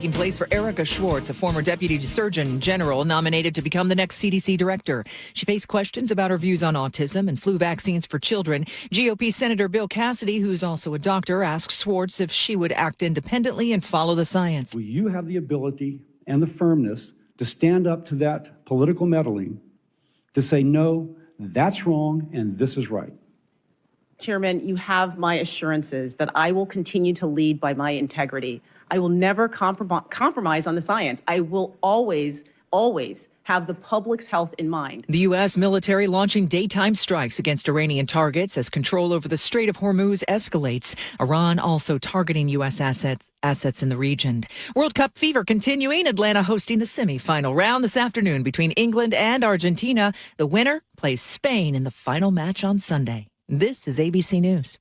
Taking place for Erica Schwartz, a former deputy surgeon general nominated to become the next CDC director. She faced questions about her views on autism and flu vaccines for children. GOP Senator Bill Cassidy, who's also a doctor, asked Schwartz if she would act independently and follow the science. Will you have the ability and the firmness to stand up to that political meddling, to say, no, that's wrong and this is right? Chairman, you have my assurances that I will continue to lead by my integrity. I will never compromise on the science. I will always have the public's health in mind. The U.S. military launching daytime strikes against Iranian targets as control over the Strait of Hormuz escalates. Iran also targeting U.S. assets in the region. World Cup fever continuing. Atlanta hosting the semifinal round this afternoon between England and Argentina. The winner plays Spain in the final match on Sunday. This is ABC News.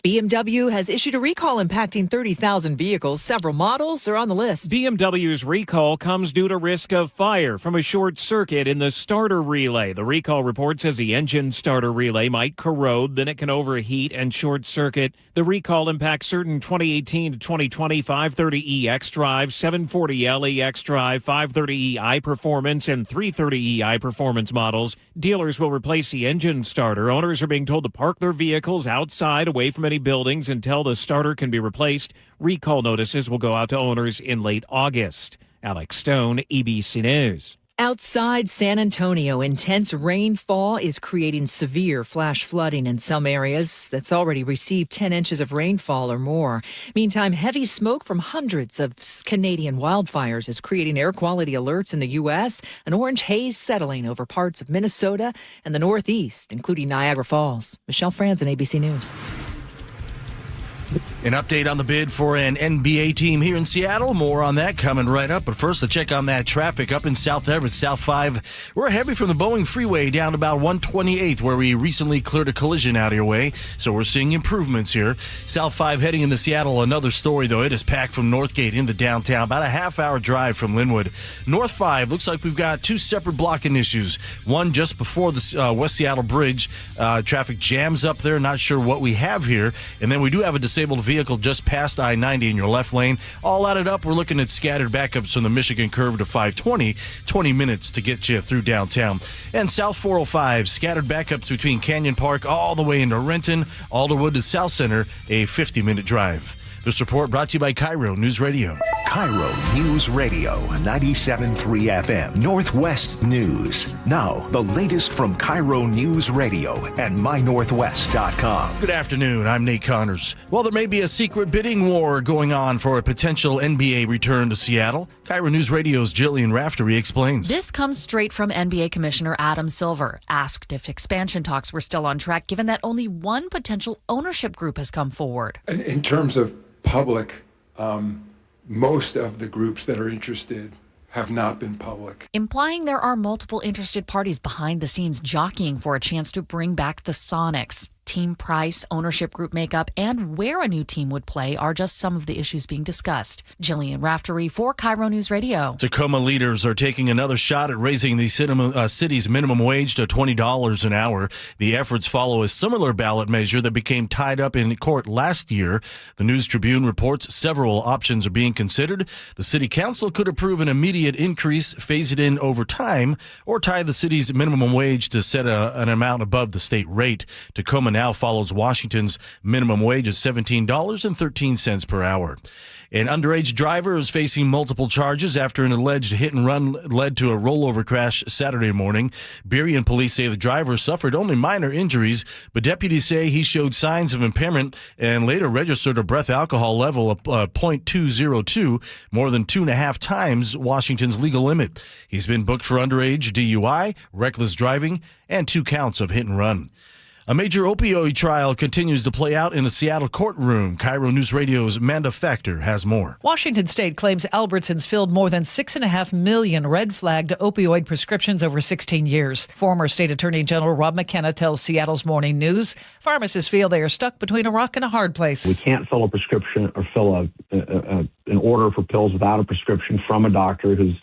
BMW has issued a recall impacting 30,000 vehicles. Several models are on the list. BMW's recall comes due to risk of fire from a short circuit in the starter relay. The recall report says the engine starter relay might corrode, then it can overheat and short circuit. The recall impacts certain 2018 to 2020 530e xDrive, 740L xDrive, 530e iPerformance, and 330e iPerformance models. Dealers will replace the engine starter. Owners are being told to park their vehicles outside away from any buildings until the starter can be replaced. Recall notices will go out to owners in late August. Alex Stone, ABC News. Outside San Antonio, intense rainfall is creating severe flash flooding in some areas that's already received 10 inches of rainfall or more. Meantime, heavy smoke from hundreds of Canadian wildfires is creating air quality alerts in the U.S. An orange haze settling over parts of Minnesota and the Northeast, including Niagara Falls. Michelle Franzen, ABC News. An update on the bid for an NBA team here in Seattle. More on that coming right up. But first, a check on that traffic up in South Everett, South 5. We're heavy from the Boeing Freeway down about 128th, where we recently cleared a collision out of your way. So we're seeing improvements here. South 5 heading into Seattle. Another story, though. It is packed from Northgate into downtown. About a half-hour drive from Linwood. North 5 looks like we've got two separate blocking issues. One just before the West Seattle Bridge. Traffic jams up there. Not sure what we have here. And then we do have a disabled vehicle just past I-90 in your left lane. All added up, we're looking at scattered backups from the Michigan curve to 520, 20 minutes to get you through downtown. And South 405, scattered backups between Canyon Park all the way into Renton, Alderwood to South Center, a 50-minute drive. This report brought to you by KIRO Newsradio. KIRO Newsradio, 97.3 FM, Northwest News. Now, the latest from KIRO Newsradio and mynorthwest.com. Good afternoon, I'm Nate Connors. Well, there may be a secret bidding war going on for a potential NBA return to Seattle. KIRO Newsradio's Jillian Raftery explains. This comes straight from NBA Commissioner Adam Silver, asked if expansion talks were still on track, given that only one potential ownership group has come forward. In terms of public, most of the groups that are interested have not been public. Implying there are multiple interested parties behind the scenes jockeying for a chance to bring back the Sonics. Team price, ownership group makeup, and where a new team would play are just some of the issues being discussed. Jillian Raftery for KIRO News Radio. Tacoma leaders are taking another shot at raising the city's minimum wage to $20 an hour. The efforts follow a similar ballot measure that became tied up in court last year. The News Tribune reports several options are being considered. The city council could approve an immediate increase, phase it in over time, or tie the city's minimum wage to set an amount above the state rate. Tacoma now follows Washington's minimum wage of $17.13 per hour. An underage driver is facing multiple charges after an alleged hit and run led to a rollover crash Saturday morning. Burien police say the driver suffered only minor injuries, but deputies say he showed signs of impairment and later registered a breath alcohol level of 0.202, more than 2.5 times Washington's legal limit. He's been booked for underage DUI, reckless driving, and 2 counts of hit and run. A major opioid trial continues to play out in a Seattle courtroom. KIRO News Radio's Amanda Factor has more. Washington State claims Albertsons filled more than 6.5 million red-flagged opioid prescriptions over 16 years. Former State Attorney General Rob McKenna tells Seattle's Morning News pharmacists feel they are stuck between a rock and a hard place. We can't fill a prescription or fill an order for pills without a prescription from a doctor who's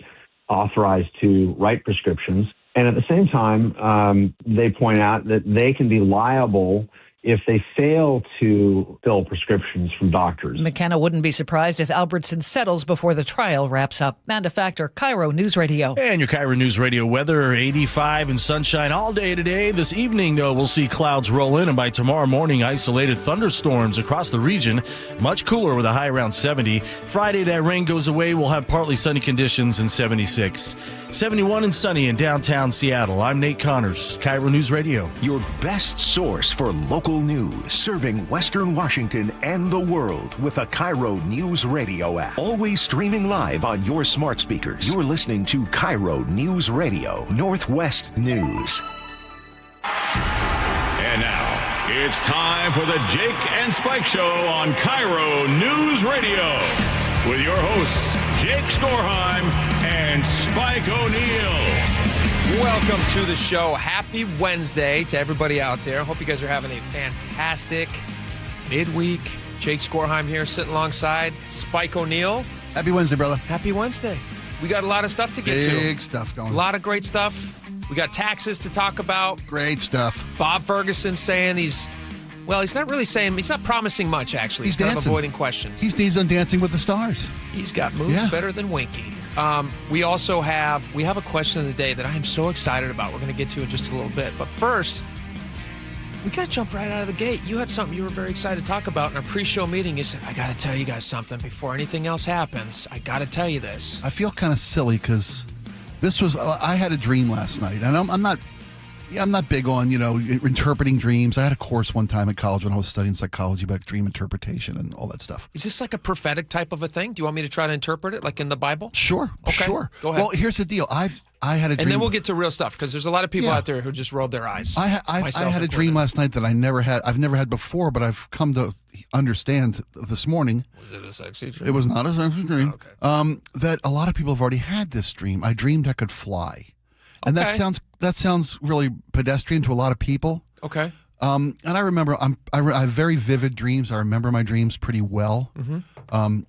authorized to write prescriptions. And at the same time, they point out that they can be liable if they fail to fill prescriptions from doctors. McKenna wouldn't be surprised if Albertson settles before the trial wraps up. Amanda Factor, KIRO News Radio. And your KIRO News Radio weather, 85 and sunshine all day today. This evening, though, we'll see clouds roll in, and by tomorrow morning, isolated thunderstorms across the region. Much cooler with a high around 70. Friday, that rain goes away. We'll have partly sunny conditions and 76. 71 and sunny in downtown Seattle. I'm Nate Connors, KIRO News Radio. Your best source for local news, serving Western Washington and the world with the KIRO News Radio app. Always streaming live on your smart speakers. You're listening to KIRO News Radio, Northwest News. And now, it's time for the Jake and Spike Show on KIRO News Radio. With your hosts, Jake Skorheim and Spike O'Neill. Welcome to the show. Happy Wednesday to everybody out there. Hope you guys are having a fantastic midweek. Jake Skorheim here, sitting alongside Spike O'Neill. Happy Wednesday, brother. Happy Wednesday. We got a lot of stuff to get to. Big stuff going on. A lot of great stuff. We got taxes to talk about. Great stuff. Bob Ferguson saying he's not really saying, he's not promising much, actually. He's kind dancing. of avoiding questions. He's on Dancing with the Stars. He's got moves better than Winky. We also have a question of the day that I am so excited about. We're going to get to in just a little bit. But first, we got to jump right out of the gate. You had something you were very excited to talk about in our pre-show meeting. You said, I got to tell you guys something before anything else happens. I got to tell you this. I feel kind of silly because I had a dream last night. And I'm not big on, interpreting dreams. I had a course one time at college when I was studying psychology about dream interpretation and all that stuff. Is this like a prophetic type of a thing? Do you want me to try to interpret it like in the Bible? Sure. Okay. Sure. Go ahead. Well, here's the deal. I had a dream. And then we'll get to real stuff because there's a lot of people out there who just rolled their eyes. I had a dream last night that I've never had before, but I've come to understand this morning. Was it a sexy dream? It was not a sexy dream. Okay. That a lot of people have already had this dream. I dreamed I could fly. And Okay. that sounds really pedestrian to a lot of people. Okay. And I remember I have very vivid dreams. I remember my dreams pretty well. Mm-hmm.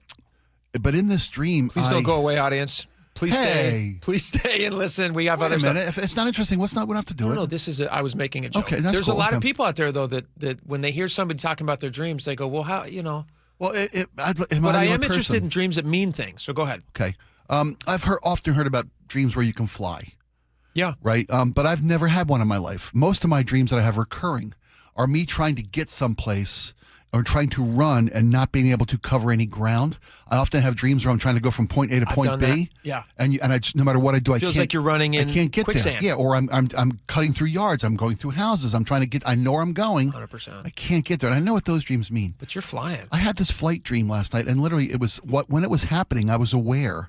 But in this dream, Please don't go away, audience. Please stay. Hey. Please stay and listen. We have Wait other a stuff. minute. If it's not interesting, we don't have to do it. No, this is I was making a joke. Okay, that's There's cool. a lot of Okay. people out there though that when they hear somebody talking about their dreams, they go, "Well, how Well, But I am interested in dreams that mean things. So go ahead. Okay. I've often heard about dreams where you can fly. Yeah. Right. But I've never had one in my life. Most of my dreams that I have recurring are me trying to get someplace or trying to run and not being able to cover any ground. I often have dreams where I'm trying to go from point A to point done B. that. Yeah. And I just, no matter what I do, Feels I can't. like you're running in I can't get quicksand. there. Yeah. Or I'm cutting through yards. I'm going through houses. I'm trying to get. I know where I'm going. 100%. I can't get there. And I know what those dreams mean. But you're flying. I had this flight dream last night, and literally, when it was happening, I was aware.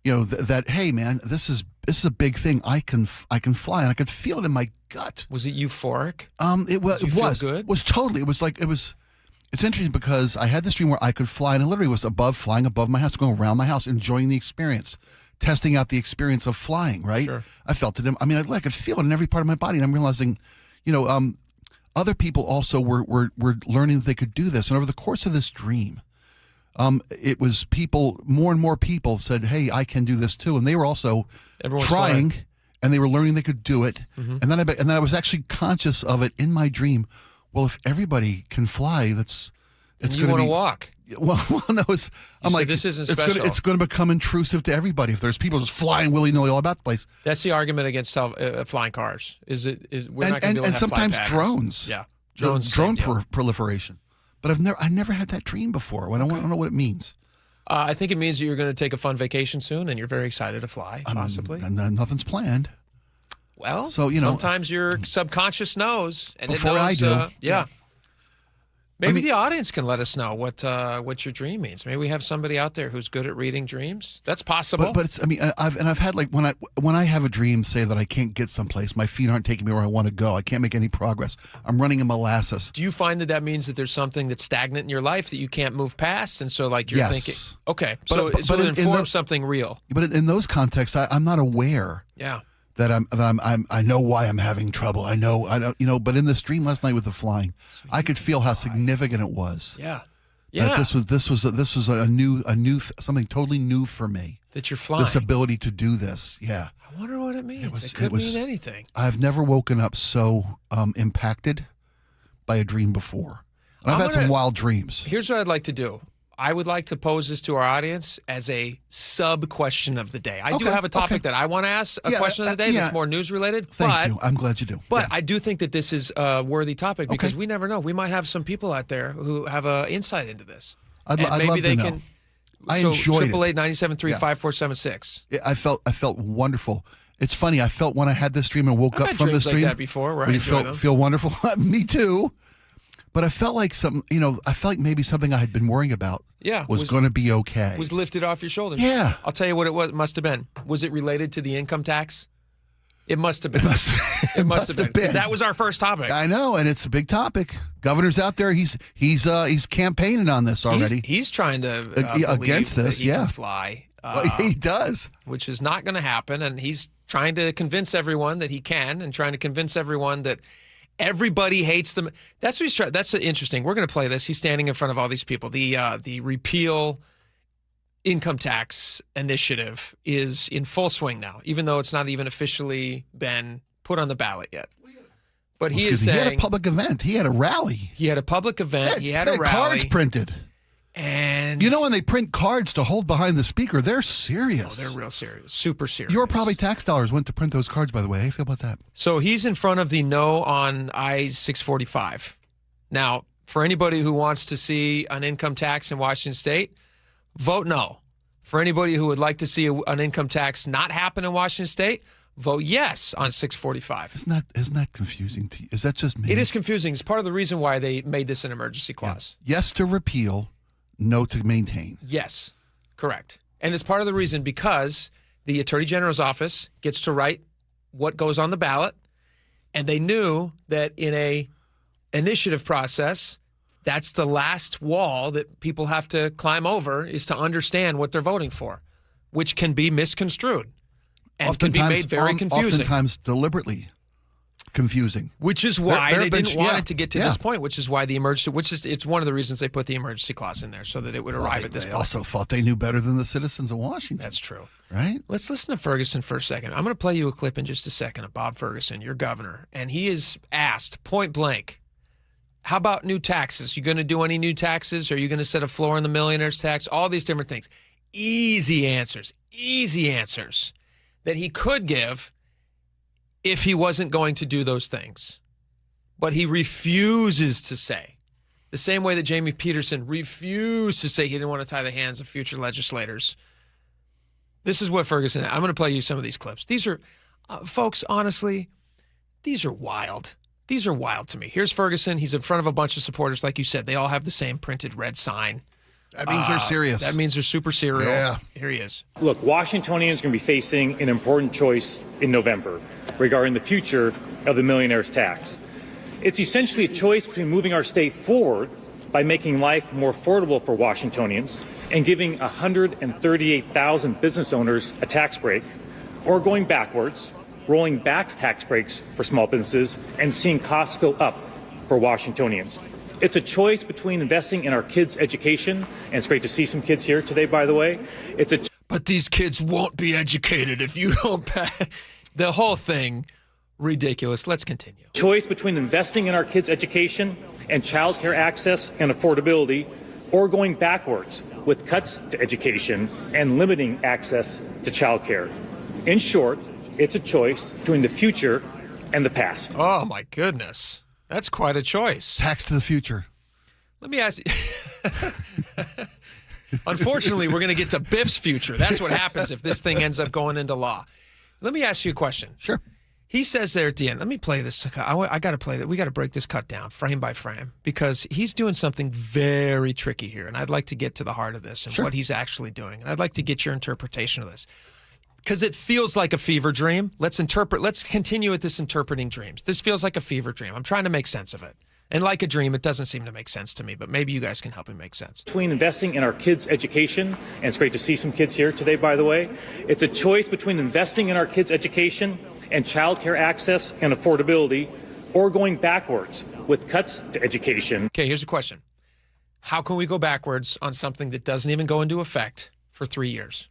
That hey, man, this is a big thing. I can fly, and I could feel it in my gut. Was it euphoric? It was. Did you feel good? It was totally. It was like it was. It's interesting because I had this dream where I could fly, and I literally was flying above my house, going around my house, enjoying the experience, testing out the experience of flying. Right. Sure. I felt it. I mean, I could feel it in every part of my body, and I'm realizing, other people also were learning that they could do this, and over the course of this dream. It was more and more people said, hey, I can do this too. And they were also Everyone's trying flying. and they were learning they could do it. Mm-hmm. And then I was actually conscious of it in my dream. Well, if everybody can fly, it's And you going want to to walk. Well, no, I'm said like, this isn't it's special. It's going to become intrusive to everybody if there's people just flying willy-nilly all about the place. That's the argument against flying cars. We're not going to be able to have sometimes flight patterns. drones. Yeah. Drone same deal. proliferation. But I never had that dream before. I don't know what it means. I think it means that you're going to take a fun vacation soon, and you're very excited to fly, possibly. And nothing's planned. Well, so sometimes your subconscious knows, and before it knows. I do. Yeah. Maybe the audience can let us know what your dream means. Maybe we have somebody out there who's good at reading dreams. That's possible. But it's. I mean, I've had like when I have a dream, say that I can't get someplace, my feet aren't taking me where I want to go. I can't make any progress. I'm running in molasses. Do you find that means that there's something that's stagnant in your life that you can't move past, and so like you're thinking, okay, so it informs something real. But in those contexts, I'm not aware. Yeah. That I know why I'm having trouble. I know, but in this dream last night with the flying, I could feel how significant it was. Yeah. That this was a new something totally new for me. That you're flying. This ability to do this. Yeah. I wonder what it means. It could mean anything. I've never woken up so impacted by a dream before. And I've had some wild dreams. Here's what I'd like to do. I would like to pose this to our audience as a sub-question of the day. I do have a topic that I want to ask, a question of the day that's more news-related. Thank you. I'm glad you do. But I do think that this is a worthy topic because we never know. We might have some people out there who have insight into this. I'd love to know. I enjoyed it. 888-973-5476. I felt wonderful. It's funny. I felt when I had this dream and woke up from this dream. I've had dreams like that before where I enjoy them. Feel wonderful. Me too. But I felt like I felt like maybe something I had been worrying about was going to be okay. Was lifted off your shoulders. Yeah. I'll tell you what it must have been. Was it related to the income tax? It must have been. It must have been. Because that was our first topic. I know, and it's a big topic. Governor's out there. He's campaigning on this already. He's trying to against this. That he can fly. Well, he does, which is not going to happen. And he's trying to convince everyone that he can, and trying to convince everyone that everybody hates them. That's what he's trying. That's interesting. We're going to play this. He's standing in front of all these people. The repeal income tax initiative is in full swing now, even though it's not even officially been put on the ballot yet. But he is saying he had a public event. He had a rally. He had a public event. He had a rally. Cards printed. And when they print cards to hold behind the speaker, they're serious. Oh, they're real serious. Super serious. Your probably tax dollars went to print those cards, by the way. How do you feel about that? So he's in front of the no on I-645. Now, for anybody who wants to see an income tax in Washington State, vote no. For anybody who would like to see an income tax not happen in Washington State, vote yes on 645. Isn't that confusing to you? Is that just me? It is confusing. It's part of the reason why they made this an emergency clause. Yeah. Yes to repeal, no to maintain. Yes, correct. And it's part of the reason because the Attorney General's office gets to write what goes on the ballot, and they knew that in a initiative process, that's the last wall that people have to climb over is to understand what they're voting for, which can be misconstrued and can be made very confusing. Oftentimes deliberately confusing. Which is why they didn't want it to get to this point, which is why the emergency, it's one of the reasons they put the emergency clause in there so that it would arrive at this point. They also thought they knew better than the citizens of Washington. That's true. Right? Let's listen to Ferguson for a second. I'm going to play you a clip in just a second of Bob Ferguson, your governor, and he is asked point blank, how about new taxes? You going to do any new taxes? Are you going to set a floor in the millionaire's tax? All these different things. Easy answers that he could give if he wasn't going to do those things. But he refuses to say. The same way that Jamie Peterson refused to say he didn't want to tie the hands of future legislators. This is what Ferguson, I'm going to play you some of these clips. These are, folks, honestly, these are wild. These are wild to me. Here's Ferguson. He's in front of a bunch of supporters. Like you said, they all have the same printed red sign. That means they're serious. That means they're super serial. Yeah. Here he is. Look, Washingtonians are going to be facing an important choice in November regarding the future of the millionaire's tax. It's essentially a choice between moving our state forward by making life more affordable for Washingtonians and giving 138,000 business owners a tax break, or going backwards, rolling back tax breaks for small businesses and seeing costs go up for Washingtonians. It's a choice between investing in our kids' education, and it's great to see some kids here today, by the way. But these kids won't be educated if you don't pay. The whole thing, ridiculous. Let's continue. Choice between investing in our kids' education and child care access and affordability, or going backwards with cuts to education and limiting access to child care. In short, it's a choice between the future and the past. Oh, my goodness. That's quite a choice. Tax to the future. Let me ask you. Unfortunately, we're going to get to Biff's future. That's what happens if this thing ends up going into law. Let me ask you a question. Sure. He says there at the end, let me play this. I got to play that. We got to break this cut down frame by frame because he's doing something very tricky here. And I'd like to get to the heart of this and what he's actually doing. And I'd like to get your interpretation of this. Because it feels like a fever dream. Let's continue with this interpreting dreams. This feels like a fever dream. I'm trying to make sense of it. And like a dream, it doesn't seem to make sense to me, but maybe you guys can help me make sense. Between investing in our kids' education, and it's great to see some kids here today, by the way. It's a choice between investing in our kids' education and child care access and affordability, or going backwards with cuts to education. Okay, here's a question. How can we go backwards on something that doesn't even go into effect for 3 years?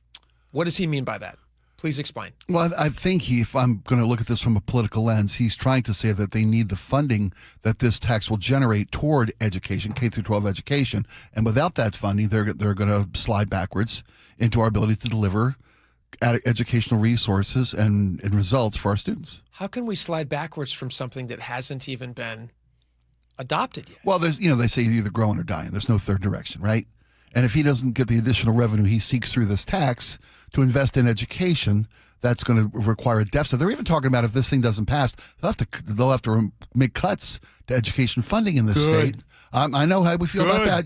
What does he mean by that? Please explain. Well, I think if I'm going to look at this from a political lens, he's trying to say that they need the funding that this tax will generate toward education, K through 12 education, and without that funding, they're going to slide backwards into our ability to deliver educational resources and results for our students. How can we slide backwards from something that hasn't even been adopted yet? Well, there's they say you're either growing or dying. There's no third direction, right? And if he doesn't get the additional revenue he seeks through this tax to invest in education, that's going to require a deficit. They're even talking about if this thing doesn't pass, they'll have to make cuts to education funding in this state. I know how we feel about that.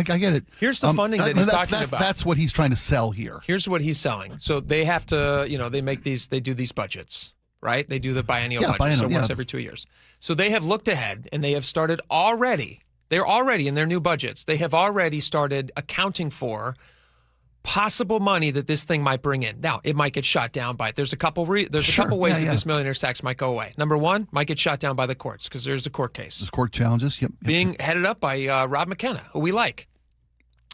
I get it. Here's the funding that he's talking about. That's what he's trying to sell here. Here's what he's selling. So they have to, they do these budgets, right? They do the biennial budget, so once every 2 years. So they have looked ahead and they have started already. They're already in their new budgets. They have already started accounting for possible money that this thing might bring in. Now, it might get shot down by. There's a couple ways that this millionaire's tax might go away. Number one, might get shot down by the courts because there's a court case. There's court challenges. Yep. Being headed up by Rob McKenna, who we like,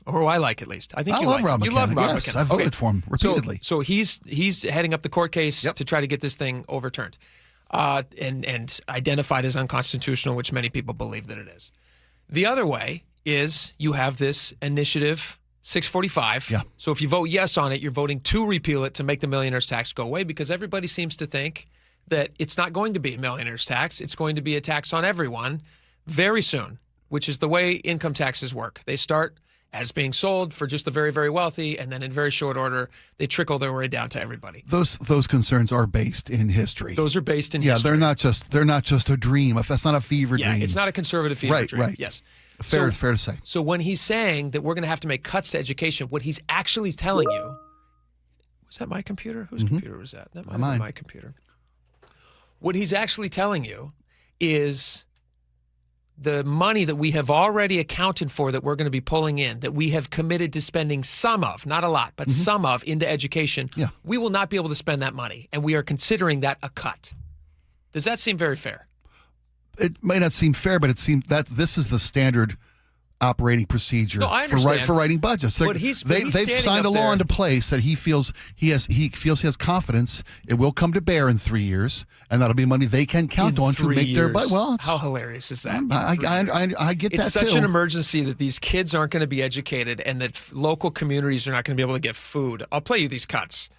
or who I like at least. I think you love like. Rob McKenna. You love Rob yes, McKenna. I voted for him repeatedly. So he's heading up the court case to try to get this thing overturned, and identified as unconstitutional, which many people believe that it is. The other way is you have this initiative 645. Yeah. So if you vote yes on it, you're voting to repeal it to make the millionaire's tax go away because everybody seems to think that it's not going to be a millionaire's tax. It's going to be a tax on everyone very soon, which is the way income taxes work. They start as being sold for just the very, very wealthy, and then in very short order, they trickle their way down to everybody. Those concerns are based in history. Those are based in history. Yeah, they're not just a dream. That's not a fever dream. Yeah, it's not a conservative fever dream. Right. Yes. Fair to say. So when he's saying that we're going to have to make cuts to education, what he's actually telling you, was that my computer? Whose computer was that? That might have been my computer. What he's actually telling you is the money that we have already accounted for that we're going to be pulling in, that we have committed to spending some of, not a lot, but some of into education, we will not be able to spend that money, and we are considering that a cut. Does that seem very fair? It may not seem fair, but it seems that this is the standard operating procedure for writing budgets. They've signed a law into place that he feels he has confidence it will come to bear in 3 years, and that'll be money they can count on to make their budget. Well, how hilarious is that? I get that too. It's such an emergency that these kids aren't going to be educated, and that local communities are not going to be able to get food. I'll play you these cuts.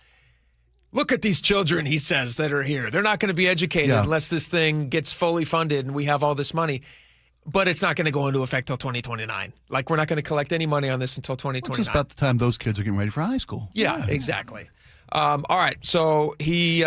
Look at these children, he says, that are here. They're not going to be educated unless this thing gets fully funded and we have all this money. But it's not going to go into effect till 2029. Like, we're not going to collect any money on this until 2029. Which is about the time those kids are getting ready for high school. Yeah. Exactly. All right. So he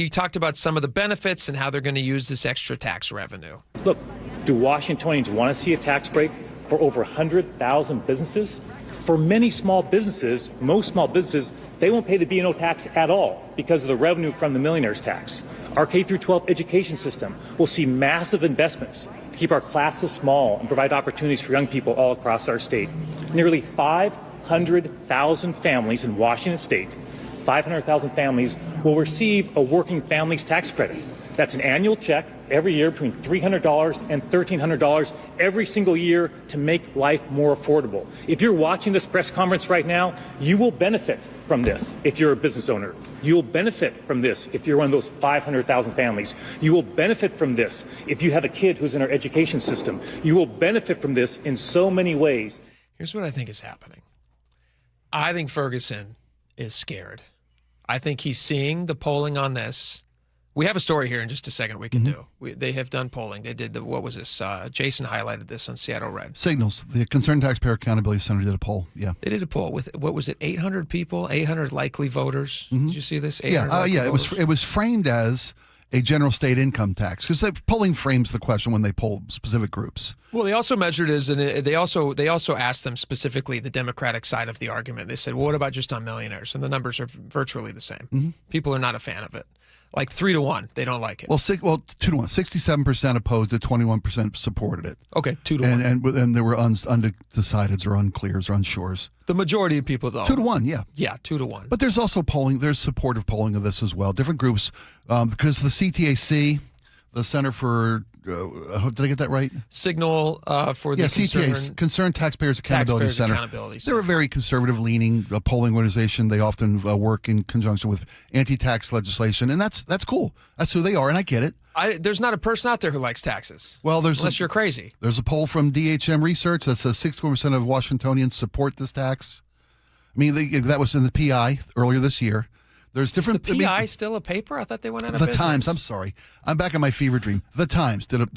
talked about some of the benefits and how they're going to use this extra tax revenue. Look, do Washingtonians want to see a tax break for over 100,000 businesses? For many small businesses, most small businesses, they won't pay the B&O tax at all because of the revenue from the millionaire's tax. Our K-12 education system will see massive investments to keep our classes small and provide opportunities for young people all across our state. Nearly 500,000 families in Washington state, 500,000 families will receive a working families tax credit. That's an annual check every year between $300 and $1,300 every single year to make life more affordable. If you're watching this press conference right now, you will benefit from this if you're a business owner. You will benefit from this if you're one of those 500,000 families. You will benefit from this if you have a kid who's in our education system. You will benefit from this in so many ways. Here's what I think is happening. I think Ferguson is scared. I think he's seeing the polling on this. We have a story here in just a second we can do. They have done polling. They did what was this? Jason highlighted this on Seattle Red. Signals. The Concerned Taxpayer Accountability Center did a poll. Yeah. They did a poll with, what was it, 800 people, 800 likely voters. Did you see this? Yeah. It was framed as a general state income tax because polling frames the question when they poll specific groups. Well, they also measured they also asked them specifically the Democratic side of the argument. They said, well, what about just on millionaires? And the numbers are virtually the same. People are not a fan of it. Like 3-1, they don't like it. Well, 2-1. 67% opposed it, 21% supported it. Okay, 2-1. And there were undecideds or unclears or unsures. The majority of people, though. 2-1, yeah. Yeah, 2-1. But there's also polling. There's supportive polling of this as well. Different groups, because the CTAC, the Center for did I get that right? Signal for the CTA, Concerned Taxpayers Accountability Center. They're a very conservative-leaning polling organization. They often work in conjunction with anti-tax legislation, and that's cool. That's who they are, and I get it. There's not a person out there who likes taxes. Well, unless you're crazy. There's a poll from DHM Research that says 61% of Washingtonians support this tax. I mean, that was in the PI earlier this year. There's different. Is the PI still a paper? I thought they went out of the business. Times. I'm sorry. I'm back in my fever dream. The Times did a.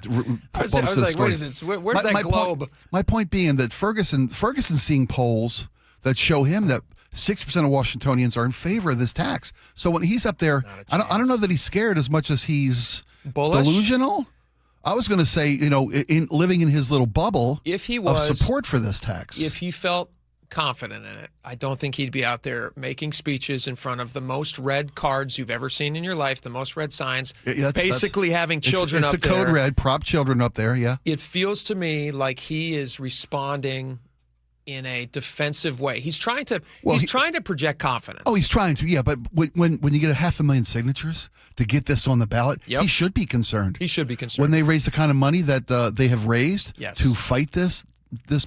I was like, what is this? Where's that globe? My point being that Ferguson's seeing polls that show him that 60% of Washingtonians are in favor of this tax. So when he's up there, I don't know that he's scared as much as he's bullish? Delusional. I was going to say, in living in his little bubble of support for this tax. If he felt confident in it, I don't think he'd be out there making speeches in front of the most read cards you've ever seen in your life, the most read signs, basically having children up there. It's a code red, prop children up there, yeah. It feels to me like he is responding in a defensive way. He's trying to project confidence. Oh, he's trying to, yeah. But when you get 500,000 signatures to get this on the ballot, he should be concerned. He should be concerned. When they raise the kind of money that they have raised to fight this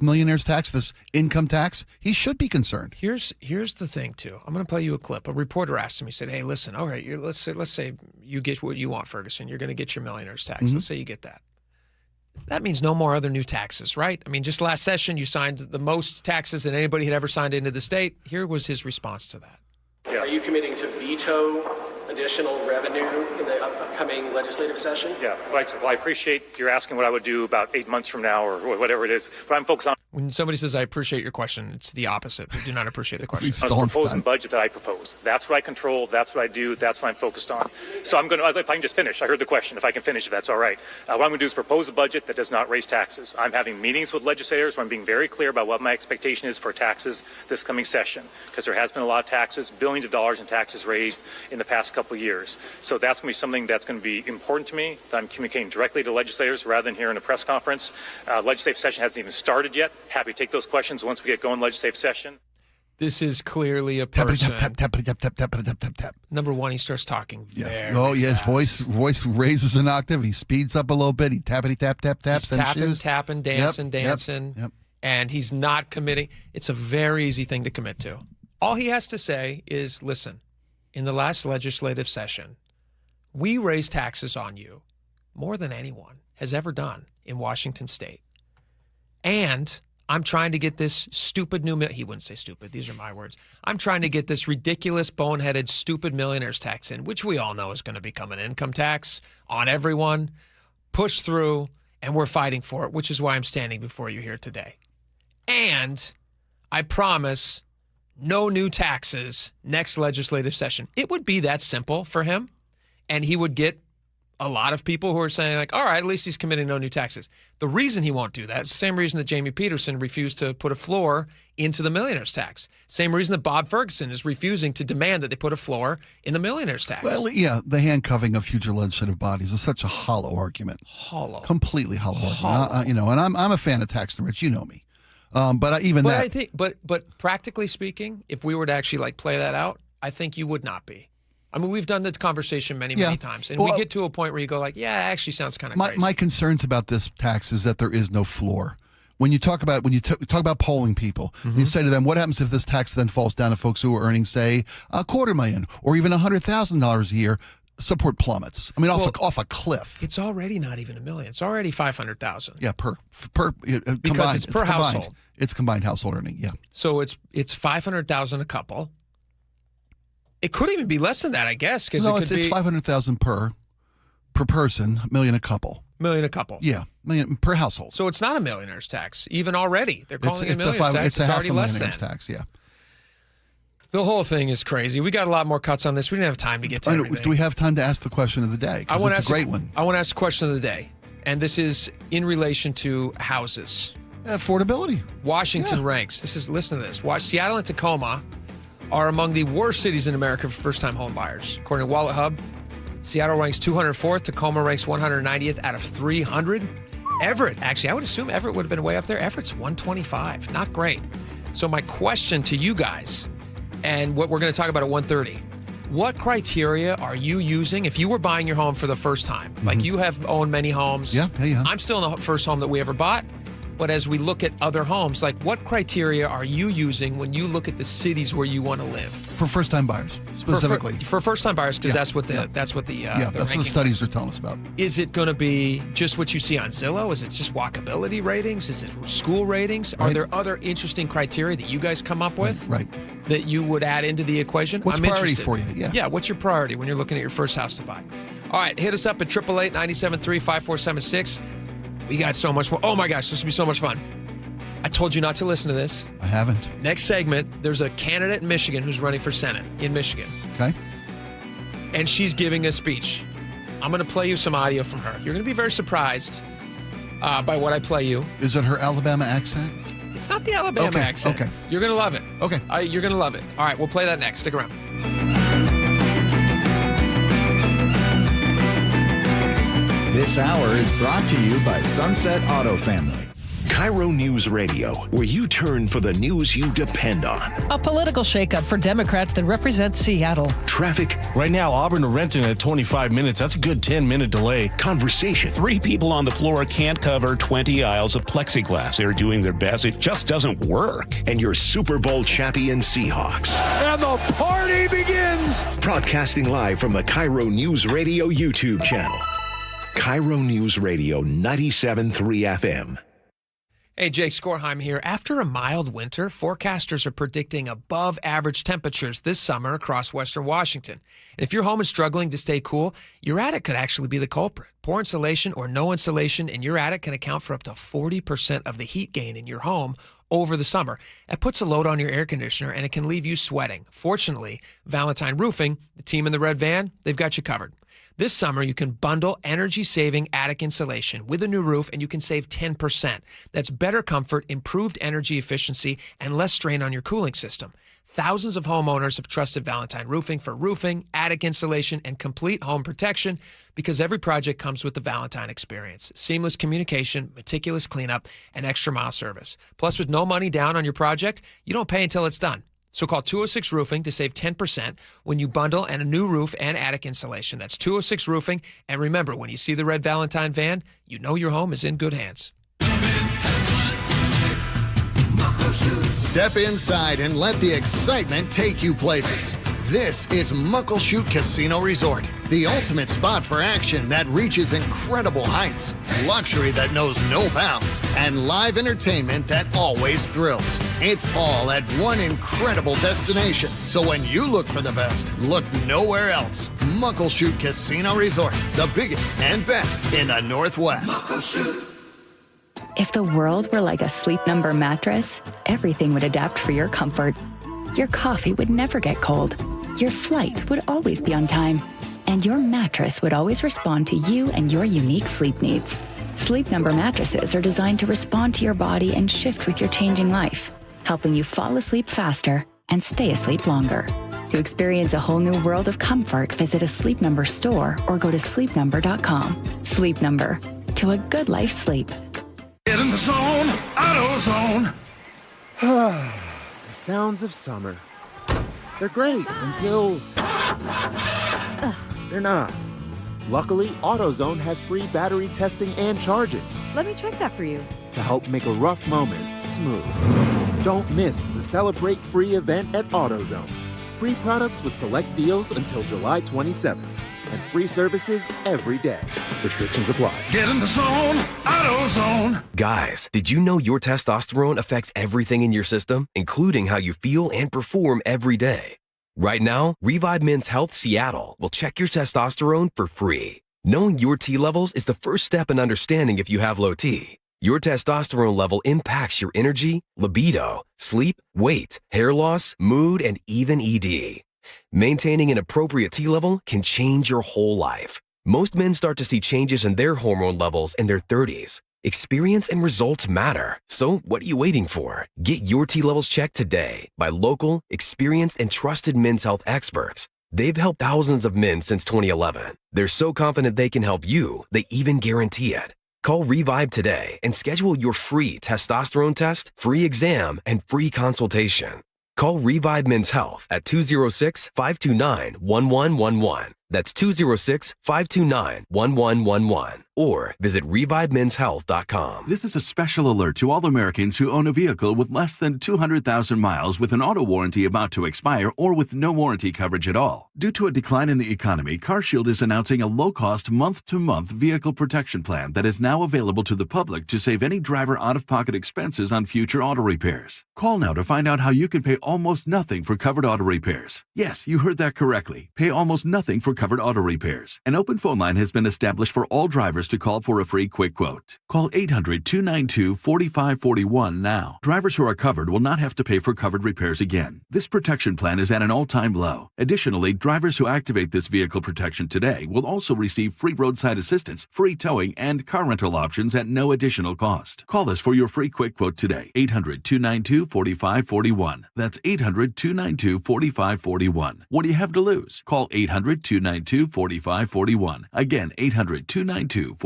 millionaire's tax, this income tax, he should be concerned. Here's the thing too. I'm going to play you a clip. A reporter asked him. He said, "Hey, listen. All right, let's say you get what you want, Ferguson. You're going to get your millionaire's tax. Mm-hmm. Let's say you get that. That means no more other new taxes, right? I mean, just last session you signed the most taxes that anybody had ever signed into the state. Here was his response to that. Yeah. Are you committing to veto additional revenue in the upcoming legislative session? Yeah, well, I appreciate you're asking what I would do about 8 months from now or whatever it is, but I'm focused on. When somebody says, I appreciate your question, it's the opposite. We do not appreciate the question. I was proposing budget that I propose. That's what I control. That's what I do. That's what I'm focused on. So I'm going to, if I can just finish, I heard the question. If I can finish, if that's all right. What I'm going to do is propose a budget that does not raise taxes. I'm having meetings with legislators where I'm being very clear about what my expectation is for taxes this coming session, because there has been a lot of taxes, billions of dollars in taxes raised in the past couple of years. So that's going to be something that's going to be important to me, that I'm communicating directly to legislators rather than here in a press conference. Legislative session hasn't even started yet. Happy to take those questions once we get going legislative session. This is clearly a person. Tap. Number one, he starts talking very fast. Voice raises an octave. He speeds up a little bit. He tappity tap. He's tapping, dancing. Yep. And he's not committing. It's a very easy thing to commit to. All he has to say is, listen, in the last legislative session, we raised taxes on you more than anyone has ever done in Washington state. And I'm trying to get this stupid new, he wouldn't say stupid, these are my words. I'm trying to get this ridiculous, boneheaded, stupid millionaire's tax in, which we all know is going to become an income tax on everyone, pushed through, and we're fighting for it, which is why I'm standing before you here today. And I promise no new taxes next legislative session. It would be that simple for him, and he would get a lot of people who are saying, like, all right, at least he's committing no new taxes. The reason he won't do that is the same reason that Jamie Peterson refused to put a floor into the millionaire's tax. Same reason that Bob Ferguson is refusing to demand that they put a floor in the millionaire's tax. Well, yeah, the handcuffing of future legislative bodies is such a hollow argument. Hollow. Completely hollow argument. And I'm a fan of tax the rich. You know me. But practically speaking, if we were to actually play that out, I think you would not be. I mean, we've done this conversation many times, and we get to a point where you go it actually sounds kind of crazy. My concerns about this tax is that there is no floor. When you talk about polling people, you say to them, what happens if this tax then falls down to folks who are earning, say, $250,000 or even $100,000 a year? Support plummets. I mean, off a cliff. It's already not even $1 million. It's already $500,000. Yeah, per because combined, it's per household. It's combined household earning. Yeah. So it's $500,000 a couple. It could even be less than that, I guess, because it's $500,000 per person, $1 million a couple. Million a couple. Yeah, $1 million per household. So it's not a millionaire's tax, even already. They're calling it a millionaire's tax. It's already less than tax. Yeah. The whole thing is crazy. We got a lot more cuts on this. We didn't have time to get to everything. Do we have time to ask the question of the day? It's a great one. I want to ask the question of the day, and this is in relation to houses. Affordability. Washington ranks. Listen to this. Seattle and Tacoma are among the worst cities in America for first-time home buyers. According to Wallet Hub, Seattle ranks 204th, Tacoma ranks 190th out of 300. Everett, actually, I would assume Everett would have been way up there. Everett's 125. Not great. So my question to you guys, and what we're going to talk about at 1:30, What criteria are you using if you were buying your home for the first time? Like you have owned many homes. Yeah. I'm still in the first home that we ever bought. But as we look at other homes, like what criteria are you using when you look at the cities where you want to live? For first-time buyers, specifically. For first-time buyers, because that's what the that's what the studies are telling us about. Is it going to be just what you see on Zillow? Is it just walkability ratings? Is it school ratings? Are there other interesting criteria that you guys come up with? Right. That you would add into the equation? What's priority for you? Yeah, what's your priority when you're looking at your first house to buy? All right, hit us up at 888-973-5476. We got so much more. Oh my gosh, this will be so much fun. I told you not to listen to this. I haven't. Next segment, there's a candidate in Michigan who's running for Senate in Michigan. Okay. And she's giving a speech. I'm going to play you some audio from her. You're going to be very surprised by what I play you. Is it her Alabama accent? It's not the Alabama accent. Okay. You're going to love it. Okay. You're going to love it. All right, we'll play that next. Stick around. This hour is brought to you by Sunset Auto Family. KIRO News Radio, where you turn for the news you depend on. A political shakeup for Democrats that represent Seattle. Traffic. Right now, Auburn to Renton at 25 minutes. That's a good 10-minute delay. Conversation. 3 people on the floor can't cover 20 aisles of plexiglass. They're doing their best. It just doesn't work. And your Super Bowl champion Seahawks. And the party begins. Broadcasting live from the KIRO News Radio YouTube channel. KIRO News Radio 97.3 FM. Hey, Jake Skorheim here. After a mild winter, forecasters are predicting above average temperatures this summer across western Washington. And if your home is struggling to stay cool, your attic could actually be the culprit. Poor insulation or no insulation in your attic can account for up to 40% of the heat gain in your home over the summer. That puts a load on your air conditioner and it can leave you sweating. Fortunately, Valentine Roofing, the team in the red van, they've got you covered. This summer, you can bundle energy-saving attic insulation with a new roof, and you can save 10%. That's better comfort, improved energy efficiency, and less strain on your cooling system. Thousands of homeowners have trusted Valentine Roofing for roofing, attic insulation, and complete home protection because every project comes with the Valentine experience. Seamless communication, meticulous cleanup, and extra mile service. Plus, with no money down on your project, you don't pay until it's done. So call 206 Roofing to save 10% when you bundle and a new roof and attic insulation. That's 206 Roofing. And remember, when you see the red Valentine van, you know your home is in good hands. Step inside and let the excitement take you places. This is Muckleshoot Casino Resort, the ultimate spot for action that reaches incredible heights, luxury that knows no bounds, and live entertainment that always thrills. It's all at one incredible destination. So when you look for the best, look nowhere else. Muckleshoot Casino Resort, the biggest and best in the Northwest. Muckleshoot. If the world were like a Sleep Number mattress, everything would adapt for your comfort. Your coffee would never get cold. Your flight would always be on time. And your mattress would always respond to you and your unique sleep needs. Sleep Number mattresses are designed to respond to your body and shift with your changing life, helping you fall asleep faster and stay asleep longer. To experience a whole new world of comfort, visit a Sleep Number store or go to sleepnumber.com. Sleep Number. To a good life sleep. Get in the zone, AutoZone. The sounds of summer. They're great until they're not. Luckily, AutoZone has free battery testing and charging Let me check that for you. to help make a rough moment smooth. Don't miss the Celebrate Free event at AutoZone. Free products with select deals until July 27th. And free services every day. Restrictions apply. Get in the zone, AutoZone. Guys, did you know your testosterone affects everything in your system, including how you feel and perform every day? Right now, Revive Men's Health Seattle will check your testosterone for free. Knowing your T levels is the first step in understanding if you have low T. Your testosterone level impacts your energy, libido, sleep, weight, hair loss, mood, and even ED. Maintaining an appropriate T level can change your whole life. Most men start to see changes in their hormone levels in their 30s. Experience and results matter. So what are you waiting for? Get your T levels checked today by local, experienced, and trusted men's health experts. They've helped thousands of men since 2011. They're so confident they can help you, they even guarantee it. Call Revive today and schedule your free testosterone test, free exam, and free consultation. Call Revive Men's Health at 206-529-1111. That's 206-529-1111. Or visit ReviveMen'sHealth.com. This is a special alert to all Americans who own a vehicle with less than 200,000 miles with an auto warranty about to expire or with no warranty coverage at all. Due to a decline in the economy, CarShield is announcing a low-cost month-to-month vehicle protection plan that is now available to the public to save any driver out-of-pocket expenses on future auto repairs. Call now to find out how you can pay almost nothing for covered auto repairs. Yes, you heard that correctly. Pay almost nothing for covered auto repairs. An open phone line has been established for all drivers to call for a free quick quote. Call 800-292-4541 now. Drivers who are covered will not have to pay for covered repairs again. This protection plan is at an all-time low. Additionally, drivers who activate this vehicle protection today will also receive free roadside assistance, free towing, and car rental options at no additional cost. Call us for your free quick quote today. 800-292-4541. That's 800-292-4541. What do you have to lose? Call 800-292-4541. Again, 800-292-4541.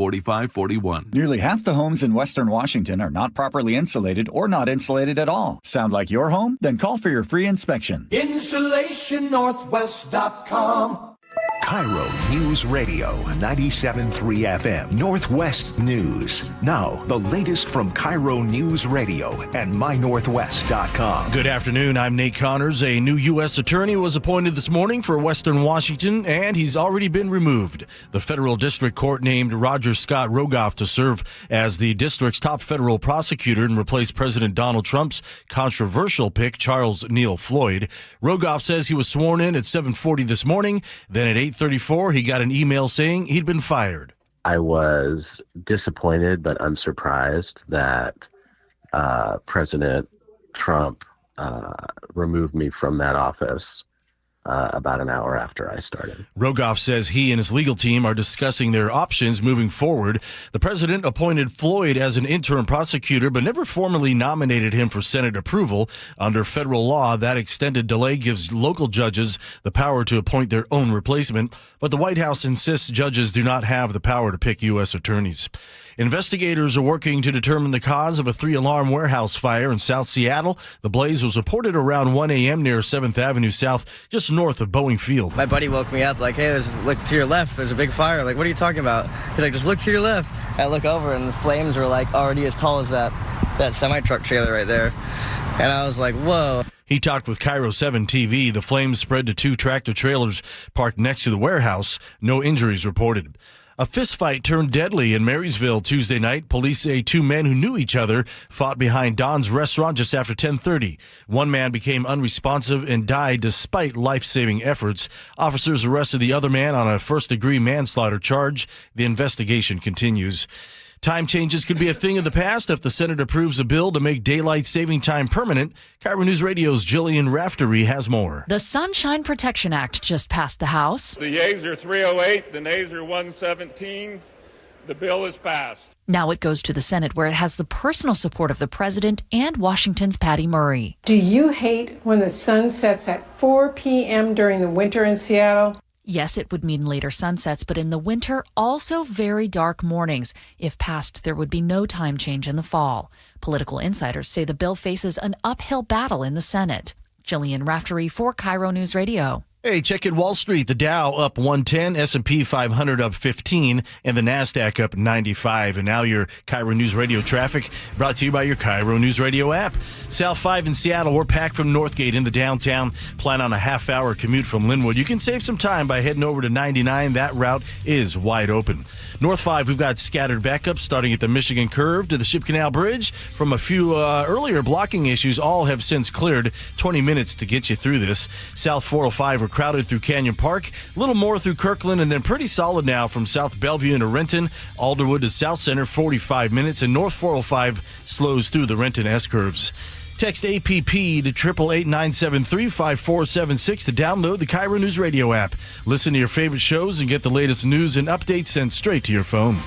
Nearly half the homes in Western Washington are not properly insulated or not insulated at all. Sound like your home? Then call for your free inspection. InsulationNorthwest.com. KIRO News Radio 97.3 FM Northwest News. Now, the latest from KIRO News Radio and mynorthwest.com. Good afternoon. I'm Nate Connors. A new U.S. attorney was appointed this morning for Western Washington, and he's already been removed. The federal district court named Roger Scott Rogoff to serve as the district's top federal prosecutor and replace President Donald Trump's controversial pick, Charles Neal Floyd. Rogoff says he was sworn in at 7:40 this morning. Then at 8:34, he got an email saying he'd been fired. I was disappointed, but unsurprised that President Trump removed me from that office about an hour after I started. Rogoff says he and his legal team are discussing their options moving forward. The president appointed Floyd as an interim prosecutor, but never formally nominated him for Senate approval. Under federal law, that extended delay gives local judges the power to appoint their own replacement, but the White House insists judges do not have the power to pick U.S. attorneys. Investigators are working to determine the cause of a 3-alarm warehouse fire in South Seattle. The blaze was reported around 1 a.m. near 7th Avenue South, just north of Boeing Field. My buddy woke me up like, hey, look to your left. There's a big fire. Like, what are you talking about? He's like, just look to your left. I look over, and the flames were like already as tall as that semi-truck trailer right there. And I was like, whoa. He talked with KIRO 7 TV. The flames spread to 2 tractor trailers parked next to the warehouse. No injuries reported. A fistfight turned deadly in Marysville Tuesday night. Police say 2 men who knew each other fought behind Don's restaurant just after 10:30. One man became unresponsive and died despite life-saving efforts. Officers arrested the other man on a first-degree manslaughter charge. The investigation continues. Time changes could be a thing of the past if the Senate approves a bill to make daylight saving time permanent. KIRO News Radio's Jillian Raftery has more. The Sunshine Protection Act just passed the House. The yeas are 308, the nays are 117. The bill is passed. Now it goes to the Senate, where it has the personal support of the president and Washington's Patty Murray. Do you hate when the sun sets at 4 p.m. during the winter in Seattle? Yes, it would mean later sunsets, but in the winter, also very dark mornings. If passed, there would be no time change in the fall. Political insiders say the bill faces an uphill battle in the Senate. Jillian Raftery for KIRO News Radio. Hey, check in Wall Street. The Dow up 110, S&P 500 up 15, and the NASDAQ up 95. And now your KIRO News Radio traffic brought to you by your KIRO News Radio app. South 5 in Seattle, we're packed from Northgate into downtown. Plan on a half-hour commute from Linwood. You can save some time by heading over to 99. That route is wide open. North 5, we've got scattered backups starting at the Michigan Curve to the Ship Canal Bridge. From a few earlier blocking issues, all have since cleared. 20 minutes to get you through this. South 405, we're crowded through Canyon Park, a little more through Kirkland, and then pretty solid now from South Bellevue into Renton, Alderwood to South Center, 45 minutes, and North 405 slows through the Renton S-curves. Text APP to 888-973-5476 to download the KIRO News Radio app. Listen to your favorite shows and get the latest news and updates sent straight to your phone.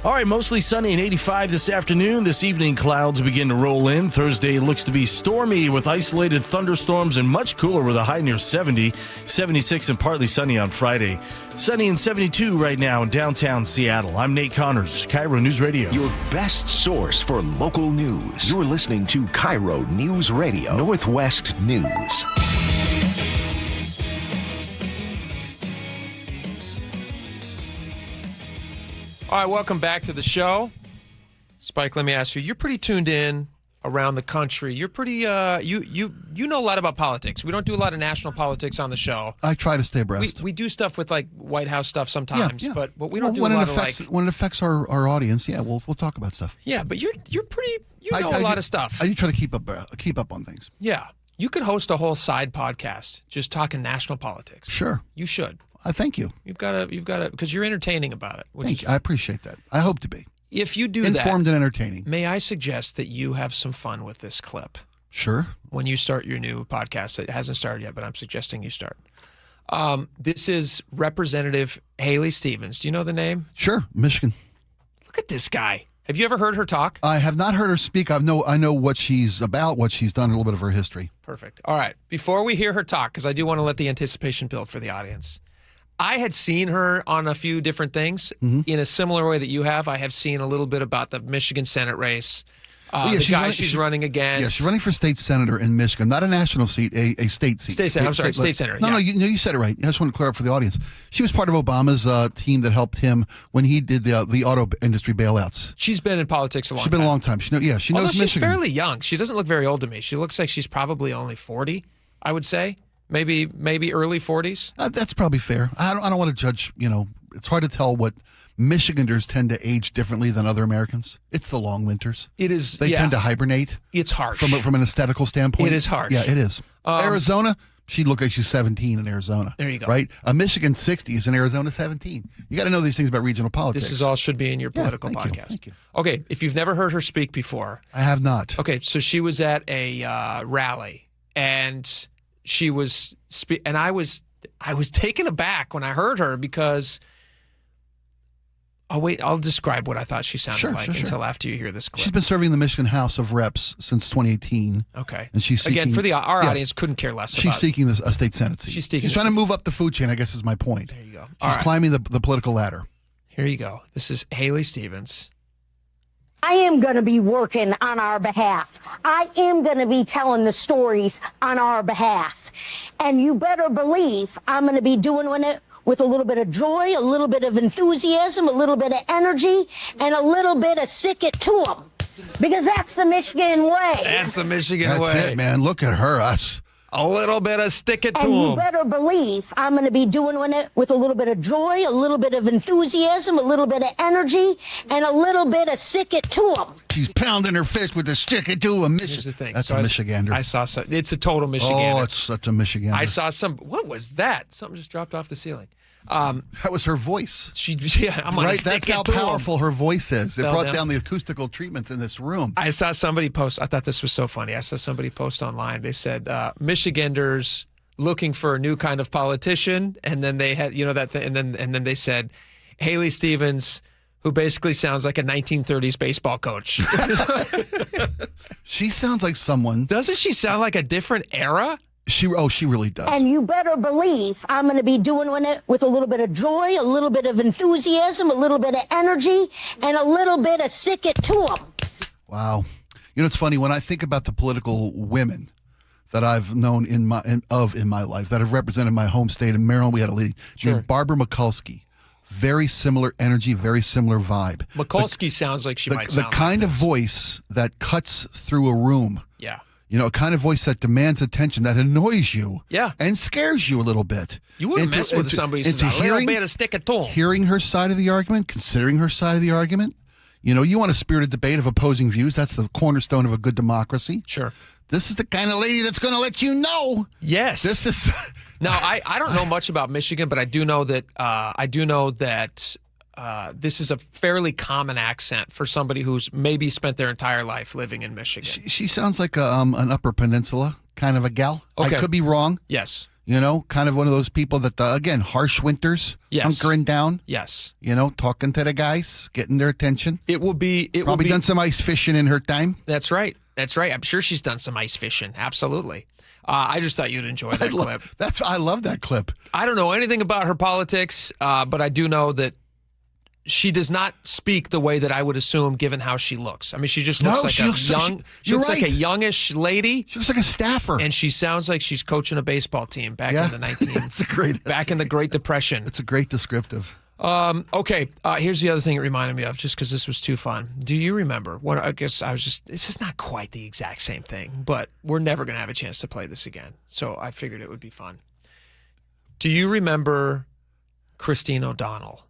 All right, mostly sunny and 85 this afternoon. This evening, clouds begin to roll in. Thursday looks to be stormy with isolated thunderstorms and much cooler with a high near 70, 76 and partly sunny on Friday. Sunny and 72 right now in downtown Seattle. I'm Nate Connors, KIRO News Radio. Your best source for local news. You're listening to KIRO News Radio, Northwest News. All right, welcome back to the show. Spike, let me ask you, you're pretty tuned in around the country. You're pretty, you know a lot about politics. We don't do a lot of national politics on the show. I try to stay abreast. We do stuff with like White House stuff sometimes, Yeah. but we don't do a when lot it of affects, like... When it affects our audience, we'll talk about stuff. Yeah, but you're pretty, you know a lot of stuff. I do try to keep up on things. Yeah. You could host a whole side podcast just talking national politics. Sure. You should. Thank you. You've got to, because you're entertaining about it. Thank you. I appreciate that. I hope to be. If you do informed and entertaining. May I suggest that you have some fun with this clip? Sure. When you start your new podcast, it hasn't started yet, but I'm suggesting you start. This is Representative Haley Stevens. Do you know the name? Sure, Michigan. Look at this guy. Have you ever heard her talk? I have not heard her speak. I know what she's about, what she's done, a little bit of her history. Perfect. All right. Before we hear her talk, because I do want to let the anticipation build for the audience. I had seen her on a few different things in a similar way that you have. I have seen a little bit about the Michigan Senate race, the guy she's running against. Yeah, she's running for state senator in Michigan, not a national seat, a state seat. State senator. No, you said it right. I just want to clear up for the audience. She was part of Obama's team that helped him when he did the auto industry bailouts. She's been in politics a long time. She's been a long time. She knows Although Michigan. She's fairly young. She doesn't look very old to me. She looks like she's probably only 40, I would say. Maybe early 40s. That's probably fair. I don't want to judge. It's hard to tell what Michiganders tend to age differently than other Americans. It's the long winters. It is. They tend to hibernate. It's harsh from an aesthetical standpoint. It is harsh. Yeah, it is. Arizona, she'd look like she's 17 in Arizona. There you go. Right? A Michigan 60 is in Arizona 17. You got to know these things about regional politics. This should be in your political podcast. Thank you. Okay, if you've never heard her speak before, I have not. Okay, so she was at a rally and. She was, and I was taken aback when I heard her because. I'll describe what I thought she sounded like until after you hear this clip. She's been serving the Michigan House of Reps since 2018. Okay, and she's seeking, again for our audience couldn't care less. She's seeking a state senate seat. She's trying to move up the food chain. I guess is my point. There you go. She's climbing the political ladder. Here you go. This is Haley Stevens. I am going to be working on our behalf. I am going to be telling the stories on our behalf. And you better believe I'm going to be doing it with a little bit of joy, a little bit of enthusiasm, a little bit of energy, and a little bit of stick it to them. Because that's the Michigan way. That's the Michigan way. That's it, man. Look at her. Us. A little bit of stick it to them. And you better believe I'm going to be doing it with a little bit of joy, a little bit of enthusiasm, a little bit of energy, and a little bit of stick it to them. She's pounding her fist with the stick it to them. Here's the thing. That's a Michigander. I saw some. It's a total Michigander. Oh, it's such a Michigander. I saw some. What was that? Something just dropped off the ceiling. That was her voice. I'm right. That's how powerful her voice is. It Fell brought down. down the acoustical treatments in this room. I saw somebody post. I thought this was so funny. I saw somebody post online. They said Michiganders looking for a new kind of politician, and then they had that thing, and then they said Haley Stevens, who basically sounds like a 1930s baseball coach. She sounds like someone. Doesn't she sound like a different era? She really does. And you better believe I'm going to be doing it with a little bit of joy, a little bit of enthusiasm, a little bit of energy, and a little bit of stick it to them. Wow. It's funny when I think about the political women that I've known in my life that have represented my home state in Maryland. We had a lady named Barbara Mikulski. Very similar energy, very similar vibe. Mikulski sounds like she might sound the kind like of voice that cuts through a room. Yeah. A kind of voice that demands attention, that annoys you, and scares you a little bit. You wouldn't mess with somebody who says a little bit of stick it to them. Hearing her side of the argument, considering her side of the argument. You want a spirited debate of opposing views. That's the cornerstone of a good democracy. Sure. This is the kind of lady that's going to let you know. Yes. This is. Now, I don't know much about Michigan, but I do know that this is a fairly common accent for somebody who's maybe spent their entire life living in Michigan. She sounds like an Upper Peninsula kind of a gal. Okay. I could be wrong. Yes. You know, kind of one of those people that, again, harsh winters, Yes. hunkering down. Yes. You know, talking to the guys, getting their attention. It will be. Probably done some ice fishing in her time. That's right. That's right. I'm sure she's done some ice fishing. Absolutely. I just thought you'd enjoy that clip. I love that clip. I don't know anything about her politics, but I do know that she does not speak the way that I would assume, given how she looks. I mean, she just looks like a youngish lady. She looks like a staffer, and she sounds like she's coaching a baseball team back in the 19. Back in the Great Depression. It's a great descriptive. Okay. Here's the other thing it reminded me of, just because this was too fun. Do you remember when? I guess I was just. This is not quite the exact same thing, but we're never going to have a chance to play this again. So I figured it would be fun. Do you remember Christine O'Donnell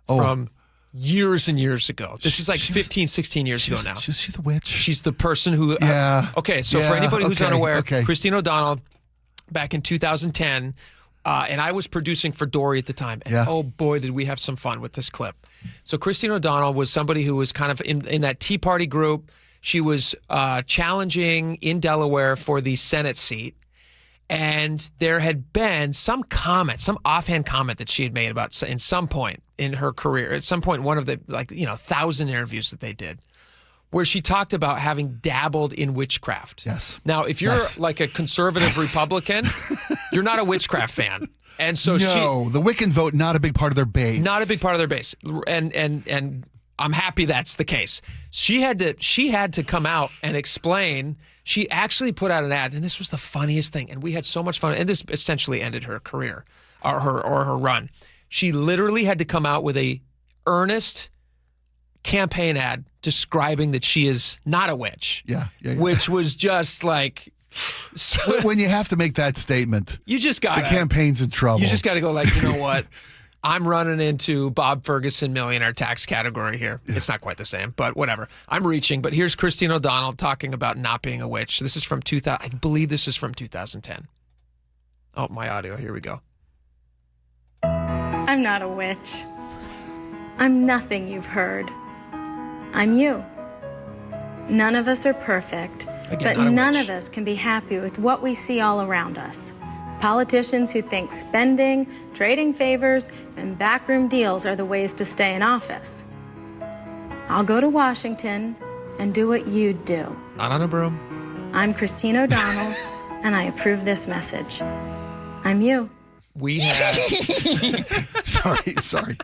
from years and years ago? This is like 15, 16 years ago now. Is she the witch? She's the person who... okay, so for anybody who's unaware, Christine O'Donnell, back in 2010, and I was producing for Dory at the time, and oh boy, did we have some fun with this clip. So Christine O'Donnell was somebody who was kind of in that Tea Party group. She was challenging in Delaware for the Senate seat. And there had been some comment, some offhand comment that she had made about in some point in her career, at some point in one of the 1,000 interviews that they did, where she talked about having dabbled in witchcraft. Yes. Now, if you're like a conservative Republican, you're not a witchcraft fan. And so the Wiccan vote, not a big part of their base. Not a big part of their base. And I'm happy that's the case. She had to come out and explain. She actually put out an ad, and this was the funniest thing, and we had so much fun, and this essentially ended her career or her run. She literally had to come out with a earnest campaign ad describing that she is not a witch. Yeah. Which was just like... when you have to make that statement, you just got the campaign's in trouble. You just got to go like, you know what? I'm running into Bob Ferguson millionaire tax category here. Yeah. It's not quite the same, but whatever. I'm reaching, but here's Christine O'Donnell talking about not being a witch. This is from 2000. I believe this is from 2010. Oh, my audio. Here we go. I'm not a witch. I'm nothing you've heard. I'm you. None of us are perfect, but none of us can be happy with what we see all around us. Politicians who think spending, trading favors, and backroom deals are the ways to stay in office. I'll go to Washington and do what you do. Not on a broom. I'm Christine O'Donnell, and I approve this message. I'm you. We have... Sorry.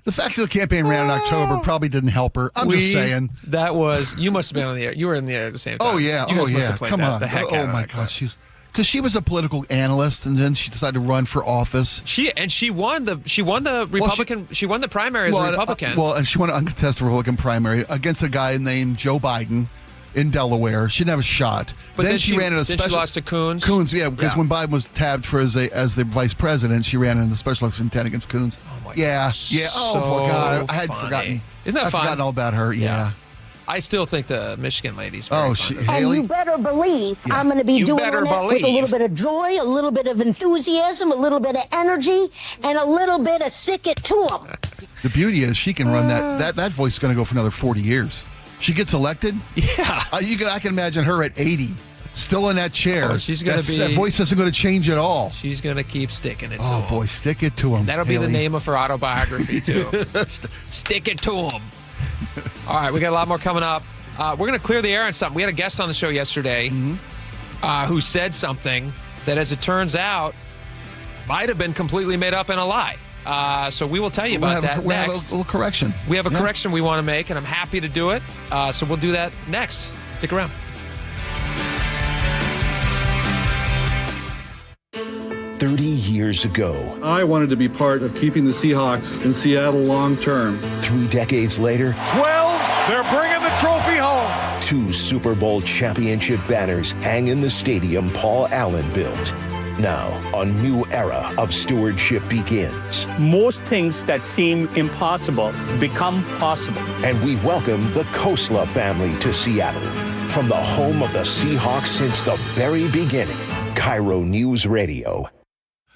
The fact that the campaign ran in October probably didn't help her. I'm just saying. That was... You must have been on the air. You were in the air at the same time. Oh, yeah. You guys must have played Come on. The heck out of my that gosh. Because she was a political analyst, and then she decided to run for office. She won the Republican. She won the primary as a Republican. And she won an uncontested Republican primary against a guy named Joe Biden in Delaware. She didn't have a shot. But then she ran in a special. She lost to Coons. Because when Biden was tabbed for as the vice president, she ran in the special election 10 against Coons. Oh my yeah. gosh. Yeah. Oh my God, I had forgotten. Isn't that fun? I'd forgotten all about her. Yeah. I still think the Michigan lady's very fun. And you better believe I'm going to be doing it with a little bit of joy, a little bit of enthusiasm, a little bit of energy, and a little bit of stick it to them. The beauty is she can run that voice is going to go for another 40 years. She gets elected. Yeah. I can imagine her at 80, still in that chair. Oh, she's going to be. That voice isn't going to change at all. She's going to keep sticking it to him. Oh, boy, stick it to him. That'll be the name of her autobiography, too. Stick it to him. All right, we got a lot more coming up. We're going to clear the air on something. We had a guest on the show yesterday who said something that, as it turns out, might have been completely made up and a lie. So we will tell you about that next. We have a little correction. We have a correction we want to make, and I'm happy to do it. So we'll do that next. Stick around. 30 years ago, I wanted to be part of keeping the Seahawks in Seattle long term. 3 decades later, 12, they're bringing the trophy home. 2 Super Bowl championship banners hang in the stadium Paul Allen built. Now, a new era of stewardship begins. Most things that seem impossible become possible. And we welcome the Kosla family to Seattle. From the home of the Seahawks since the very beginning, KIRO Newsradio.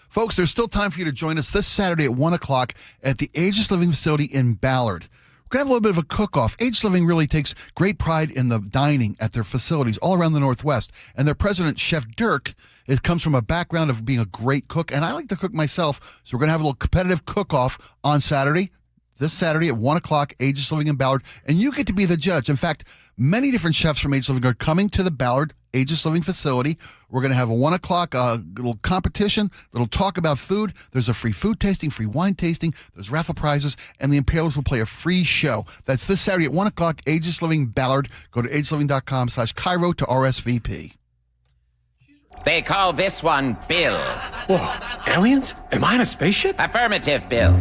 Folks, there's still time for you to join us this Saturday at 1 o'clock at the Ageless Living Facility in Ballard. We're going to have a little bit of a cook-off. Ageless Living really takes great pride in the dining at their facilities all around the Northwest. And their president, Chef Dirk, It comes from a background of being a great cook, and I like to cook myself. So we're going to have a little competitive cook-off on Saturday. This Saturday at 1 o'clock, Aegis Living in Ballard, and you get to be the judge. In fact, many different chefs from Aegis Living are coming to the Ballard Aegis Living facility. We're going to have a 1 o'clock little competition, little talk about food. There's a free food tasting, free wine tasting. There's raffle prizes, and the Imperials will play a free show. That's this Saturday at 1 o'clock, Aegis Living Ballard. Go to aegisliving.com/KIRO to RSVP. They call this one Bill. Whoa, aliens? Am I in a spaceship? Affirmative, Bill.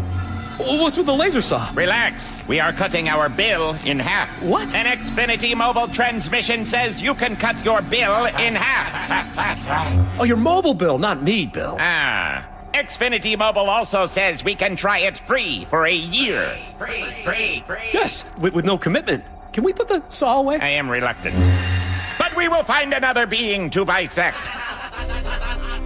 What's with the laser saw? Relax. We are cutting our bill in half. What? An Xfinity mobile transmission says you can cut your bill in half. Oh, your mobile bill, not me, Bill. Xfinity Mobile also says we can try it free for a year. Free. Yes, with no commitment. Can we put the saw away? I am reluctant. But we will find another being to bisect.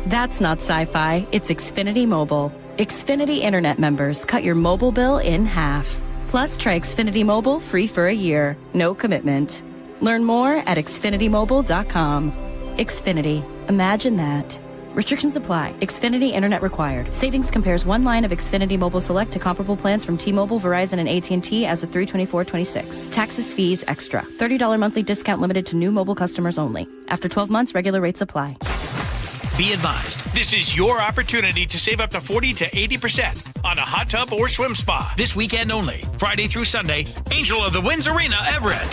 That's not sci-fi. It's Xfinity Mobile. Xfinity Internet members cut your mobile bill in half. Plus, try Xfinity Mobile free for a year. No commitment. Learn more at xfinitymobile.com. Xfinity. Imagine that. Restrictions apply. Xfinity Internet required. Savings compares one line of Xfinity Mobile Select to comparable plans from T-Mobile, Verizon, and AT&T as of 3/24/26. Taxes, fees, extra. $30 monthly discount limited to new mobile customers only. After 12 months, regular rates apply. Be advised, this is your opportunity to save up to 40 to 80% on a hot tub or swim spa. This weekend only, Friday through Sunday, Angel of the Winds Arena, Everett.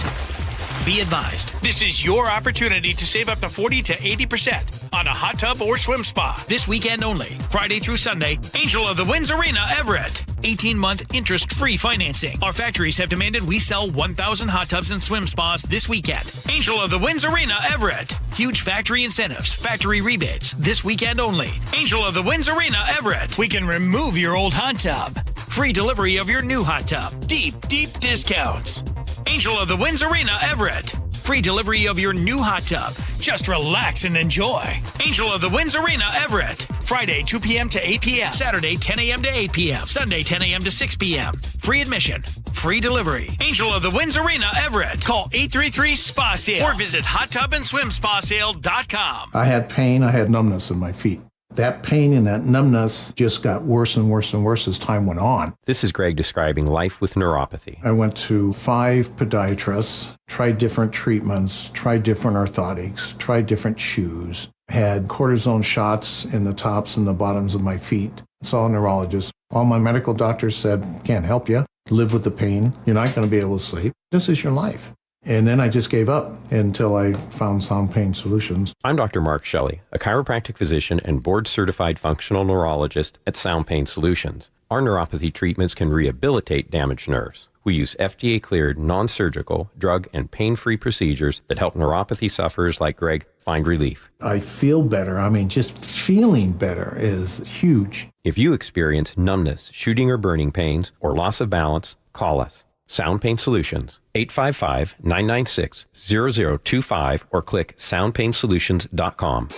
Be advised, this is your opportunity to save up to 40 to 80% on a hot tub or swim spa. This weekend only, Friday through Sunday, Angel of the Winds Arena, Everett. 18-month interest-free financing. Our factories have demanded we sell 1,000 hot tubs and swim spas this weekend. Angel of the Winds Arena, Everett. Huge factory incentives, factory rebates, this weekend only. Angel of the Winds Arena, Everett. We can remove your old hot tub. Free delivery of your new hot tub. Deep discounts. Angel of the Winds Arena, Everett. Free delivery of your new hot tub. Just relax and enjoy. Angel of the Winds Arena, Everett. Friday, 2 p.m. to 8 p.m. Saturday, 10 a.m. to 8 p.m. Sunday, 10 a.m. to 6 p.m. Free admission. Free delivery. Angel of the Winds Arena, Everett. Call 833-SPA-SALE or visit hottubandSwimSpaSale.com. I had pain. I had numbness in my feet. That pain and that numbness just got worse and worse and worse as time went on. This is Greg describing life with neuropathy. I went to 5 podiatrists, tried different treatments, tried different orthotics, tried different shoes, had cortisone shots in the tops and the bottoms of my feet. Saw a neurologist. All my medical doctors said, can't help you. Live with the pain. You're not going to be able to sleep. This is your life. And then I just gave up until I found Sound Pain Solutions. I'm Dr. Mark Shelley, a chiropractic physician and board-certified functional neurologist at Sound Pain Solutions. Our neuropathy treatments can rehabilitate damaged nerves. We use FDA-cleared, non-surgical, drug and pain-free procedures that help neuropathy sufferers like Greg find relief. I feel better. I mean, just feeling better is huge. If you experience numbness, shooting or burning pains, or loss of balance, call us. Sound Pain Solutions, 855-996-0025 or click soundpainsolutions.com.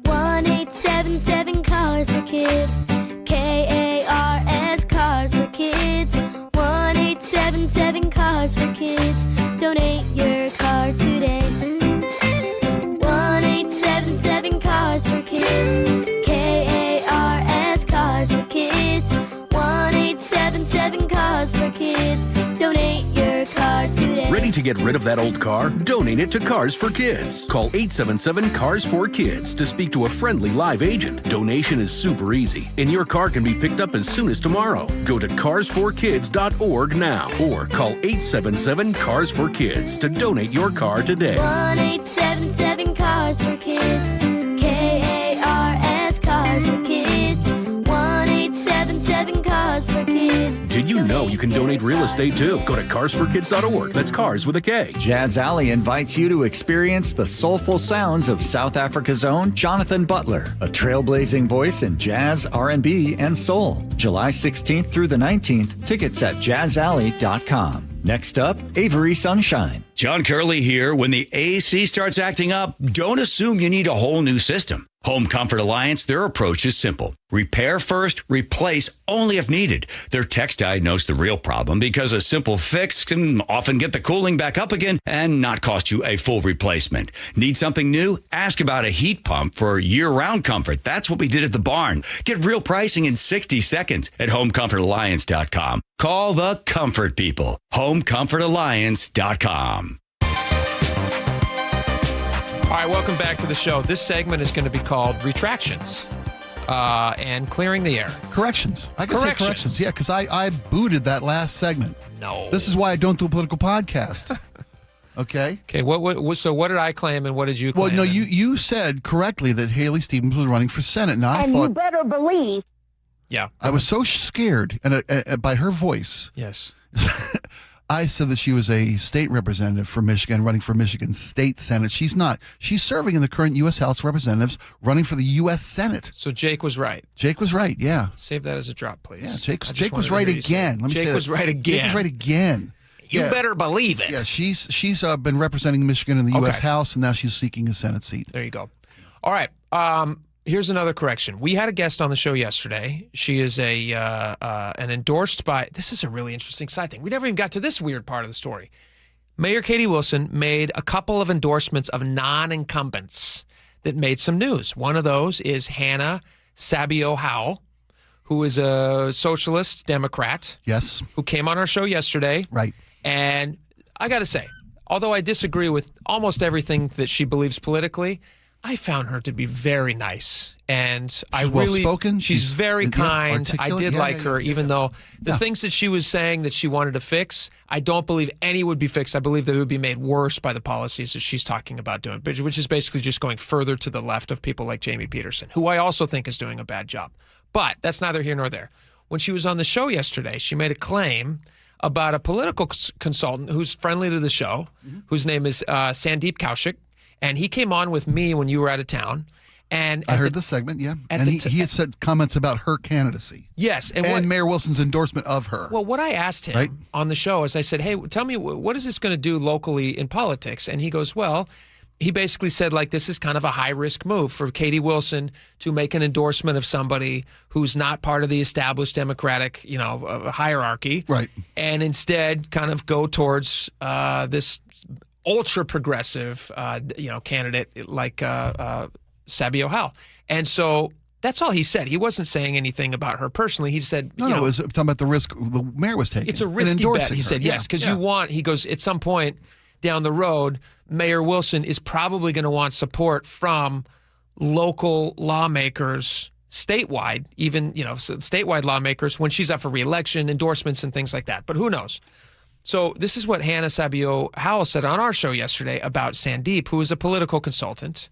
1-877 Cars for Kids. KARS Cars for Kids. 1-877 Cars for Kids. Donate your car today. 1-877 Cars for Kids. Cars for Kids. 1-877 Cars for Kids. Donate your car today. Ready to get rid of that old car? Donate it to Cars for Kids. Call 877 Cars for Kids to speak to a friendly live agent. Donation is super easy, and your car can be picked up as soon as tomorrow. Go to carsforkids.org now or call 877 Cars for Kids to donate your car today. 1-877 Cars for Kids. KARS Cars for Kids. 1-877 Cars for Kids. Did you know you can donate real estate too? Go to carsforkids.org. That's cars with a K. Jazz Alley invites you to experience the soulful sounds of South Africa's own Jonathan Butler, a trailblazing voice in jazz, R&B, and soul. July 16th through the 19th, tickets at jazzalley.com. Next up, Avery Sunshine. John Curley here. When the AC starts acting up, don't assume you need a whole new system. Home Comfort Alliance, their approach is simple. Repair first, replace only if needed. Their techs diagnose the real problem because a simple fix can often get the cooling back up again and not cost you a full replacement. Need something new? Ask about a heat pump for year-round comfort. That's what we did at the barn. Get real pricing in 60 seconds at homecomfortalliance.com. Call the comfort people. homecomfortalliance.com. All right, welcome back to the show. This segment is going to be called Retractions and Clearing the Air. Corrections. I can say corrections. Yeah, because I booted that last segment. No. This is why I don't do a political podcast. Okay? Okay, so what did I claim and what did you claim? Well, no, you said correctly that Haley Stevens was running for Senate. Now, And you better believe. Yeah. I was so scared and by her voice. Yes. I said that she was a state representative for Michigan, running for Michigan State Senate. She's not. She's serving in the current U.S. House of Representatives, running for the U.S. Senate. So Jake was right. Jake was right, yeah. Save that as a drop, please. Yeah, Jake was right again. Let me Jake say was that. right again. Jake was right again. You better believe it. Yeah, she's been representing Michigan in the U.S. House, and now she's seeking a Senate seat. There you go. All right. Here's another correction. We had a guest on the show yesterday. She is an endorsed by, this is a really interesting side thing. We never even got to this weird part of the story. Mayor Katie Wilson made a couple of endorsements of non-incumbents that made some news. One of those is Hannah Sabio Howell, who is a socialist Democrat. Yes. Who came on our show yesterday. Right. And I got to say, although I disagree with almost everything that she believes politically, I found her to be very nice, and She's well-spoken. She's very kind. I did like her, even though the things that she was saying that she wanted to fix, I don't believe any would be fixed. I believe they would be made worse by the policies that she's talking about doing, which is basically just going further to the left of people like Jamie Peterson, who I also think is doing a bad job. But that's neither here nor there. When she was on the show yesterday, she made a claim about a political consultant who's friendly to the show, whose name is Sandeep Kaushik. And he came on with me when you were out of town. And I heard the segment, yeah. And he had said comments about her candidacy. Yes. And Mayor Wilson's endorsement of her. Well, what I asked him on the show is I said, hey, tell me, what is this going to do locally in politics? And he goes, well, he basically said, like, this is kind of a high-risk move for Katie Wilson to make an endorsement of somebody who's not part of the established Democratic, hierarchy. Right. And instead kind of go towards this ultra-progressive, candidate like Sabio Howell. And so that's all he said. He wasn't saying anything about her personally. He said, No, it was talking about the risk the mayor was taking. It's a risky bet. He said, yes, because he goes, at some point down the road, Mayor Wilson is probably going to want support from local lawmakers statewide, even, statewide lawmakers when she's up for re-election, endorsements and things like that. But who knows? So this is what Hannah Sabio Howell said on our show yesterday about Sandeep, who is a political consultant.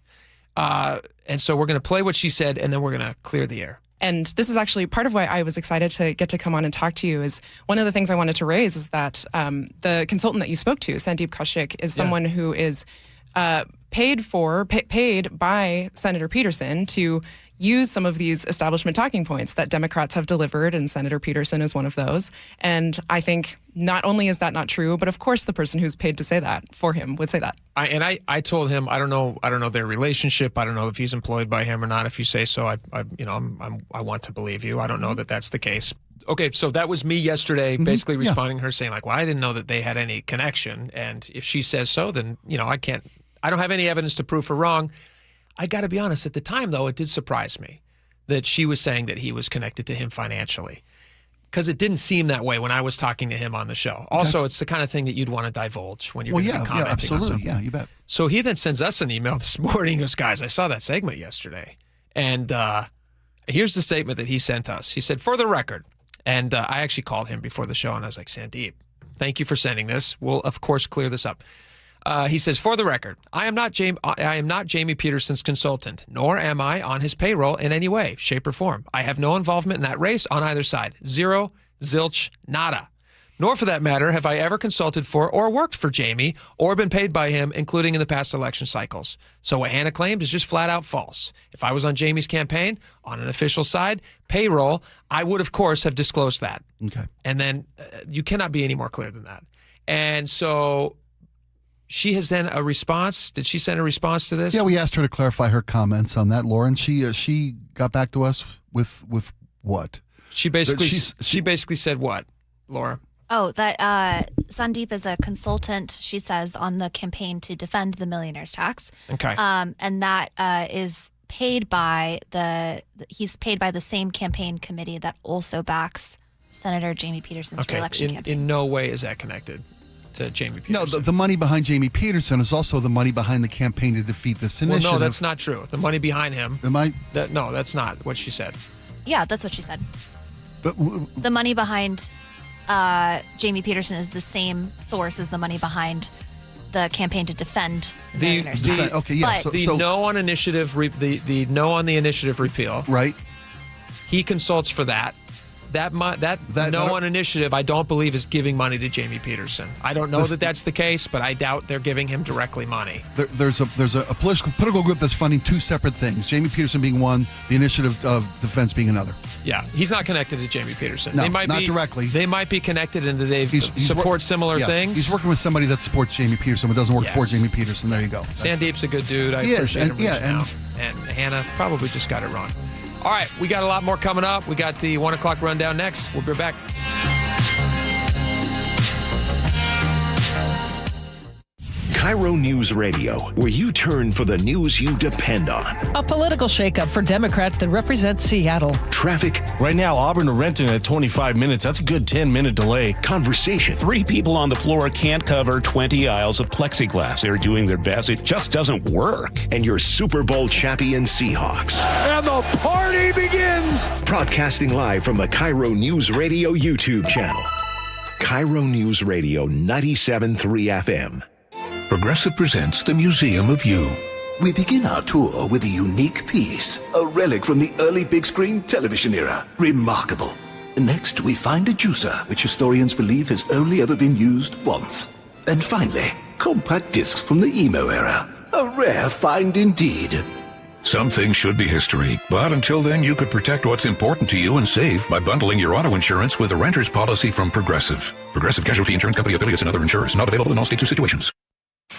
And so we're going to play what she said, and then we're going to clear the air. And this is actually part of why I was excited to get to come on and talk to you. Is one of the things I wanted to raise is that the consultant that you spoke to, Sandeep Kaushik, is someone who is paid by Senator Peterson to use some of these establishment talking points that Democrats have delivered, and Senator Peterson is one of those. And I think not only is that not true, but of course the person who's paid to say that for him would say that. I told him I don't know their relationship. I don't know if he's employed by him or not. If you say so, I want to believe you. I don't know that that's the case. Okay, so that was me yesterday, basically responding to her saying like, well, I didn't know that they had any connection, and if she says so, then I don't have any evidence to prove her wrong. I got to be honest, at the time, though, it did surprise me that she was saying that he was connected to him financially, because it didn't seem that way when I was talking to him on the show. Also, it's the kind of thing that you'd want to divulge when you're going to be commenting on something. Yeah, you bet. So he then sends us an email this morning. He goes, guys, I saw that segment yesterday. And here's the statement that he sent us. He said, for the record, and I actually called him before the show, and I was like, Sandeep, thank you for sending this. We'll, of course, clear this up. He says, for the record, I am not Jamie Peterson's consultant, nor am I on his payroll in any way, shape, or form. I have no involvement in that race on either side. Zero, zilch, nada. Nor, for that matter, have I ever consulted for or worked for Jamie or been paid by him, including in the past election cycles. So what Hannah claimed is just flat out false. If I was on Jamie's campaign, on an official side, payroll, I would, of course, have disclosed that. Okay. And then you cannot be any more clear than that. And so she has then a response. Did she send a response to this? Yeah, we asked her to clarify her comments on that, Laura, and she got back to us with what? She basically said what, Laura? Oh, that Sandeep is a consultant, she says, on the campaign to defend the millionaire's tax. Okay. And that is paid by he's paid by the same campaign committee that also backs Senator Jamie Peterson's reelection campaign. In no way is that connected to Jamie Peterson. No, the money behind Jamie Peterson is also the money behind the campaign to defeat this initiative. Well, no, that's not true. The money behind him. No, that's not what she said. Yeah, that's what she said. But the money behind Jamie Peterson is the same source as the money behind the campaigin to defend the millionaire's tax. The no on initiative, the no on the initiative repeal. Right. He consults for that. That no on initiative, I don't believe is giving money to Jamie Peterson. I don't know that that's the case, but I doubt they're giving him directly money. There's a political group that's funding two separate things. Jamie Peterson being one, the Initiative of Defense being another. Yeah, he's not connected to Jamie Peterson. No, not directly. They might be connected in that they support similar things. He's working with somebody that supports Jamie Peterson, but doesn't work for Jamie Peterson. There you go. Sandeep's a good dude. I appreciate him reaching out. And Hannah probably just got it wrong. All right, we got a lot more coming up. We got the 1 o'clock rundown next. We'll be back. KIRO News Radio, where you turn for the news you depend on. A political shakeup for Democrats that represent Seattle. Traffic. Right now, Auburn to Renton at 25 minutes. That's a good 10-minute delay. Conversation. 3 people on the floor can't cover 20 aisles of plexiglass. They're doing their best. It just doesn't work. And your Super Bowl champion Seahawks. And the party begins. Broadcasting live from the KIRO News Radio YouTube channel. KIRO News Radio 97.3 FM. Progressive presents the Museum of You. We begin our tour with a unique piece, a relic from the early big screen television era. Remarkable. Next, we find a juicer, which historians believe has only ever been used once. And finally, compact discs from the emo era. A rare find indeed. Some things should be history, but until then, you could protect what's important to you and save by bundling your auto insurance with a renter's policy from Progressive. Progressive Casualty Insurance Company affiliates and other insurers. Not available in all states or situations.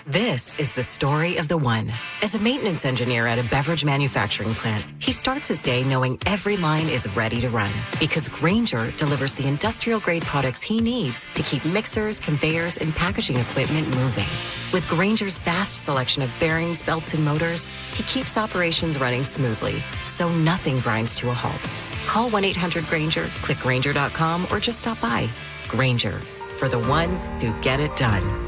This is the story of the one. As a maintenance engineer at a beverage manufacturing plant, he starts his day knowing every line is ready to run because Grainger delivers the industrial-grade products he needs to keep mixers, conveyors, and packaging equipment moving. With Grainger's vast selection of bearings, belts, and motors, he keeps operations running smoothly, so nothing grinds to a halt. Call 1-800-GRAINGER, click Grainger.com, or just stop by. Grainger, for the ones who get it done.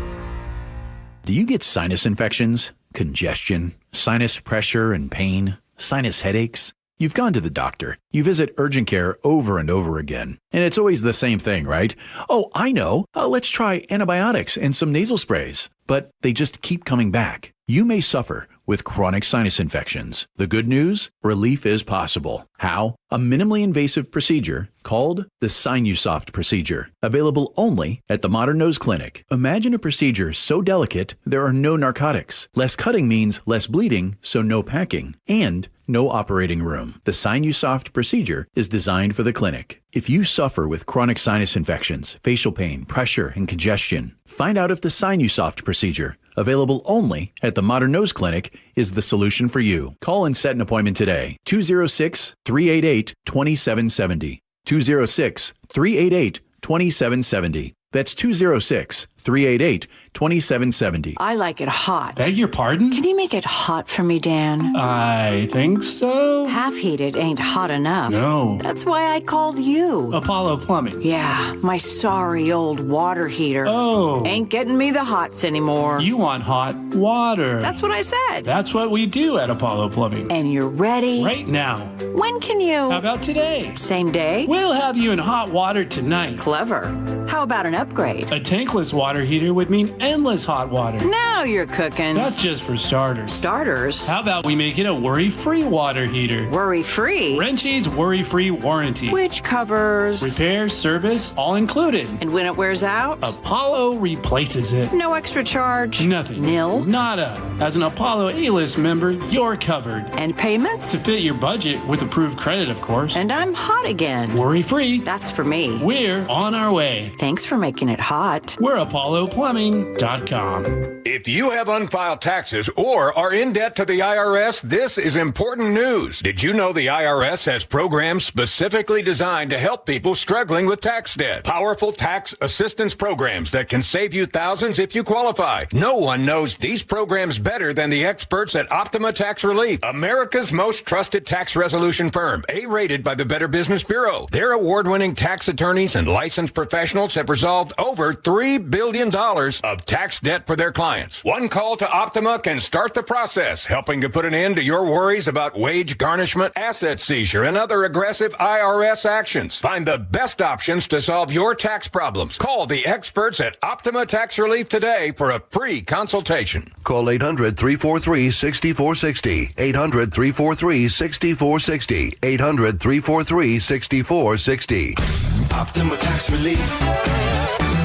Do you get sinus infections, congestion, sinus pressure and pain, sinus headaches? You've gone to the doctor. You visit urgent care over and over again. And it's always the same thing, right? Oh, I know. Let's try antibiotics and some nasal sprays. But they just keep coming back. You may suffer with chronic sinus infections. The good news? Relief is possible. How? A minimally invasive procedure called the Sinusoft procedure, available only at the Modern Nose Clinic. Imagine a procedure so delicate there are no narcotics. Less cutting means less bleeding, so no packing, and no operating room. The Sinusoft procedure is designed for the clinic. If you suffer with chronic sinus infections, facial pain, pressure, and congestion, find out if the Sinusoft procedure, available only at the Modern Nose Clinic, is the solution for you. Call and set an appointment today. 206-388-2770. 206-388-2770. That's 206-388-2770. I like it hot. Beg your pardon? Can you make it hot for me, Dan? I think so. Half heated ain't hot enough. No. That's why I called you. Apollo Plumbing. Yeah, my sorry old water heater. Oh. Ain't getting me the hots anymore. You want hot water. That's what I said. That's what we do at Apollo Plumbing. And you're ready? Right now. When can you? How about today? Same day? We'll have you in hot water tonight. Clever. How about an upgrade? A tankless water heater would mean endless hot water. Now you're cooking. That's just for starters. Starters? How about we make it a worry-free water heater? Worry-free? Wrenchie's worry-free warranty. Which covers? Repair, service, all included. And when it wears out? Apollo replaces it. No extra charge? Nothing. Nil? Nada. As an Apollo A-list member, you're covered. And payments? To fit your budget with approved credit, of course. And I'm hot again. Worry-free. That's for me. We're on our way. Thanks for making it hot. We're ApolloPlumbing.com. If you have unfiled taxes or are in debt to the IRS, this is important news. Did you know the IRS has programs specifically designed to help people struggling with tax debt? Powerful tax assistance programs that can save you thousands if you qualify. No one knows these programs better than the experts at Optima Tax Relief, America's most trusted tax resolution firm, A-rated by the Better Business Bureau. Their award-winning tax attorneys and licensed professionals have resolved over $3 billion of tax debt for their clients. One call to Optima can start the process, helping to put an end to your worries about wage garnishment, asset seizure, and other aggressive IRS actions. Find the best options to solve your tax problems. Call the experts at Optima Tax Relief today for a free consultation. Call 800-343-6460. 800-343-6460. 800-343-6460. Optima Tax Relief.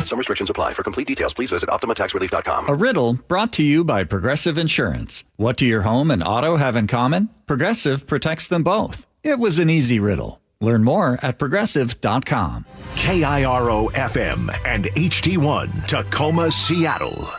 Some restrictions apply. For complete details, please visit OptimaTaxRelief.com. A riddle brought to you by Progressive Insurance. What do your home and auto have in common? Progressive protects them both. It was an easy riddle. Learn more at Progressive.com. KIRO FM and HD1 Tacoma, Seattle.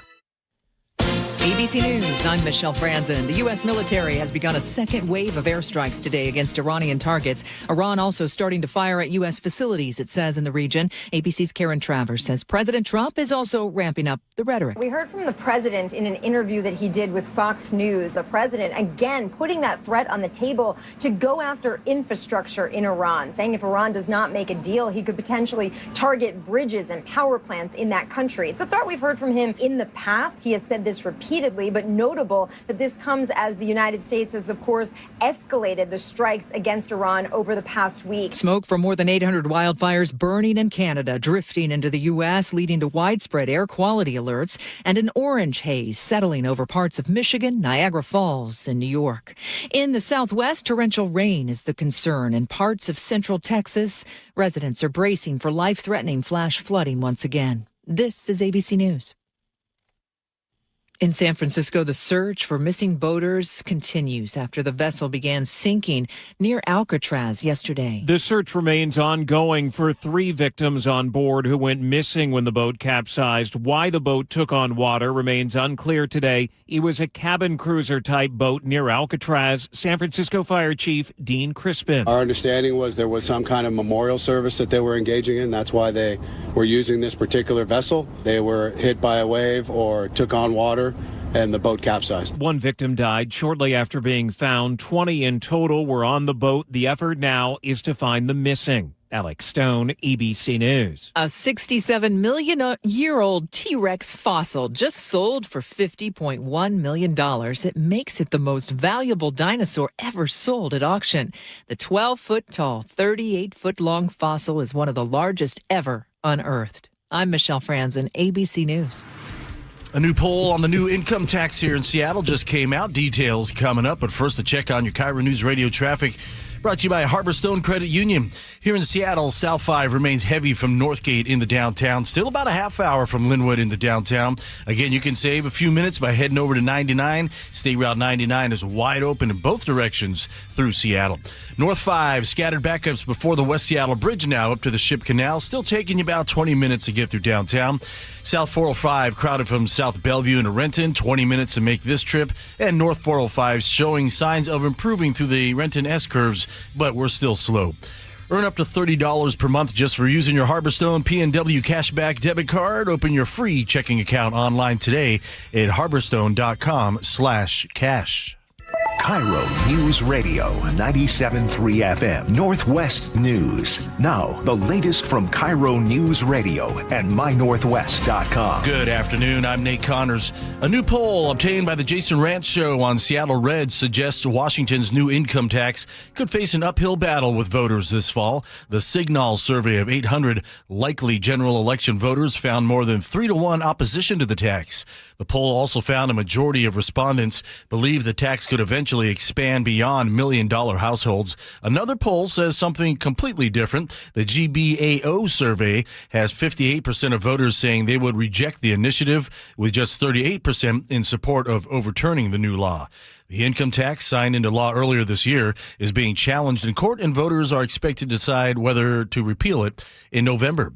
ABC News, I'm Michelle Franzen. The U.S. military has begun a second wave of airstrikes today against Iranian targets. Iran also starting to fire at U.S. facilities, it says, in the region. ABC's Karen Travers says President Trump is also ramping up the rhetoric. We heard from the president in an interview that he did with Fox News. A president, again, putting that threat on the table to go after infrastructure in Iran, saying if Iran does not make a deal, he could potentially target bridges and power plants in that country. It's a threat we've heard from him in the past. He has said this repeatedly, but notable that this comes as the United States has, of course, escalated the strikes against Iran over the past week. Smoke from more than 800 wildfires burning in Canada, drifting into the U.S., leading to widespread air quality alerts, and an orange haze settling over parts of Michigan, Niagara Falls, and New York. In the Southwest, torrential rain is the concern in parts of central Texas. Residents are bracing for life-threatening flash flooding once again. This is ABC News. In San Francisco, the search for missing boaters continues after the vessel began sinking near Alcatraz yesterday. The search remains ongoing for 3 victims on board who went missing when the boat capsized. Why the boat took on water remains unclear today. It was a cabin cruiser type boat near Alcatraz. San Francisco Fire Chief Dean Crispin. Our understanding was there was some kind of memorial service that they were engaging in. That's why they were using this particular vessel. They were hit by a wave or took on water, and the boat capsized. 1 victim died shortly after being found. 20 in total were on the boat. The effort now is to find the missing. Alex Stone, ABC News. A 67-million-year-old T-Rex fossil just sold for $50.1 million. It makes it the most valuable dinosaur ever sold at auction. The 12-foot-tall, 38-foot-long fossil is one of the largest ever unearthed. I'm Michelle Franzen, ABC News. A new poll on the new income tax here in Seattle just came out. Details coming up. But first, a check on your KIRO News Radio traffic. Brought to you by Harborstone Credit Union. Here in Seattle, South 5 remains heavy from Northgate in the downtown. Still about a half hour from Linwood in the downtown. Again, you can save a few minutes by heading over to 99. State Route 99 is wide open in both directions through Seattle. North 5, scattered backups before the West Seattle Bridge now up to the Ship Canal. Still taking you about 20 minutes to get through downtown. South 405, crowded from South Bellevue into Renton. 20 minutes to make this trip. And North 405 showing signs of improving through the Renton S-curves, but we're still slow. Earn up to $30 per month just for using your Harborstone PNW Cashback debit card. Open your free checking account online today at harborstone.com/cash. KIRO News Radio 97.3 FM Northwest News. Now, the latest from KIRO News Radio and mynorthwest.com. Good afternoon. I'm Nate Connors. A new poll obtained by the Jason Rantz Show on Seattle Red suggests Washington's new income tax could face an uphill battle with voters this fall. The Signal survey of 800 likely general election voters found more than 3-to-1 opposition to the tax. The poll also found a majority of respondents believe the tax could eventually expand beyond million-dollar households. Another poll says something completely different. The GBAO survey has 58% of voters saying they would reject the initiative, with just 38% in support of overturning the new law. The income tax, signed into law earlier this year, is being challenged in court, and voters are expected to decide whether to repeal it in November.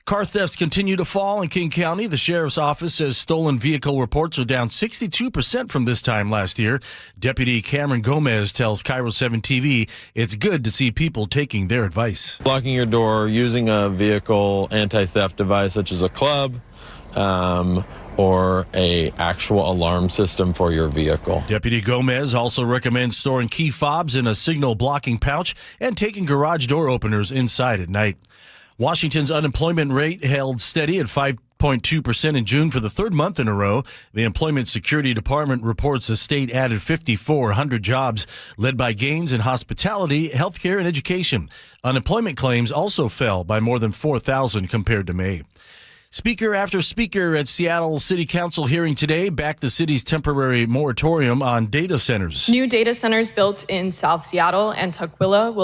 Car thefts continue to fall in King County. The sheriff's office says stolen vehicle reports are down 62% from this time last year. Deputy Cameron Gomez tells KIRO 7 TV it's good to see people taking their advice. Locking your door, using a vehicle anti-theft device such as a club, or a actual alarm system for your vehicle. Deputy Gomez also recommends storing key fobs in a signal blocking pouch and taking garage door openers inside at night. Washington's unemployment rate held steady at 5.2% in June for the third month in a row. The Employment Security Department reports the state added 5,400 jobs, led by gains in hospitality, healthcare, and education. Unemployment claims also fell by more than 4,000 compared to May. Speaker after speaker at Seattle City Council hearing today backed the city's temporary moratorium on data centers. New data centers built in South Seattle and Tukwila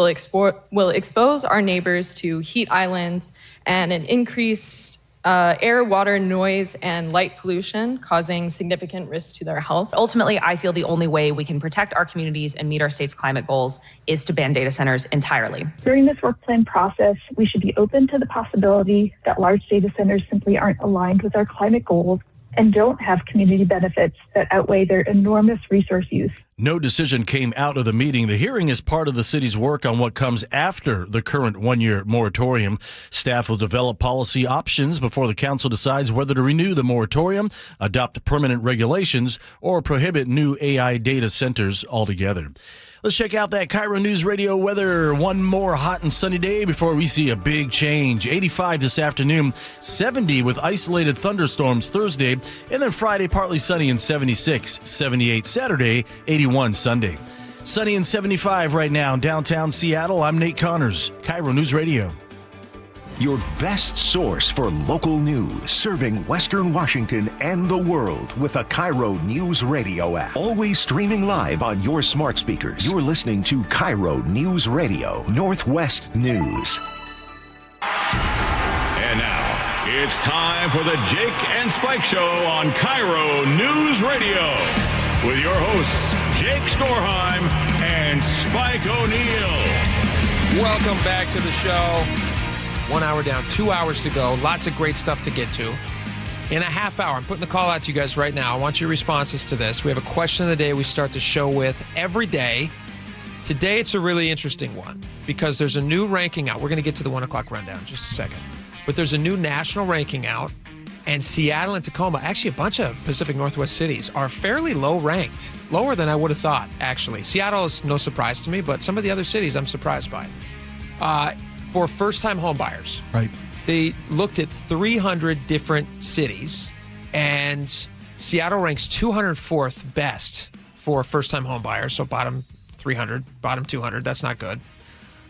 will expose our neighbors to heat islands and an increased air, water, noise, and light pollution, causing significant risk to their health. Ultimately, I feel the only way we can protect our communities and meet our state's climate goals is to ban data centers entirely. During this work plan process, we should be open to the possibility that large data centers simply aren't aligned with our climate goals and don't have community benefits that outweigh their enormous resource use. No decision came out of the meeting. The hearing is part of the city's work on what comes after the current one-year moratorium. Staff will develop policy options before the council decides whether to renew the moratorium, adopt permanent regulations, or prohibit new AI data centers altogether. Let's check out that KIRO News Radio weather. One more hot and sunny day before we see a big change. 85 this afternoon, 70 with isolated thunderstorms Thursday, and then Friday partly sunny and 76, 78 Saturday, 81 Sunday. Sunny and 75 right now in downtown Seattle. I'm Nate Connors, KIRO News Radio. Your best source for local news, serving Western Washington and the world with the KIRO News Radio app. Always streaming live on your smart speakers. You're listening to KIRO News Radio, Northwest News. And now, it's time for the Jake and Spike Show on KIRO News Radio. With your hosts, Jake Skorheim and Spike O'Neill. Welcome back to the show. 1 hour down, 2 hours to go. Lots of great stuff to get to. In a half hour, I'm putting the call out to you guys right now. I want your responses to this. We have a question of the day we start the show with every day. Today, it's a really interesting one because there's a new ranking out. We're going to get to the 1 o'clock rundown in just a second. But there's a new national ranking out, and Seattle and Tacoma, actually a bunch of Pacific Northwest cities, are fairly low ranked. Lower than I would have thought, actually. Seattle is no surprise to me, but some of the other cities I'm surprised by. For first-time home buyers. Right. They looked at 300 different cities, and Seattle ranks 204th best for first-time home buyers, so bottom 300, bottom 200. That's not good.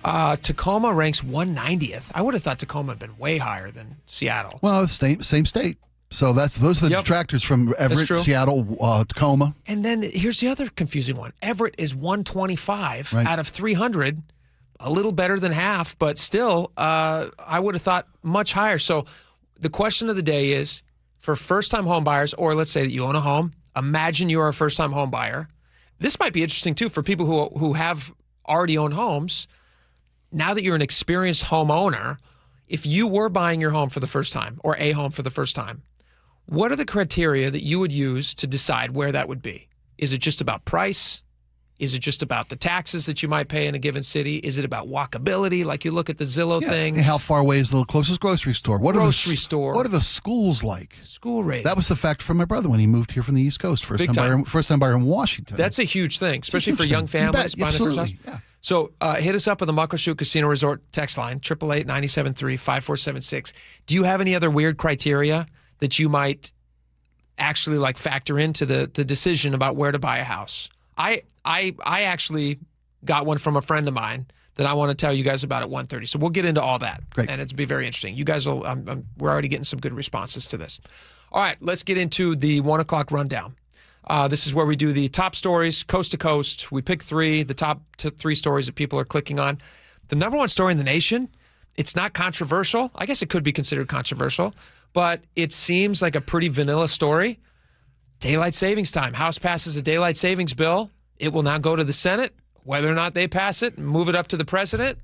Tacoma ranks 190th. I would have thought Tacoma had been way higher than Seattle. Well, same state. So those are the detractors from Everett, Seattle, Tacoma. And then here's the other confusing one. Everett is 125 out of 300. A little better than half, but still, I would have thought much higher. So the question of the day is, for first-time home buyers, or let's say that you own a home, imagine you are a first-time home buyer. This might be interesting, too, for people who have already owned homes. Now that you're an experienced homeowner, if you were buying your home for the first time, or a home for the first time, what are the criteria that you would use to decide where that would be? Is it just about price? Is it just about the taxes that you might pay in a given city? Is it about walkability, like you look at the Zillow things? How far away is the closest grocery store? What are the schools like? School rating. That was the factor for my brother when he moved here from the East Coast. First time buyer in Washington. That's a huge thing, especially for young families buying their first house. Yeah. So hit us up on the Muckleshoot Casino Resort text line, 888-973-5476. Do you have any other weird criteria that you might actually factor into the decision about where to buy a house? I actually got one from a friend of mine that I want to tell you guys about at 1:30. So we'll get into all that. Great. And it'll be very interesting. You guys will, we're already getting some good responses to this. All right, let's get into the 1 o'clock rundown. This is where we do the top stories, coast to coast. We pick three, the top 3 stories that people are clicking on. The number one story in the nation, it's not controversial. I guess it could be considered controversial, but it seems like a pretty vanilla story. Daylight savings time. House passes a daylight savings bill. It will now go to the Senate. Whether or not they pass it and move it up to the president,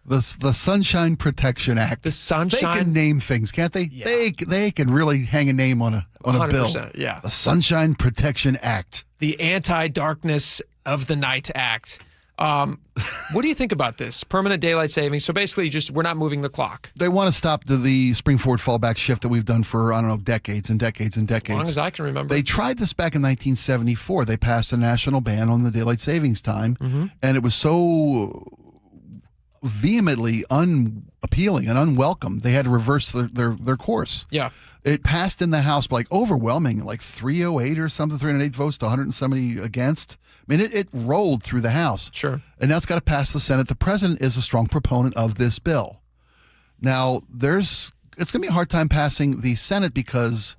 The Sunshine Protection Act. The Sunshine. They can name things, can't they? Yeah. They can really hang a name on a 100%, bill. yeah. The Sunshine Protection Act. The Anti-Darkness of the Night Act. What do you think about this? Permanent daylight savings. So basically, we're not moving the clock. They want to stop the spring forward fallback shift that we've done for, I don't know, decades and decades and decades. As long as I can remember. They tried this back in 1974. They passed a national ban on the daylight savings time, and it was so vehemently unappealing and unwelcome. They had to reverse their course. Yeah. It passed in the House by overwhelming, 308 or something, 308 votes to 170 against. I mean, it rolled through the House. Sure. And now it's got to pass the Senate. The president is a strong proponent of this bill. Now, it's going to be a hard time passing the Senate because,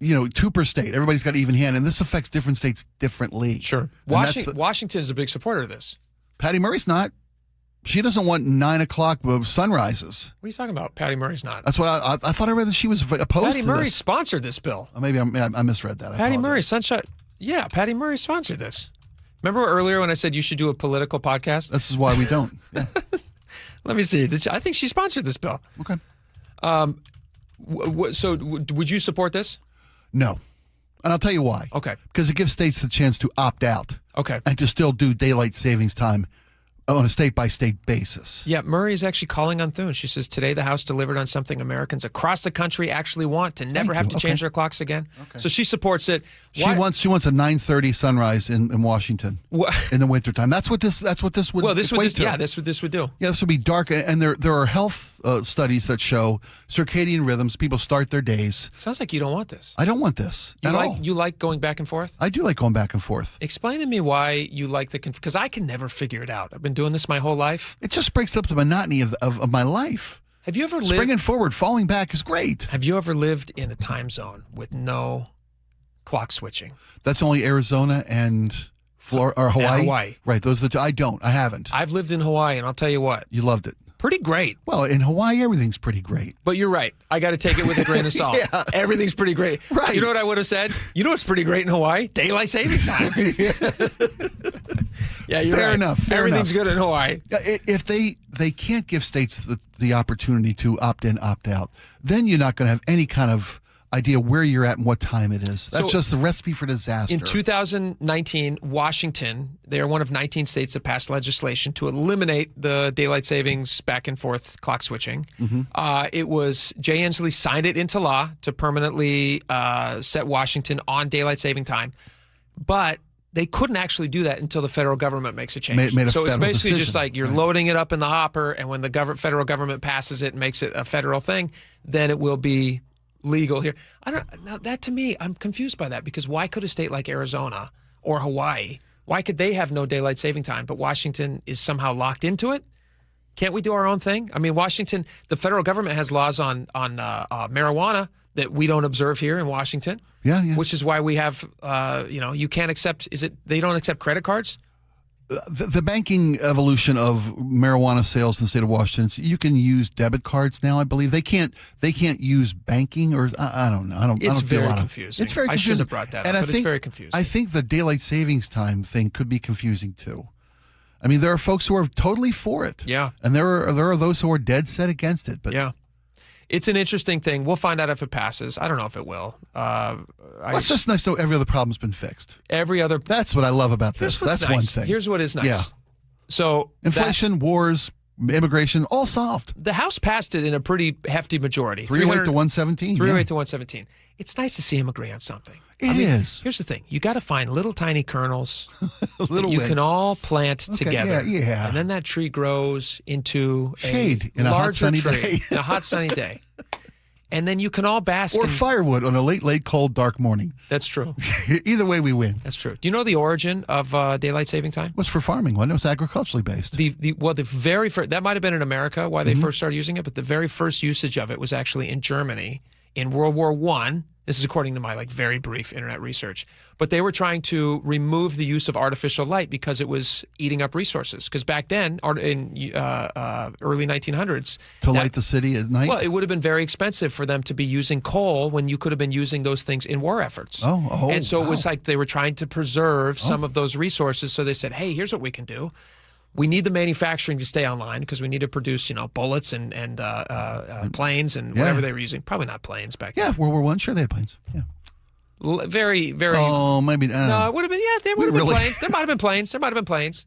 2 per state. Everybody's got an even hand, and this affects different states differently. Sure. Washington is a big supporter of this. Patty Murray's not. She doesn't want 9 o'clock sunrises. What are you talking about? Patty Murray's not. That's what I thought. I read that she was opposed Patty to Murray this. sponsored this bill. Maybe I misread that. Patty Murray, Sunshine. Yeah, Patty Murray sponsored this. Remember earlier when I said you should do a political podcast? This is why we don't. Yeah. Let me see. I think she sponsored this bill. Okay. So would you support this? No. And I'll tell you why. Okay. Because it gives states the chance to opt out. Okay. And to still do daylight savings time on a state-by-state basis. Yeah, Murray is actually calling on Thune. She says, today the House delivered on something Americans across the country actually want, to never have to change their clocks again. Okay. So she supports it. She wants a 9:30 sunrise in Washington in the wintertime. That's what this would Well, this would do. Yeah, this would do. Yeah, this would be dark. And there are health studies that show circadian rhythms. People start their days. Sounds like you don't want this. I don't want this at all. You like going back and forth? I do like going back and forth. Explain to me why you like because I can never figure it out. I've been doing this my whole life. It just breaks up the monotony of my life. Have you ever lived... Springing forward, falling back is great. Have you ever lived in a time zone with no clock switching? That's only Arizona and Florida or Hawaii. And Hawaii. Right, those are the two. I don't. I haven't. I've lived in Hawaii, and I'll tell you what. You loved it. Pretty great. Well, in Hawaii, everything's pretty great. But you're right. I got to take it with a grain of salt. Yeah. Everything's pretty great. Right. You know what I would have said? You know what's pretty great in Hawaii? Daylight savings time. Yeah, you're Fair right. enough. Everything's good in Hawaii. If they can't give states the opportunity to opt in, opt out, then you're not going to have any kind of idea where you're at and what time it is. That's just the recipe for disaster. In 2019, Washington, they are one of 19 states that passed legislation to eliminate the daylight savings back and forth clock switching. It was Jay Inslee signed it into law to permanently set Washington on daylight saving time. But they couldn't actually do that until the federal government makes a change. Made a so it's federal basically just decision. like you're loading it up in the hopper, and when the federal government passes it and makes it a federal thing, then it will be legal here. Now that to me, I'm confused by that, because why could a state like Arizona or Hawaii, why could they have no daylight saving time, but Washington is somehow locked into it? Can't we do our own thing? I mean, Washington, the federal government has laws on marijuana that we don't observe here in Washington. Yeah. Which is why we have, you can't accept, they don't accept credit cards? The banking evolution of marijuana sales in the state of Washington, you can use debit cards now, I believe. They can't use banking, or I don't know. It's very confusing. It's very confusing. I shouldn't have brought that up, but it's very confusing. I think the daylight savings time thing could be confusing too. I mean, there are folks who are totally for it. Yeah. And there are those who are dead set against it. But yeah. It's an interesting thing. We'll find out if it passes. I don't know if it will. It's just nice to know every other problem's been fixed. That's what I love about this. That's nice. one thing. Here's what is nice. Yeah. So inflation, wars, immigration, all solved. The House passed it in a pretty hefty majority. 308 to 117. 308 to 117. It's nice to see him agree on something. It is. Here's the thing. You got to find little tiny kernels little that you wins. can all plant together. Yeah. And then that tree grows into shade a in larger a hot, sunny tree day. in a hot sunny day. And then you can all bask or in firewood on a late, cold, dark morning. That's true. Either way, we win. That's true. Do you know the origin of daylight saving time? It was for farming, wasn't it? It was agriculturally based. The very first, that might have been in America why they first started using it, but the very first usage of it was actually in Germany in World War I. This is according to my very brief internet research. But they were trying to remove the use of artificial light because it was eating up resources. Because back then, in early 1900s, to light the city at night. Well, it would have been very expensive for them to be using coal when you could have been using those things in war efforts. And so it was like they were trying to preserve some of those resources. So they said, "Hey, here's what we can do. We need the manufacturing to stay online because we need to produce, bullets and planes and whatever they were using. Probably not planes back then. Yeah, World War I, sure they had planes. Yeah. Very, very. Oh, maybe. No, it would have been. Yeah, there would have been planes. There might have been planes. There might have been planes.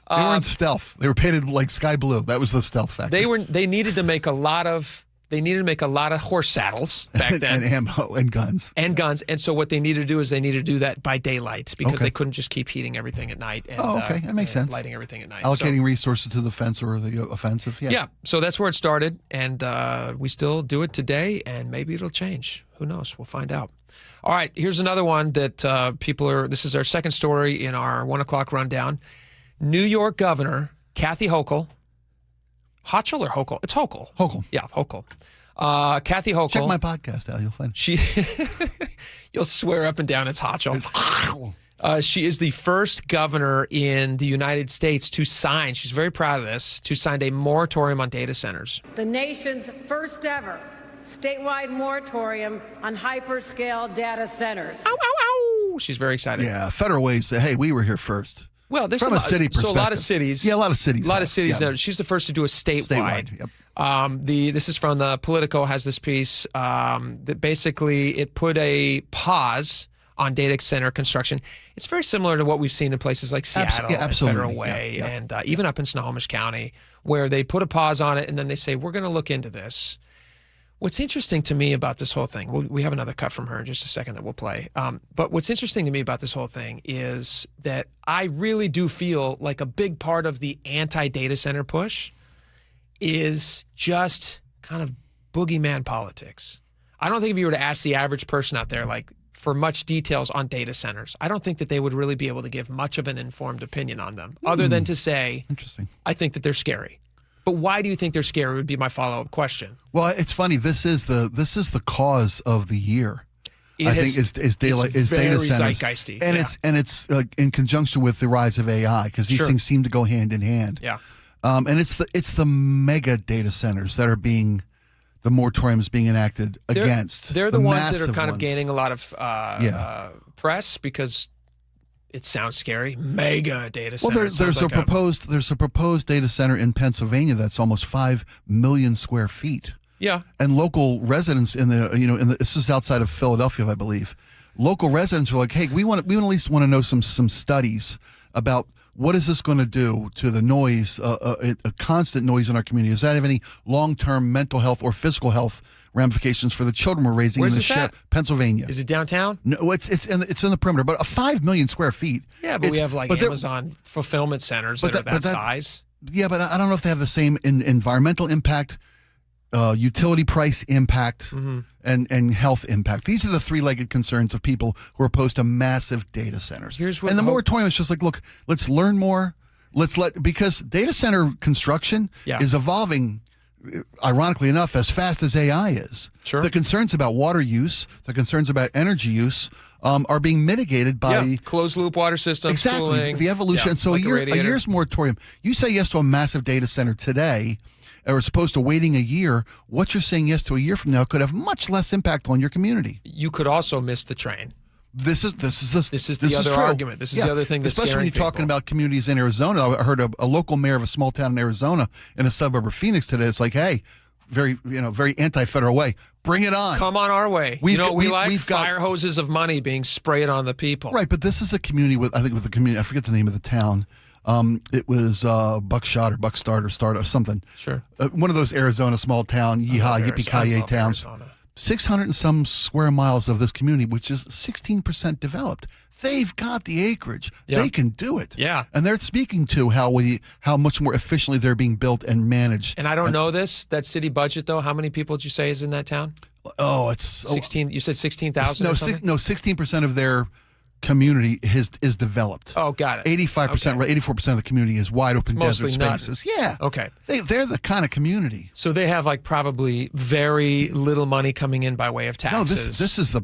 They weren't stealth. They were painted like sky blue. That was the stealth factor. They needed to make a lot of. They needed to make a lot of horse saddles back then. And ammo and guns. And guns. And so what they needed to do is they needed to do that by daylight because they couldn't just keep heating everything at night. And, that makes sense. Lighting everything at night. Allocating resources to the fence or the offensive. Yeah. So that's where it started. And we still do it today. And maybe it'll change. Who knows? We'll find out. All right. Here's another one that this is our second story in our 1 o'clock rundown. New York Governor Kathy Hochul. Hochul or Hochul? It's Hochul. Hochul. Yeah, Hochul. Kathy Hochul. Check my podcast, Al. You'll find it. You'll swear up and down it's Hochul. She is the first governor in the United States to sign, she's very proud of this, to sign a moratorium on data centers. The nation's first ever statewide moratorium on hyperscale data centers. Ow, ow, ow. She's very excited. Yeah, Federal Way say, hey, we were here first. Well, there's from a city perspective. So a lot of cities. Yeah, a lot of cities. There. She's the first to do a statewide. Yep. This is from the Politico, has this piece that basically it put a pause on data center construction. It's very similar to what we've seen in places like Seattle and Federal Way and even up in Snohomish County, where they put a pause on it and then they say, we're going to look into this. What's interesting to me about this whole thing, we have another cut from her in just a second that we'll play. But what's interesting to me about this whole thing is that I really do feel like a big part of the anti-data center push is just kind of boogeyman politics. I don't think if you were to ask the average person out there, like, for much details on data centers, I don't think that they would really be able to give much of an informed opinion on them, other than to say, interesting. I think that they're scary. But why do you think they're scary would be my follow-up question. Well, it's funny. This is the cause of the year. I think is data centers, zeitgeisty, and it's in conjunction with the rise of AI because these things seem to go hand in hand. Yeah, and it's the mega data centers that are being the moratorium is being enacted against. They're the ones that are kind of gaining a lot of press because it sounds scary. Mega data center. Well, there's a proposed data center in Pennsylvania that's almost 5 million square feet. Yeah. And local residents this is outside of Philadelphia, I believe. Local residents are like, hey, we at least want to know some studies about what is this going to do to the noise, a constant noise in our community. Does that have any long-term mental health or physical health ramifications for the children we're raising in the Pennsylvania? Is it downtown? No, it's in the perimeter, but 5 million square feet. Yeah, but we have Amazon fulfillment centers that are that size. Yeah, but I don't know if they have the same environmental impact, utility price impact, and health impact. These are the three-legged concerns of people who are opposed to massive data centers. And the moratorium is just like, look, let's learn more. Because data center construction is evolving, ironically enough, as fast as AI is. Sure. The concerns about water use, the concerns about energy use are being mitigated by closed-loop water systems, exactly, cooling. The evolution. And so like a year's moratorium, you say yes to a massive data center today, or as opposed to waiting a year, what you're saying yes to a year from now could have much less impact on your community. You could also miss the train. This is the other argument. This is the other thing that's especially when you're talking about communities in Arizona. I heard a local mayor of a small town in Arizona in a suburb of Phoenix today. It's like, hey, very anti-federal way. Bring it on. Come on our way. We like fire hoses of money being sprayed on the people. Right, but this is a community with the community. I forget the name of the town. It was Buckshot or Buckstart or Start or something. Sure. One of those Arizona small town, yippee-ki-yay towns. Arizona. 600 and some square miles of this community, which is 16% developed. They've got the acreage. Yeah. They can do it. Yeah. And they're speaking to how much more efficiently they're being built and managed. And I don't know that city budget, though. How many people did you say is in that town? Oh, it's 16. You said 16,000. No, 16% of their community is developed. Oh, got it. 85%, 84% of the community is wide open desert spaces. Nothing. Yeah. Okay. They're the kind of community. So they have probably very little money coming in by way of taxes. No, this is the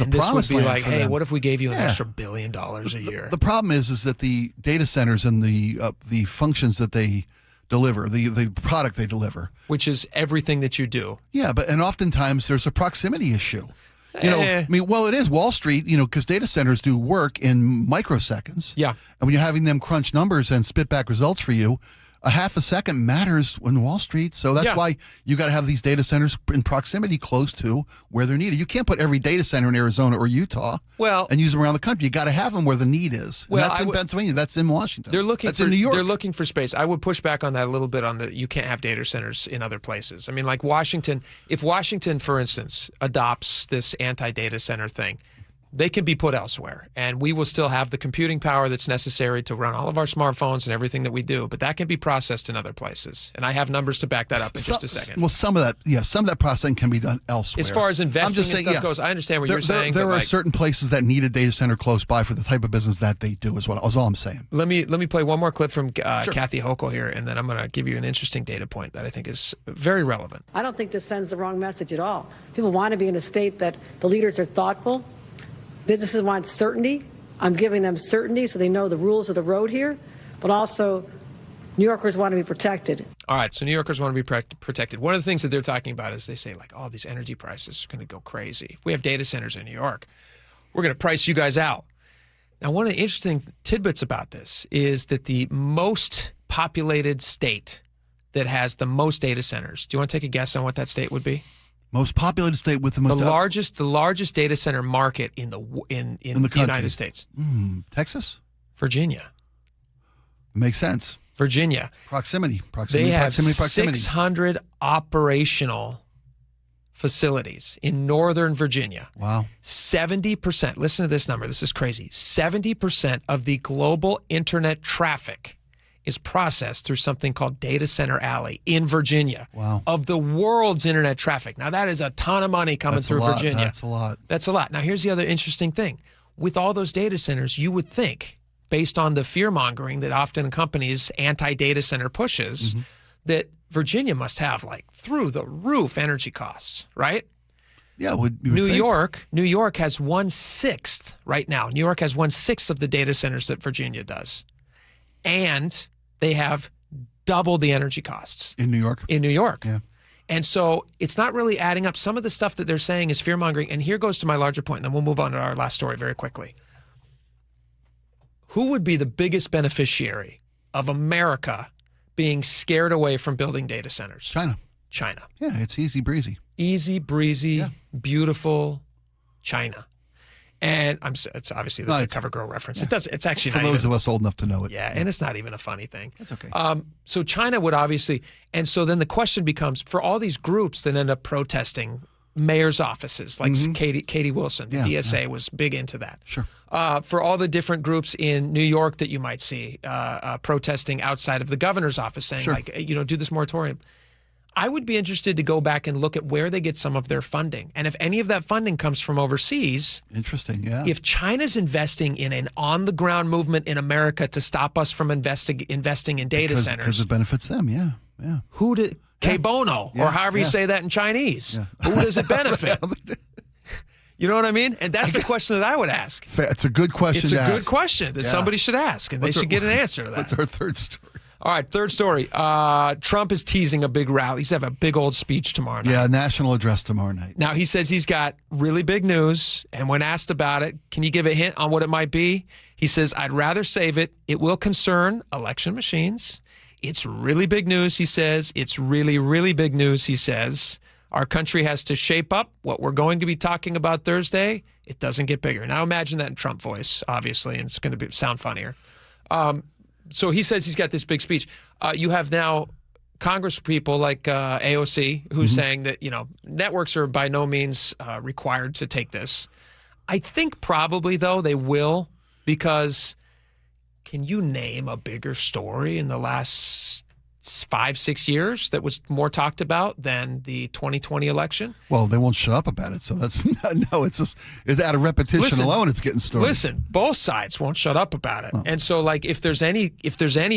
and promised this would be land for hey, them. what if we gave you an extra $1 billion a year? The problem is that the data centers and the functions that they deliver, the product they deliver, which is everything that you do. Yeah, and oftentimes there's a proximity issue. I mean, well, it is Wall Street, because data centers do work in microseconds. Yeah. And when you're having them crunch numbers and spit back results for you, a half a second matters in Wall Street. So that's why you got to have these data centers in proximity close to where they're needed. You can't put every data center in Arizona or Utah and use them around the country. You got to have them where the need is. Well, and that's in Pennsylvania. That's in Washington. That's in New York. They're looking for space. I would push back on that a little bit you can't have data centers in other places. I mean, like Washington, if Washington, for instance, adopts this anti-data center thing, they can be put elsewhere, and we will still have the computing power that's necessary to run all of our smartphones and everything that we do, but that can be processed in other places. And I have numbers to back that up in just a second. Well, some of that processing can be done elsewhere. As far as investing and stuff goes, I understand what you're saying. There are certain places that need a data center close by for the type of business that they do, is all I'm saying. Let me play one more clip from Kathy Hochul here, and then I'm going to give you an interesting data point that I think is very relevant. I don't think this sends the wrong message at all. People want to be in a state that the leaders are thoughtful. Businesses want certainty. I'm giving them certainty so they know the rules of the road here, but also New Yorkers want to be protected. All right, so New Yorkers want to be protected. One of the things that they're talking about is they say, like, oh, these energy prices are going to go crazy. If we have data centers in New York, we're going to price you guys out. Now, one of the interesting tidbits about this is that the most populated state that has the most data centers, do you want to take a guess on what that state would be? Most populated state with the most the largest data center market in the United States. Texas? Virginia. Makes sense. Virginia. Proximity. They have 600 operational facilities in Northern Virginia. Wow. 70%, listen to this number, this is crazy. 70% of the global internet traffic is processed through something called Data Center Alley in Virginia. Wow. Of the world's internet traffic. Now, that is a ton of money coming through Virginia. That's a lot. That's a lot. Now, here's the other interesting thing. With all those data centers, you would think, based on the fear-mongering that often accompanies anti-data center pushes, that Virginia must have, like, through-the-roof energy costs, right? Yeah, New York has 1/6 right now. New York has 1/6 of the data centers that Virginia does. And they have double the energy costs. In New York? In New York. Yeah. And so it's not really adding up. Some of the stuff that they're saying is fear-mongering. And here goes to my larger point, and then we'll move on to our last story very quickly. Who would be the biggest beneficiary of America being scared away from building data centers? China. Yeah, it's easy breezy. Easy breezy, beautiful China. And it's obviously that's a CoverGirl reference. Yeah. It's actually for not those even, of us old enough to know it. Yeah, and it's not even a funny thing. That's okay. So China would obviously, and so then the question becomes for all these groups that end up protesting mayor's offices, like Katie Wilson, the DSA was big into that. Sure. For all the different groups in New York that you might see protesting outside of the governor's office, saying do this moratorium. I would be interested to go back and look at where they get some of their funding. And if any of that funding comes from overseas. Interesting, yeah. If China's investing in an on-the-ground movement in America to stop us from investing in data centers. Because it benefits them, yeah. Who did, que bono, or however you say that in Chinese. Yeah. Who does it benefit? You know what I mean? And that's the question that I would ask. It's a good question to ask. It's a good question that somebody should ask, and they should get an answer to that. What's our third story? All right, third story. Trump is teasing a big rally. He's going to have a big old speech tomorrow night. Yeah, national address tomorrow night. Now, he says he's got really big news, and when asked about it, can you give a hint on what it might be? He says, I'd rather save it. It will concern election machines. It's really big news, he says. It's really, really big news, he says. Our country has to shape up what we're going to be talking about Thursday. It doesn't get bigger. Now, imagine that in Trump voice, obviously, and it's going to sound funnier. So he says he's got this big speech. You have now Congress people like AOC who's saying that, networks are by no means required to take this. I think probably, though, they will, because can you name a bigger story in the last 5-6 years that was more talked about than the 2020 election? Well, they won't shut up about it, so that's it's just out of repetition alone. It's getting started. Listen, both sides won't shut up about it, and so like if there's any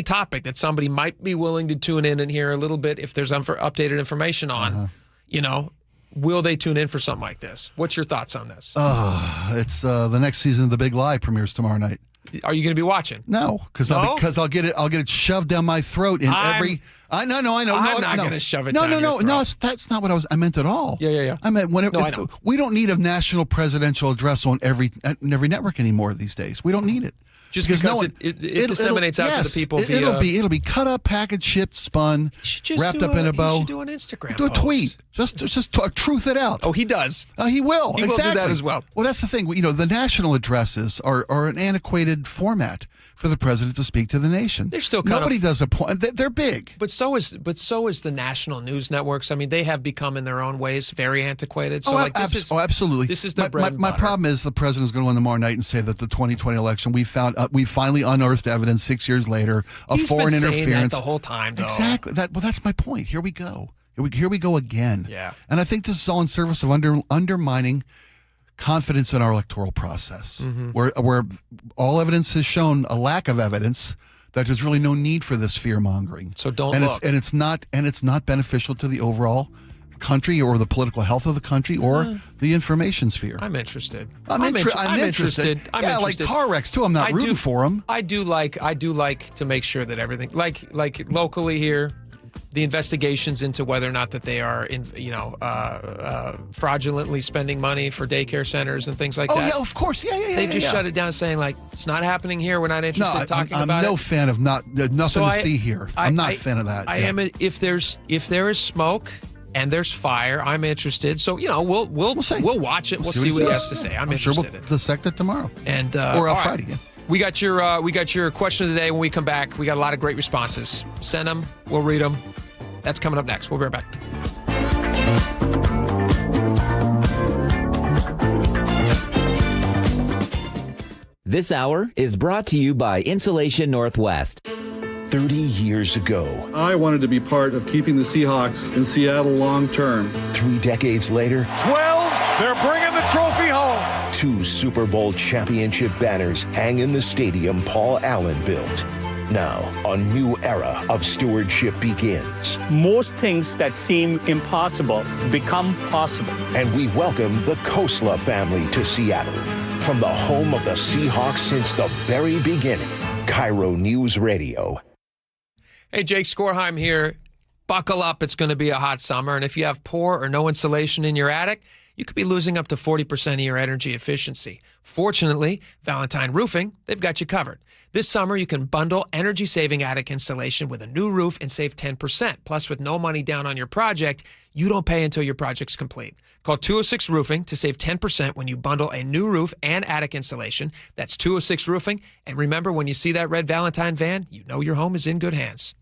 topic that somebody might be willing to tune in and hear a little bit, if there's updated information on, Will they tune in for something like this? What's your thoughts on this? It's the next season of The Big Lie premieres tomorrow night. Are you going to be watching? No, because I'll get it shoved down my throat in every. I know. I'm not going to shove it down your throat. No, that's not what I meant at all. Yeah. I meant we don't need a national presidential address on every network anymore these days. We don't need it. Just because it disseminates out to the people via... It'll be cut up, packaged, shipped, spun, wrapped up in a bow. You should do an Instagram Do a post. tweet. Just truth it out. Oh, he does. He will. He will do that as well. Well, that's the thing. The national addresses are an antiquated format for the president to speak to the nation. They're still nobody does a point. They're big. But so is the national news networks. I mean, they have become in their own ways very antiquated. So absolutely. This is their bread and my butter. problem is the president's going to win tomorrow night and say that the 2020 election we finally unearthed evidence 6 years later of foreign interference. He's been saying that the whole time, though. Exactly. That's my point. Here we go. Here we go again. Yeah. And I think this is all in service of undermining confidence in our electoral process, where all evidence has shown a lack of evidence that there's really no need for this fear mongering. So don't look. It's not beneficial to the overall country or the political health of the country or the information sphere. I'm interested. I'm interested. Yeah, like car wrecks too. I'm not rooting for them. I do like to make sure that everything, like locally here, the investigations into whether or not that they are fraudulently spending money for daycare centers and things like that. Oh yeah, of course. Yeah. They've just shut it down, saying like it's not happening here. We're not interested in talking about it. I'm no fan of nothing to see here. I'm not a fan of that. I am. If there is smoke and there's fire, I'm interested. So we'll watch it. We'll see what he has to say. I'm interested. Sure we'll dissect it tomorrow. And or Friday. Yeah. We got your question of the day. When we come back, we got a lot of great responses. Send them. We'll read them. That's coming up next. We'll be right back. This hour is brought to you by Insulation Northwest. 30 years ago, I wanted to be part of keeping the Seahawks in Seattle long term. 3 decades later, 12, they're bringing the trophy home. 2 Super Bowl championship banners hang in the stadium Paul Allen built. Now, a new era of stewardship begins. Most things that seem impossible become possible. And we welcome the Kosla family to Seattle. From the home of the Seahawks since the very beginning, KIRO News Radio. Hey, Jake Skorheim here. Buckle up. It's going to be a hot summer. And if you have poor or no insulation in your attic, you could be losing up to 40% of your energy efficiency. Fortunately, Valentine Roofing, they've got you covered. This summer, you can bundle energy-saving attic insulation with a new roof and save 10%. Plus, with no money down on your project, you don't pay until your project's complete. Call 206 Roofing to save 10% when you bundle a new roof and attic insulation. That's 206 Roofing. And remember, when you see that red Valentine van, you know your home is in good hands.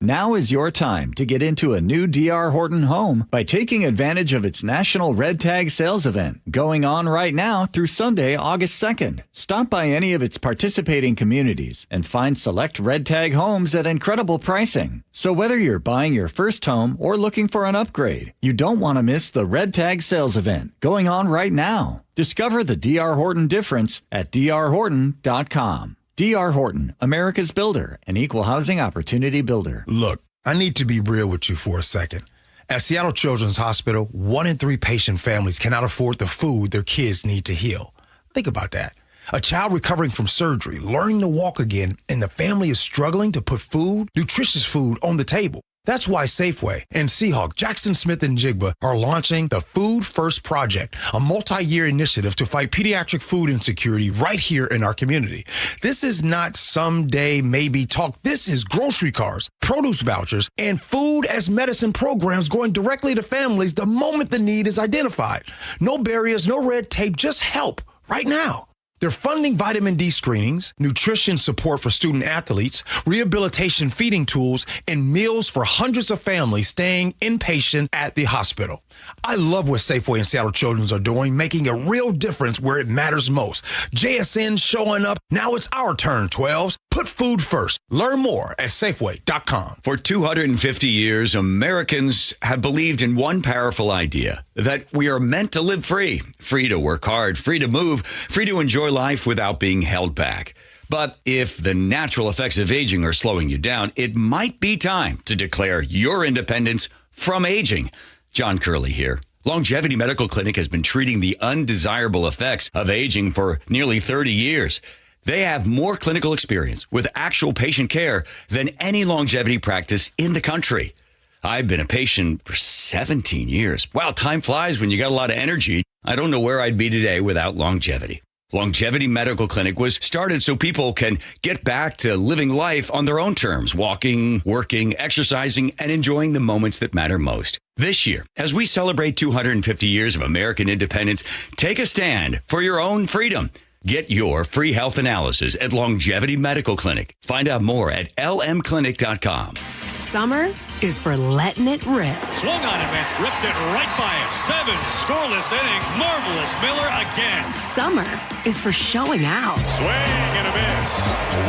Now is your time to get into a new D.R. Horton home by taking advantage of its National Red Tag Sales Event going on right now through Sunday, August 2nd. Stop by any of its participating communities and find select Red Tag homes at incredible pricing. So whether you're buying your first home or looking for an upgrade, you don't want to miss the Red Tag Sales Event going on right now. Discover the D.R. Horton difference at drhorton.com. D.R. Horton, America's builder, an equal housing opportunity builder. Look, I need to be real with you for a second. At Seattle Children's Hospital, 1 in 3 patient families cannot afford the food their kids need to heal. Think about that. A child recovering from surgery, learning to walk again, and the family is struggling to put food, nutritious food, on the table. That's why Safeway and Seahawk, Jackson Smith and Jigba are launching the Food First Project, a multi-year initiative to fight pediatric food insecurity right here in our community. This is not someday maybe talk. This is grocery cards, produce vouchers, and food as medicine programs going directly to families the moment the need is identified. No barriers, no red tape, just help right now. They're funding vitamin D screenings, nutrition support for student athletes, rehabilitation feeding tools, and meals for hundreds of families staying inpatient at the hospital. I love what Safeway and Seattle Children's are doing, making a real difference where it matters most. JSN showing up. Now it's our turn, 12s. Put food first. Learn more at Safeway.com. For 250 years, Americans have believed in one powerful idea, that we are meant to live free. Free to work hard, free to move, free to enjoy life without being held back. But if the natural effects of aging are slowing you down, it might be time to declare your independence from aging. John Curley here. Longevity Medical Clinic has been treating the undesirable effects of aging for nearly 30 years. They have more clinical experience with actual patient care than any longevity practice in the country. I've been a patient for 17 years. Wow, time flies when you got a lot of energy. I don't know where I'd be today without longevity. Longevity Medical Clinic was started so people can get back to living life on their own terms, walking, working, exercising, and enjoying the moments that matter most. This year, as we celebrate 250 years of American independence, take a stand for your own freedom. Get your free health analysis at Longevity Medical Clinic. Find out more at lmclinic.com. Summer is for letting it rip. Swung on and missed, ripped it right by it. 7 scoreless innings. Marvelous Miller again. Summer is for showing out. Swing and a miss.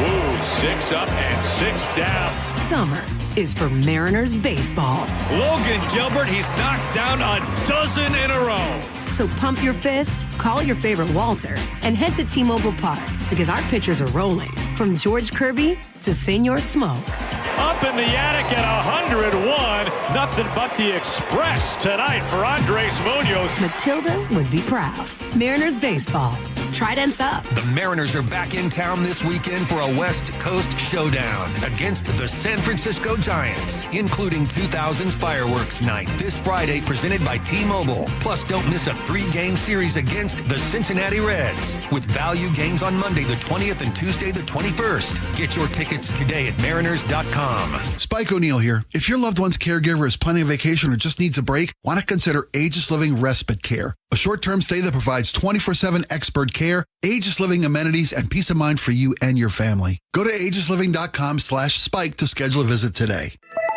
Woo, 6 up and 6 down. Summer is for Mariners baseball. Logan Gilbert, he's knocked down a dozen in a row. So pump your fist, call your favorite Walter, and head to T-Mobile Park because our pitchers are rolling. From George Kirby to Senor Smoke. Up in the attic at 101. Nothing but the express tonight for Andres Munoz. Matilda would be proud. Mariners baseball. Tridents up. The Mariners are back in town this weekend for a West Coast showdown against the San Francisco Giants, including 2000's Fireworks Night this Friday, presented by T-Mobile. Plus, don't miss a 3-game series against the Cincinnati Reds with value games on Monday the 20th and Tuesday the 21st. Get your tickets today at mariners.com. Spike O'Neill here. If your loved one's caregiver is planning a vacation or just needs a break, why not consider Aegis Living Respite Care? A short-term stay that provides 24/7 expert care, Aegis Living amenities, and peace of mind for you and your family. Go to aegisliving.com/spike to schedule a visit today.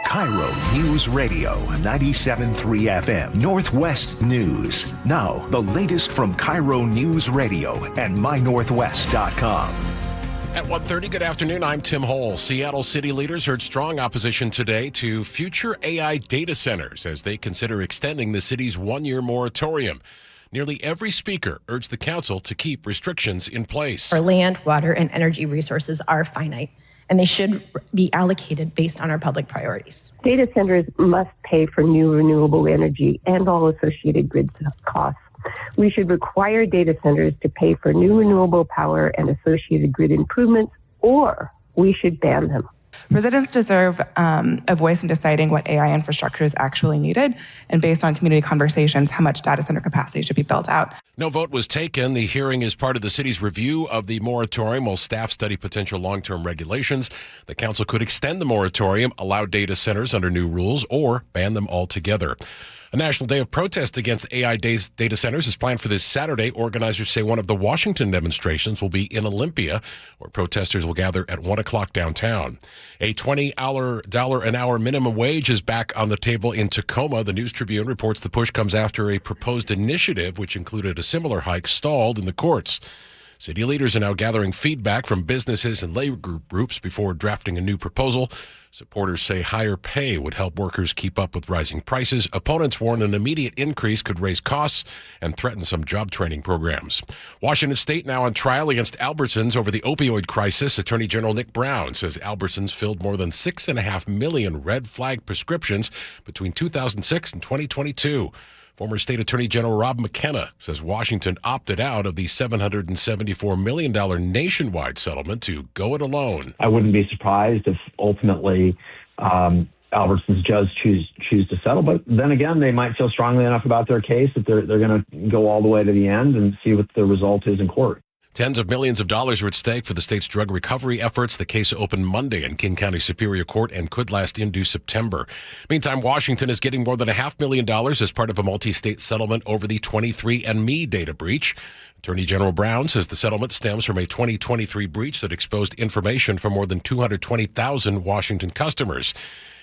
KIRO News Radio 97.3 FM Northwest News. Now, the latest from KIRO News Radio and mynorthwest.com. At 1:30, good afternoon. I'm Tim Hole. Seattle city leaders heard strong opposition today to future AI data centers as they consider extending the city's one-year moratorium. Nearly every speaker urged the council to keep restrictions in place. Our land, water, and energy resources are finite, and they should be allocated based on our public priorities. Data centers must pay for new renewable energy and all associated grid costs. We should require data centers to pay for new renewable power and associated grid improvements, or we should ban them. Residents deserve a voice in deciding what AI infrastructure is actually needed, and based on community conversations, how much data center capacity should be built out. No vote was taken. The hearing is part of the city's review of the moratorium while staff study potential long-term regulations. The council could extend the moratorium, allow data centers under new rules, or ban them altogether. A national day of protest against AI data centers is planned for this Saturday. Organizers say one of the Washington demonstrations will be in Olympia, where protesters will gather at 1 o'clock downtown. A $20 an hour minimum wage is back on the table in Tacoma. The News Tribune reports the push comes after a proposed initiative, which included a similar hike, stalled in the courts. City leaders are now gathering feedback from businesses and labor groups before drafting a new proposal. Supporters say higher pay would help workers keep up with rising prices. Opponents warn an immediate increase could raise costs and threaten some job training programs. Washington State now on trial against Albertsons over the opioid crisis. Attorney General Nick Brown says Albertsons filled more than 6.5 million red flag prescriptions between 2006 and 2022. Former State Attorney General Rob McKenna says Washington opted out of the $774 million nationwide settlement to go it alone. I wouldn't be surprised if ultimately Albertsons does choose to settle. But then again, they might feel strongly enough about their case that they're going to go all the way to the end and see what the result is in court. Tens of millions of dollars are at stake for the state's drug recovery efforts. The case opened Monday in King County Superior Court and could last into September. Meantime, Washington is getting more than $500,000 as part of a multi-state settlement over the 23andMe data breach. Attorney General Brown says the settlement stems from a 2023 breach that exposed information from more than 220,000 Washington customers.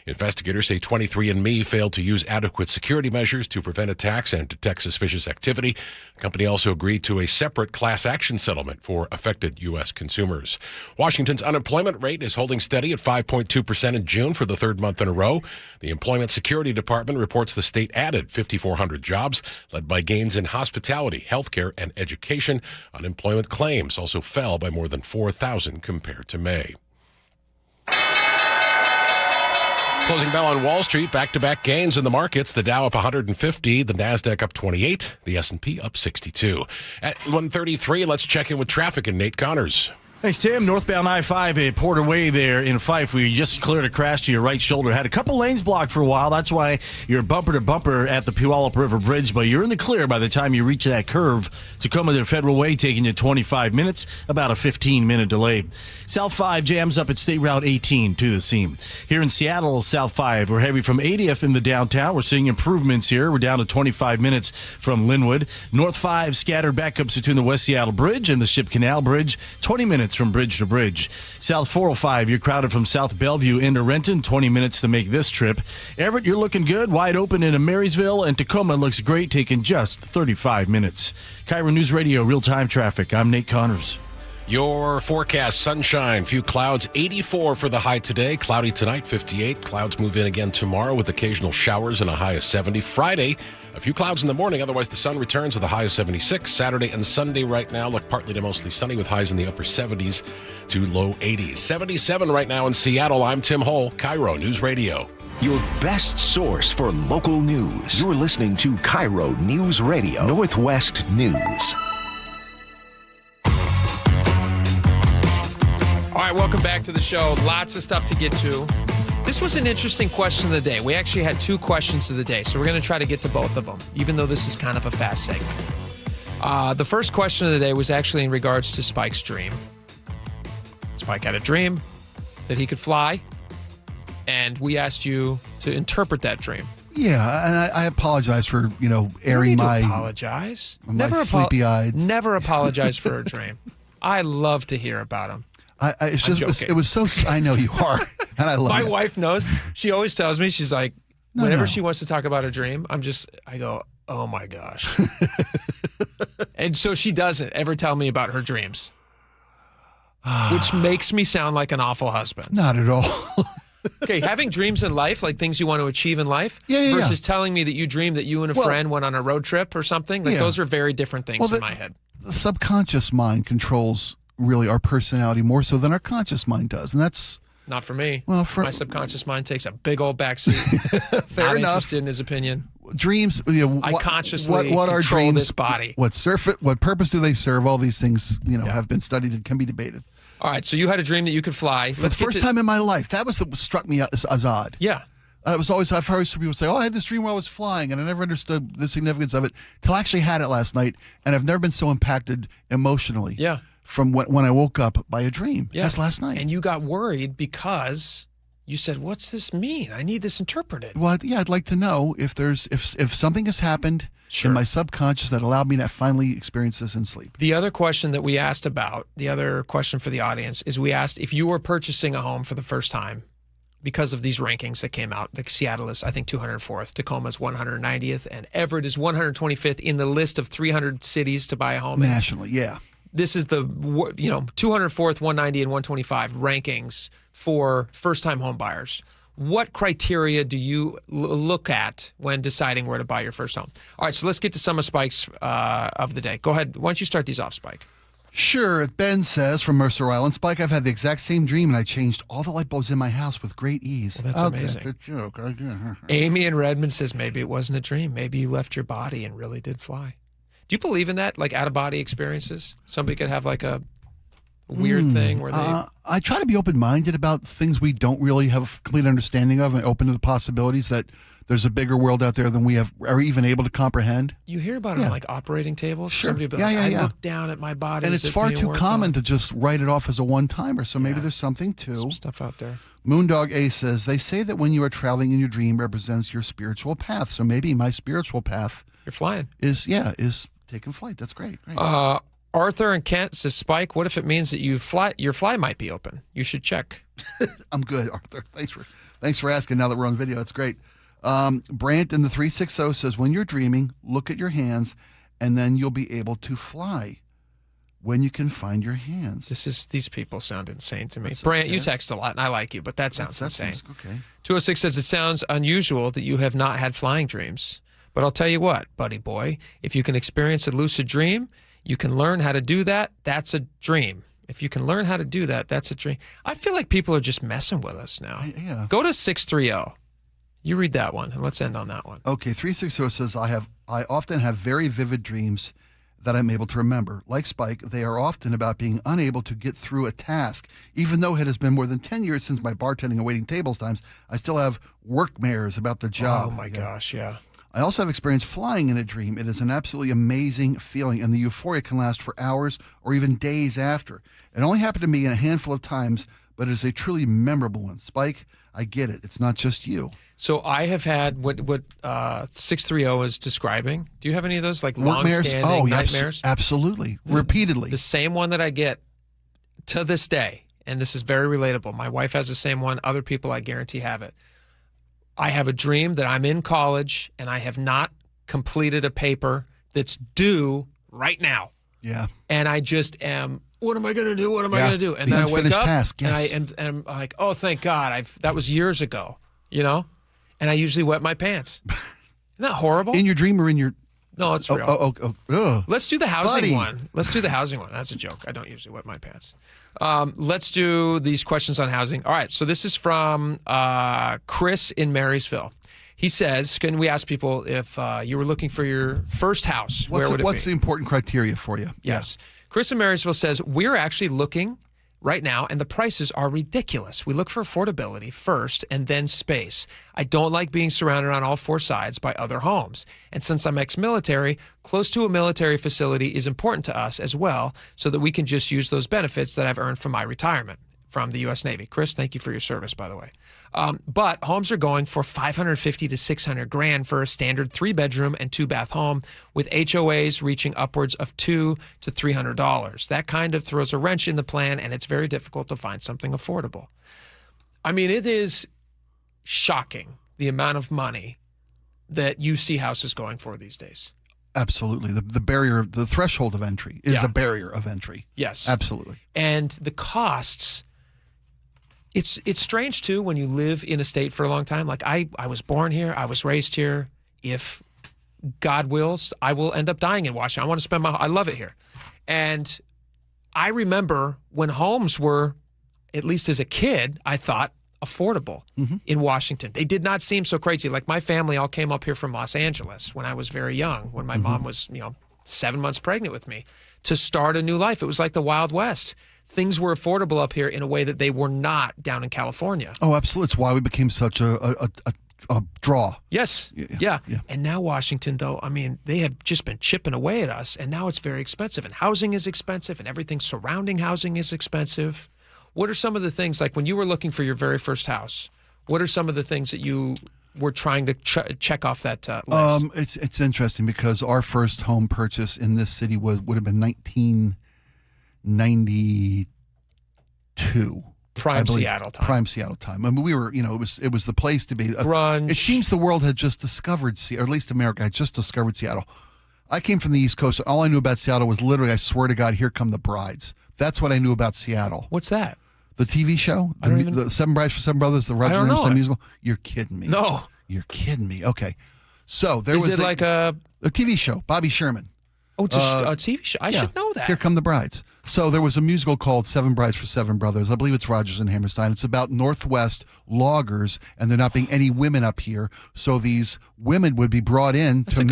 Investigators say 23andMe failed to use adequate security measures to prevent attacks and detect suspicious activity. The company also agreed to a separate class action settlement for affected U.S. consumers. Washington's unemployment rate is holding steady at 5.2% in June for the third month in a row. The Employment Security Department reports the state added 5,400 jobs, led by gains in hospitality, healthcare, and education. Unemployment claims also fell by more than 4,000 compared to May. Closing bell on Wall Street, back-to-back gains in the markets. The Dow up 150, the Nasdaq up 28, the S&P up 62. At 1:33, let's check in with traffic and Nate Connors. Thanks, Tim. Northbound I-5 at Porter Way there in Fife. We just cleared a crash to your right shoulder. Had a couple lanes blocked for a while. That's why you're bumper to bumper at the Puyallup River Bridge, but you're in the clear by the time you reach that curve. Tacoma to Federal Way taking you 25 minutes, about a 15-minute delay. South 5 jams up at State Route 18 to the seam. Here in Seattle, South 5, we're heavy from 80th in the downtown. We're seeing improvements here. We're down to 25 minutes from Linwood. North 5 scattered backups between the West Seattle Bridge and the Ship Canal Bridge, 20 minutes from bridge to bridge. South 405, you're crowded from South Bellevue into Renton, 20 minutes to make this trip. Everett, you're looking good, wide open into Marysville, and Tacoma looks great, taking just 35 minutes. KIRO News Radio, real-time traffic. I'm Nate Connors. Your forecast, sunshine, few clouds, 84 for the high today. Cloudy tonight, 58. Clouds move in again tomorrow with occasional showers and a high of 70. Friday, a few clouds in the morning. Otherwise, the sun returns with a high of 76. Saturday and Sunday right now look partly to mostly sunny with highs in the upper 70s to low 80s. 77 right now in Seattle. I'm Tim Hull, KIRO News Radio. Your best source for local news. You're listening to KIRO News Radio, Northwest News. All right, welcome back to the show. Lots of stuff to get to. This was an interesting question of the day. We actually had two questions of the day, so we're going to try to get to both of them, even though this is kind of a fast segment. The first question of the day was actually in regards to Spike's dream. Spike had a dream that he could fly, and we asked you to interpret that dream. Yeah, and I apologize for, airing my... apologize. My sleepy-eyed... Never apologize for a dream. I love to hear about them. It was so. I know you are, and I love My it. wife knows. She always tells me, she's like, whenever she wants to talk about a dream, I go, oh my gosh. And so she doesn't ever tell me about her dreams, which makes me sound like an awful husband. Not at all. Okay, having dreams in life, like things you want to achieve in life, versus telling me that you dreamed that you and a friend went on a road trip or something, those are very different things in my head. The subconscious mind controls really our personality more so than our conscious mind does, and that's not for me. Well, my subconscious mind takes a big old backseat. Fair Not enough. Interested in his opinion. Dreams. I consciously what are control dreams? this body. What purpose do they serve? All these things, have been studied and can be debated. All right, so you had a dream that you could fly. For the first time in my life, that was what struck me as odd. Yeah. I've heard some people say, "Oh, I had this dream where I was flying," and I never understood the significance of it till I actually had it last night, and I've never been so impacted emotionally. Yeah. From when I woke up by a dream. Yeah. That's last night. And you got worried because you said, "What's this mean? I need this interpreted." Well, yeah, I'd like to know if something has happened in my subconscious that allowed me to finally experience this in sleep. The other question that we asked about, the other question for the audience, is we asked if you were purchasing a home for the first time because of these rankings that came out. Like Seattle is, I think, 204th, Tacoma's 190th, and Everett is 125th in the list of 300 cities to buy a home nationally. Yeah. This is the 204th, 190, and 125 rankings for first-time home buyers. What criteria do you look at when deciding where to buy your first home? All right, so let's get to some of Spike's of the day. Go ahead. Why don't you start these off, Spike? Sure. Ben says from Mercer Island, Spike, I've had the exact same dream, and I changed all the light bulbs in my house with great ease. Well, that's amazing. Good joke. Amy in Redmond says maybe it wasn't a dream. Maybe you left your body and really did fly. Do you believe in that, like out-of-body experiences? Somebody could have like a weird thing where they... I try to be open-minded about things we don't really have complete understanding of and open to the possibilities that there's a bigger world out there than we are even able to comprehend. You hear about it on like operating tables? Sure. Somebody will be like, I look down at my body. And it's far too common to just write it off as a one-timer, so maybe there's something too. Some stuff out there. Moondog A says, they say that when you are traveling in your dream represents your spiritual path, so maybe my spiritual path... You're flying. Is taking flight. That's great. Arthur and Kent says, Spike, what if it means that your fly might be open? You should check. I'm good, Arthur. Thanks for asking. Now that we're on video, it's great. Brant in the 360 says, when you're dreaming, look at your hands, and then you'll be able to fly. When you can find your hands. These people sound insane to me. Brant, you text a lot, and I like you, but that sounds insane. Okay. 206 says, it sounds unusual that you have not had flying dreams. But I'll tell you what, buddy boy, if you can experience a lucid dream, you can learn how to do that. That's a dream. If you can learn how to do that, that's a dream. I feel like people are just messing with us now. Yeah. Go to 630. You read that one, and let's end on that one. Okay, 360 says, I often have very vivid dreams that I'm able to remember. Like Spike, they are often about being unable to get through a task. Even though it has been more than 10 years since my bartending and waiting tables times, I still have workmares about the job. Oh, my gosh, yeah. I also have experienced flying in a dream. It is an absolutely amazing feeling, and the euphoria can last for hours or even days after. It only happened to me a handful of times, but it is a truly memorable one. Spike, I get it. It's not just you. So I have had what 630 is describing. Do you have any of those, like long-standing nightmares? Absolutely. Repeatedly. The same one that I get to this day, and this is very relatable. My wife has the same one. Other people, I guarantee, have it. I have a dream that I'm in college and I have not completed a paper that's due right now. Yeah. And I just am, what am I going to do? What am I going to do? And then I wake up and I'm like, oh, thank God. That was years ago, And I usually wet my pants. Isn't that horrible? In your dream or in your... No, it's real. Let's do the housing one. Let's do the housing one. That's a joke. I don't usually wet my pants. Let's do these questions on housing. All right. So this is from Chris in Marysville. He says, can we ask people if you were looking for your first house, where would it be? What's the important criteria for you? Yes. Yeah. Chris in Marysville says, we're actually looking right now, and the prices are ridiculous. We look for affordability first and then space. I don't like being surrounded on all four sides by other homes. And since I'm ex-military, close to a military facility is important to us as well, so that we can just use those benefits that I've earned from my retirement from the U.S. Navy. Chris, thank you for your service, by the way. But homes are going for $550 to $600,000 for a standard 3-bedroom and 2-bath home, with HOAs reaching upwards of $200 to $300. That kind of throws a wrench in the plan, and it's very difficult to find something affordable. I mean, it is shocking the amount of money that you see houses going for these days. Absolutely. The barrier, the threshold of entry is a barrier of entry. Yes. Absolutely. And the costs... It's strange, too, when you live in a state for a long time. Like, I was born here. I was raised here. If God wills, I will end up dying in Washington. I want to spend I love it here. And I remember when homes were, at least as a kid, I thought, affordable in Washington. They did not seem so crazy. Like, my family all came up here from Los Angeles when I was very young, when my mom was, 7 months pregnant with me, to start a new life. It was like the Wild West. Things were affordable up here in a way that they were not down in California. Oh, absolutely. It's why we became such a draw. Yes. Yeah. And now Washington, though, I mean, they have just been chipping away at us, and now it's very expensive. And housing is expensive, and everything surrounding housing is expensive. What are some of the things, like when you were looking for your very first house, what are some of the things that you were trying to check off that list? It's interesting because our first home purchase in this city would have been 1992. Prime Seattle time. Prime Seattle time. I mean, we were, it was the place to be. Grunge. It seems the world had just discovered, or at least America had just discovered Seattle. I came from the East Coast. All I knew about Seattle was literally, I swear to God, Here Come the Brides. That's what I knew about Seattle. What's that? The TV show? The Seven Brides for Seven Brothers, the Roger Ramsey musical? You're kidding me. No. You're kidding me. Okay. So there was like a TV show, Bobby Sherman. Oh, it's a TV show. I should know that. Here Come the Brides. So there was a musical called Seven Brides for Seven Brothers. I believe it's Rodgers and Hammerstein. It's about Northwest loggers, and there not being any women up here. So these women would be brought in to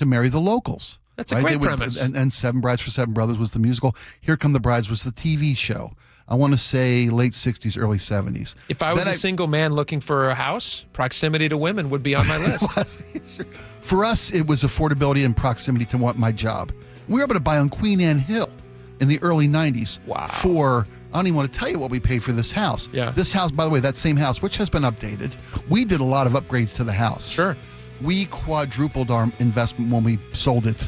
marry the locals. That's a great premise. And Seven Brides for Seven Brothers was the musical. Here Come the Brides was the TV show. I want to say late 60s, early 70s. If I was a single man looking for a house, proximity to women would be on my list. For us, it was affordability and proximity to my job. We were able to buy on Queen Anne Hill in the early 90s. Wow. For, I don't even want to tell you what we paid for this house. Yeah. This house, by the way, that same house, which has been updated, we did a lot of upgrades to the house. Sure. We quadrupled our investment when we sold it.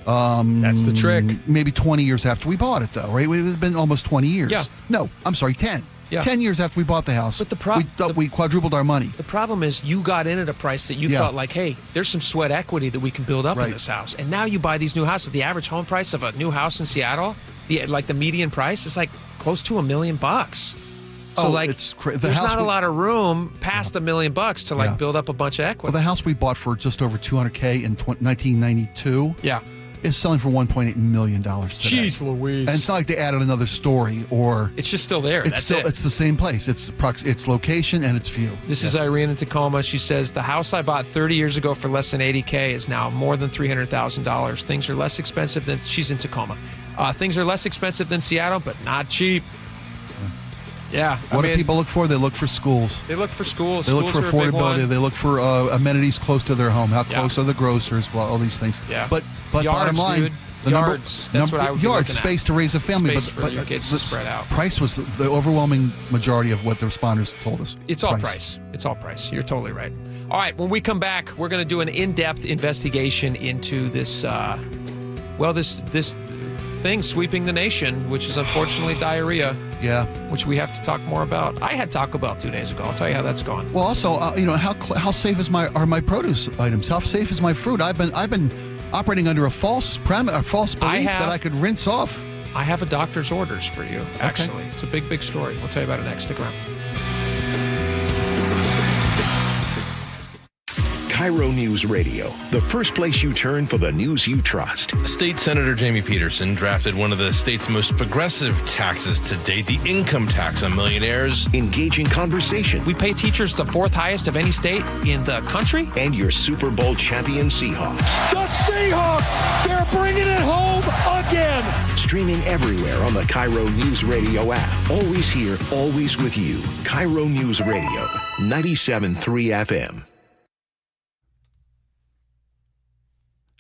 That's the trick. Maybe 20 years after we bought it, though, right? It's been almost 20 years. Yeah. No, I'm sorry, 10. Yeah. 10 years after we bought the house, but we quadrupled our money. The problem is you got in at a price that you felt like, hey, there's some sweat equity that we can build up in this house. And now you buy these new houses. The average home price of a new house in Seattle, the median price is like close to $1 million. So it's there's not a lot of room past $1 million to build up a bunch of equity. Well, the house we bought for just over $200K in 1992. Yeah. is selling for $1.8 million today. Jeez Louise. And it's not like they added another story or... It's just still there. It's the same place. It's location and its view. This is Irene in Tacoma. She says, the house I bought 30 years ago for less than $80K is now more than $300,000. Things are less expensive than... She's in Tacoma. Things are less expensive than Seattle, but not cheap. Yeah. What do people look for? They look for schools. They look for schools. They look for affordability. They look for amenities close to their home. How close are the grocers? Well, all these things. Yeah. But yards, bottom line, dude. the Yards. That's what I would be yards, looking at. space to raise a family. Space for your kids to spread out. Price was the overwhelming majority of what the responders told us. It's all price. It's all price. You're totally right. All right. When we come back, we're going to do an in-depth investigation into this. This thing sweeping the nation, which is unfortunately diarrhea. Yeah. Which we have to talk more about. I had Taco Bell 2 days ago. I'll tell you how that's going. Well, also, how safe are my produce items? How safe is my fruit? I've been operating under a false belief that I could rinse off. I have a doctor's orders for you. Actually, It's a big story. We'll tell you about it next. Stick around. KIRO News Radio, the first place you turn for the news you trust. State Senator Jamie Peterson drafted one of the state's most progressive taxes to date, the income tax on millionaires. Engaging conversation. We pay teachers the 4th highest of any state in the country. And your Super Bowl champion Seahawks. The Seahawks, they're bringing it home again. Streaming everywhere on the KIRO News Radio app. Always here, always with you. KIRO News Radio, 97.3 FM.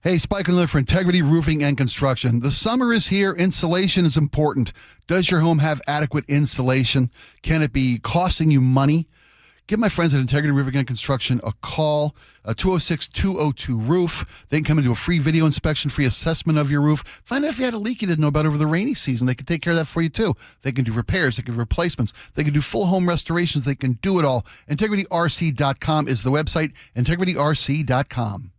Hey, Spike O'Neill for Integrity Roofing and Construction. The summer is here. Insulation is important. Does your home have adequate insulation? Can it be costing you money? Give my friends at Integrity Roofing and Construction a call, 206-202-ROOF. They can come and do a free video inspection, free assessment of your roof. Find out if you had a leak you didn't know about over the rainy season. They can take care of that for you, too. They can do repairs. They can do replacements. They can do full home restorations. They can do it all. IntegrityRC.com is the website, IntegrityRC.com.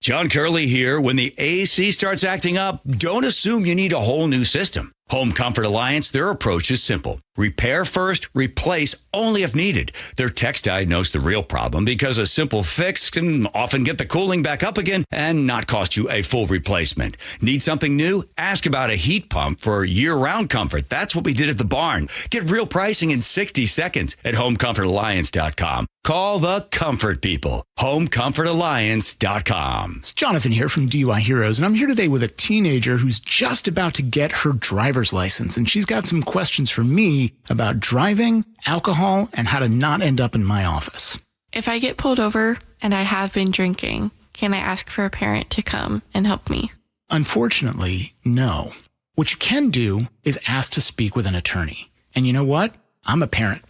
John Curley here. When the AC starts acting up, don't assume you need a whole new system. Home Comfort Alliance, their approach is simple. Repair first, replace only if needed. Their techs diagnose the real problem because a simple fix can often get the cooling back up again and not cost you a full replacement. Need something new? Ask about a heat pump for year-round comfort. That's what we did at the barn. Get real pricing in 60 seconds at homecomfortalliance.com. Call the comfort people. homecomfortalliance.com. It's Jonathan here from DUI Heroes, and I'm here today with a teenager who's just about to get her driver's license, and she's got some questions for me about driving, alcohol, and how to not end up in my office. If I get pulled over and I have been drinking, can I ask for a parent to come and help me? Unfortunately, no. What you can do is ask to speak with an attorney. And you know what? I'm a parent,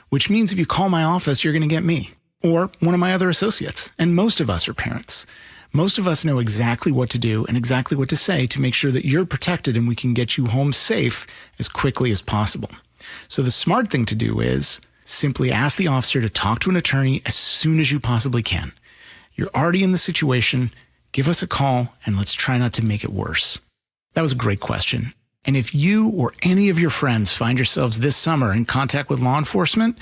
which means if you call my office, you're going to get me or one of my other associates. And most of us are parents. Most of us know exactly what to do and exactly what to say to make sure that you're protected and we can get you home safe as quickly as possible. So the smart thing to do is simply ask the officer to talk to an attorney as soon as you possibly can. You're already in the situation. Give us a call and let's try not to make it worse. That was a great question. And if you or any of your friends find yourselves this summer in contact with law enforcement,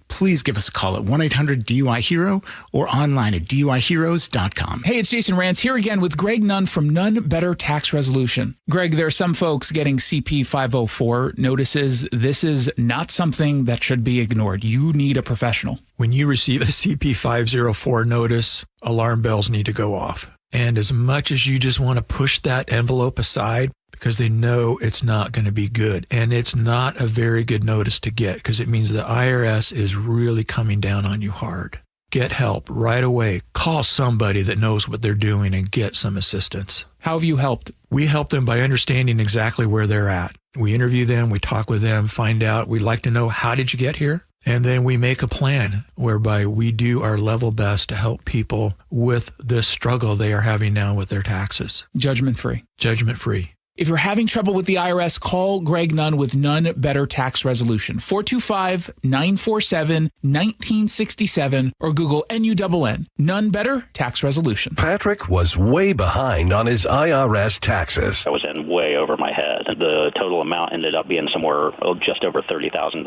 please give us a call at 1-800-DUI-HERO or online at DUIHeroes.com. Hey, it's Jason Rance here again with Greg Nunn from Nunn Better Tax Resolution. Greg, there are some folks getting CP 504 notices. This is not something that should be ignored. You need a professional. When you receive a CP 504 notice, alarm bells need to go off. And as much as you just want to push that envelope aside, because they know it's not going to be good. And it's not a very good notice to get because it means the IRS is really coming down on you hard. Get help right away. Call somebody that knows what they're doing and get some assistance. How have you helped? We help them by understanding exactly where they're at. We interview them, we talk with them, find out. We'd like to know, how did you get here? And then we make a plan whereby we do our level best to help people with this struggle they are having now with their taxes. Judgment-free. Judgment-free. If you're having trouble with the IRS, call Greg Nunn with None Better Tax Resolution, 425-947-1967, or Google NUNN, None Better Tax Resolution. Patrick was way behind on his IRS taxes. I was in way over my head. The total amount ended up being somewhere just over $30,000.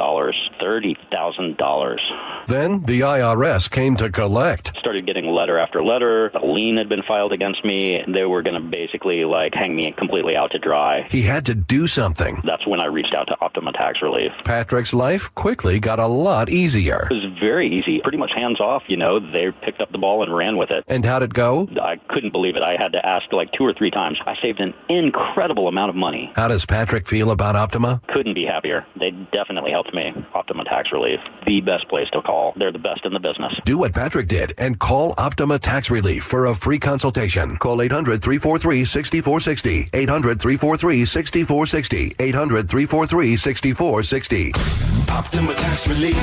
$30,000. Then the IRS came to collect. Started getting letter after letter. A lien had been filed against me. They were going to basically hang me completely out to dry. He had to do something. That's when I reached out to Optima Tax Relief. Patrick's life quickly got a lot easier. It was very easy, pretty much hands off. They picked up the ball and ran with it. And how'd it go? I couldn't believe it. I had to ask 2 or 3 times. I saved an incredible amount of money. How does Patrick feel about Optima? Couldn't be happier. They definitely helped me. Optima Tax Relief, the best place to call. They're the best in the business. Do what Patrick did and call Optima Tax Relief for a free consultation. Call 800-343-6460. 800-343-6460. 800-343-6460. Optima Tax Relief.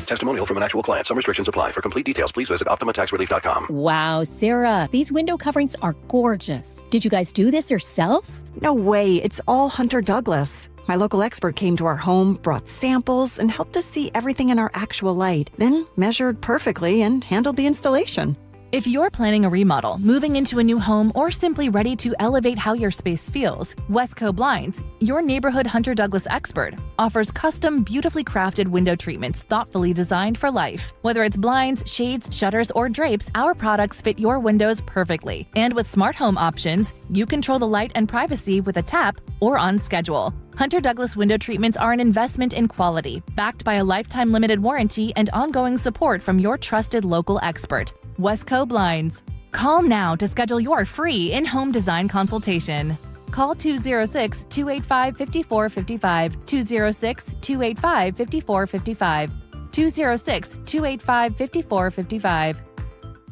Testimonial from an actual client. Some restrictions apply. For complete details, please visit OptimaTaxRelief.com. Wow, Sarah, these window coverings are gorgeous. Did you guys do this yourself? No way. It's all Hunter Douglas. My local expert came to our home, brought samples, and helped us see everything in our actual light, then measured perfectly and handled the installation. If you're planning a remodel, moving into a new home, or simply ready to elevate how your space feels, Westco Blinds, your neighborhood Hunter Douglas expert, offers custom, beautifully crafted window treatments thoughtfully designed for life. Whether it's blinds, shades, shutters, or drapes, our products fit your windows perfectly. And with smart home options, you control the light and privacy with a tap or on schedule. Hunter Douglas window treatments are an investment in quality, backed by a lifetime limited warranty and ongoing support from your trusted local expert, Westco Blinds. Call now to schedule your free in-home design consultation. Call 206-285-5455, 206-285-5455, 206-285-5455.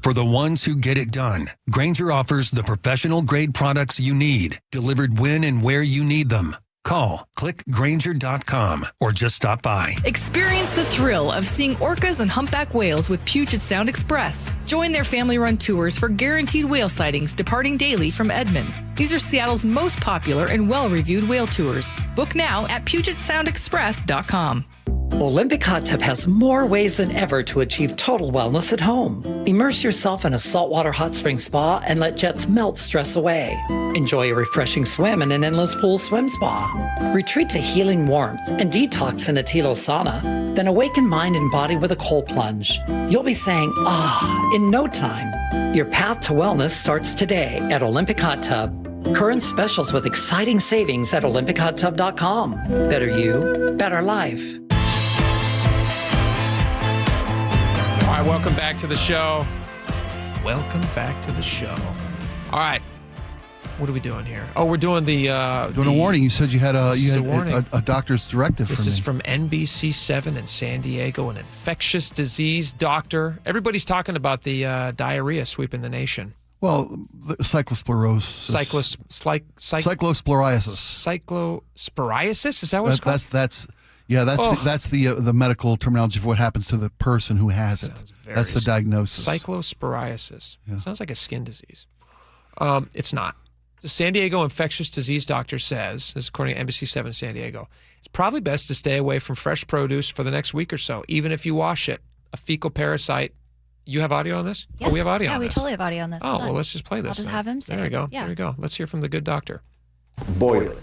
For the ones who get it done, Grainger offers the professional-grade products you need, delivered when and where you need them. Call, click Grainger.com, or just stop by. Experience the thrill of seeing orcas and humpback whales with Puget Sound Express. Join their family-run tours for guaranteed whale sightings departing daily from Edmonds. These are Seattle's most popular and well-reviewed whale tours. Book now at PugetSoundExpress.com. Olympic Hot Tub has more ways than ever to achieve total wellness at home. Immerse yourself in a saltwater hot spring spa and let jets melt stress away. Enjoy a refreshing swim in an endless pool swim spa. Retreat to healing warmth and detox in a Tilo sauna. Then awaken mind and body with a cold plunge. You'll be saying, ah, in no time. Your path to wellness starts today at Olympic Hot Tub. Current specials with exciting savings at OlympicHotTub.com. Better you, better life. All right, welcome back to the show. Welcome back to the show. All right, what are we doing here? Oh, we're doing doing a warning. You said you had a warning. a doctor's directive. This is from NBC7 in San Diego, an infectious disease doctor. Everybody's talking about the diarrhea sweeping the nation. Well, the cyclosporiasis. Cyclosporiasis? Is that what it's called? That's the medical terminology for what happens to the person who has it. That's the diagnosis. Cyclosporiasis. Yeah. It sounds like a skin disease. It's not. The San Diego infectious disease doctor says, this is according to NBC7 San Diego, it's probably best to stay away from fresh produce for the next week or so, even if you wash it. A fecal parasite. You have audio on this? Yeah. Oh, we have audio on this. Yeah, we totally have audio on this. Oh, well, let's just play this. I'll just have him say There we it. go. Yeah. There we go. Let's hear from the good doctor. Boil it.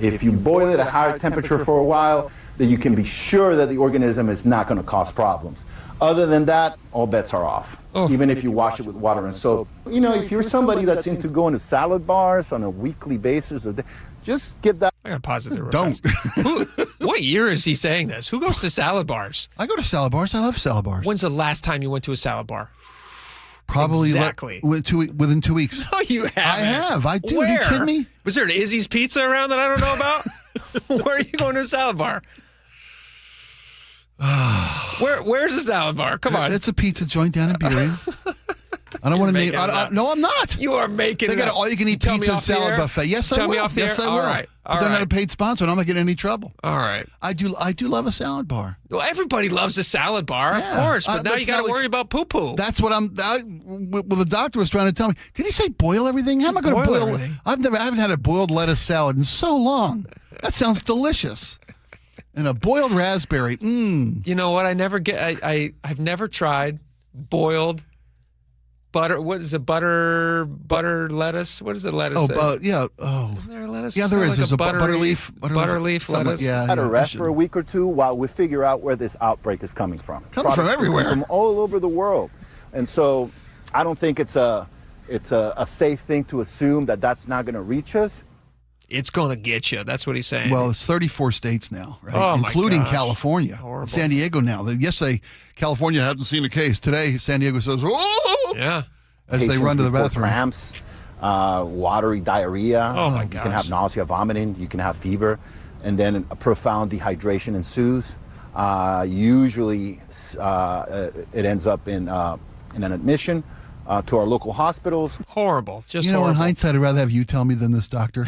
If you boil it at a higher temperature for a while, then you can be sure that the organism is not going to cause problems. Other than that, all bets are off. Even if you wash it with water and soap. You know, if you're somebody that's into going to salad bars on a weekly basis, just get that. I got to pause it there. Don't. What year is he saying this? Who goes to salad bars? I go to salad bars. I love salad bars. When's the last time you went to a salad bar? Probably exactly within 2 weeks. No, you haven't. I have. I do. Where? Are you kidding me? Was there an Izzy's Pizza around that I don't know about? Where are you going to a salad bar? Where's the salad bar? Come on. It's a pizza joint down in Berea. I don't want to name. No, I'm not. You are making. They got an all-you-can-eat pizza and salad buffet. Yes, I will. Tell me off the yes, air? I will. All right. But they're not a paid sponsor, and I'm not getting any trouble. All right. I do love a salad bar. Well, everybody loves a salad bar, of course, but now you got to worry about poo-poo. That's what the doctor was trying to tell me. Did he say boil everything? How am I going to boil everything? I haven't had a boiled lettuce salad in so long. That sounds delicious. And a boiled raspberry. You know what? I've never tried boiled butter. What is it? Butter lettuce? What is the lettuce? Yeah. Isn't there a lettuce? Yeah, there is. There's a butter leaf lettuce. Yeah. Had a rest for a week or two while we figure out where this outbreak is coming from. Coming from everywhere. From all over the world. And so I don't think it's a safe thing to assume that that's not going to reach us. It's going to get you. That's what he's saying. Well, it's 34 states now, right? Oh, including my gosh. California. Horrible. San Diego now. Yesterday, California hadn't seen a case. Today, San Diego says, "Oh!" Yeah. As they run to the bathroom. Cramps, watery diarrhea. Oh, my You gosh. can have nausea, vomiting. You can have fever. And then a profound dehydration ensues. Usually, it ends up in an admission to our local hospitals. Horrible. Just in horrible. hindsight, I'd rather have you tell me than this doctor.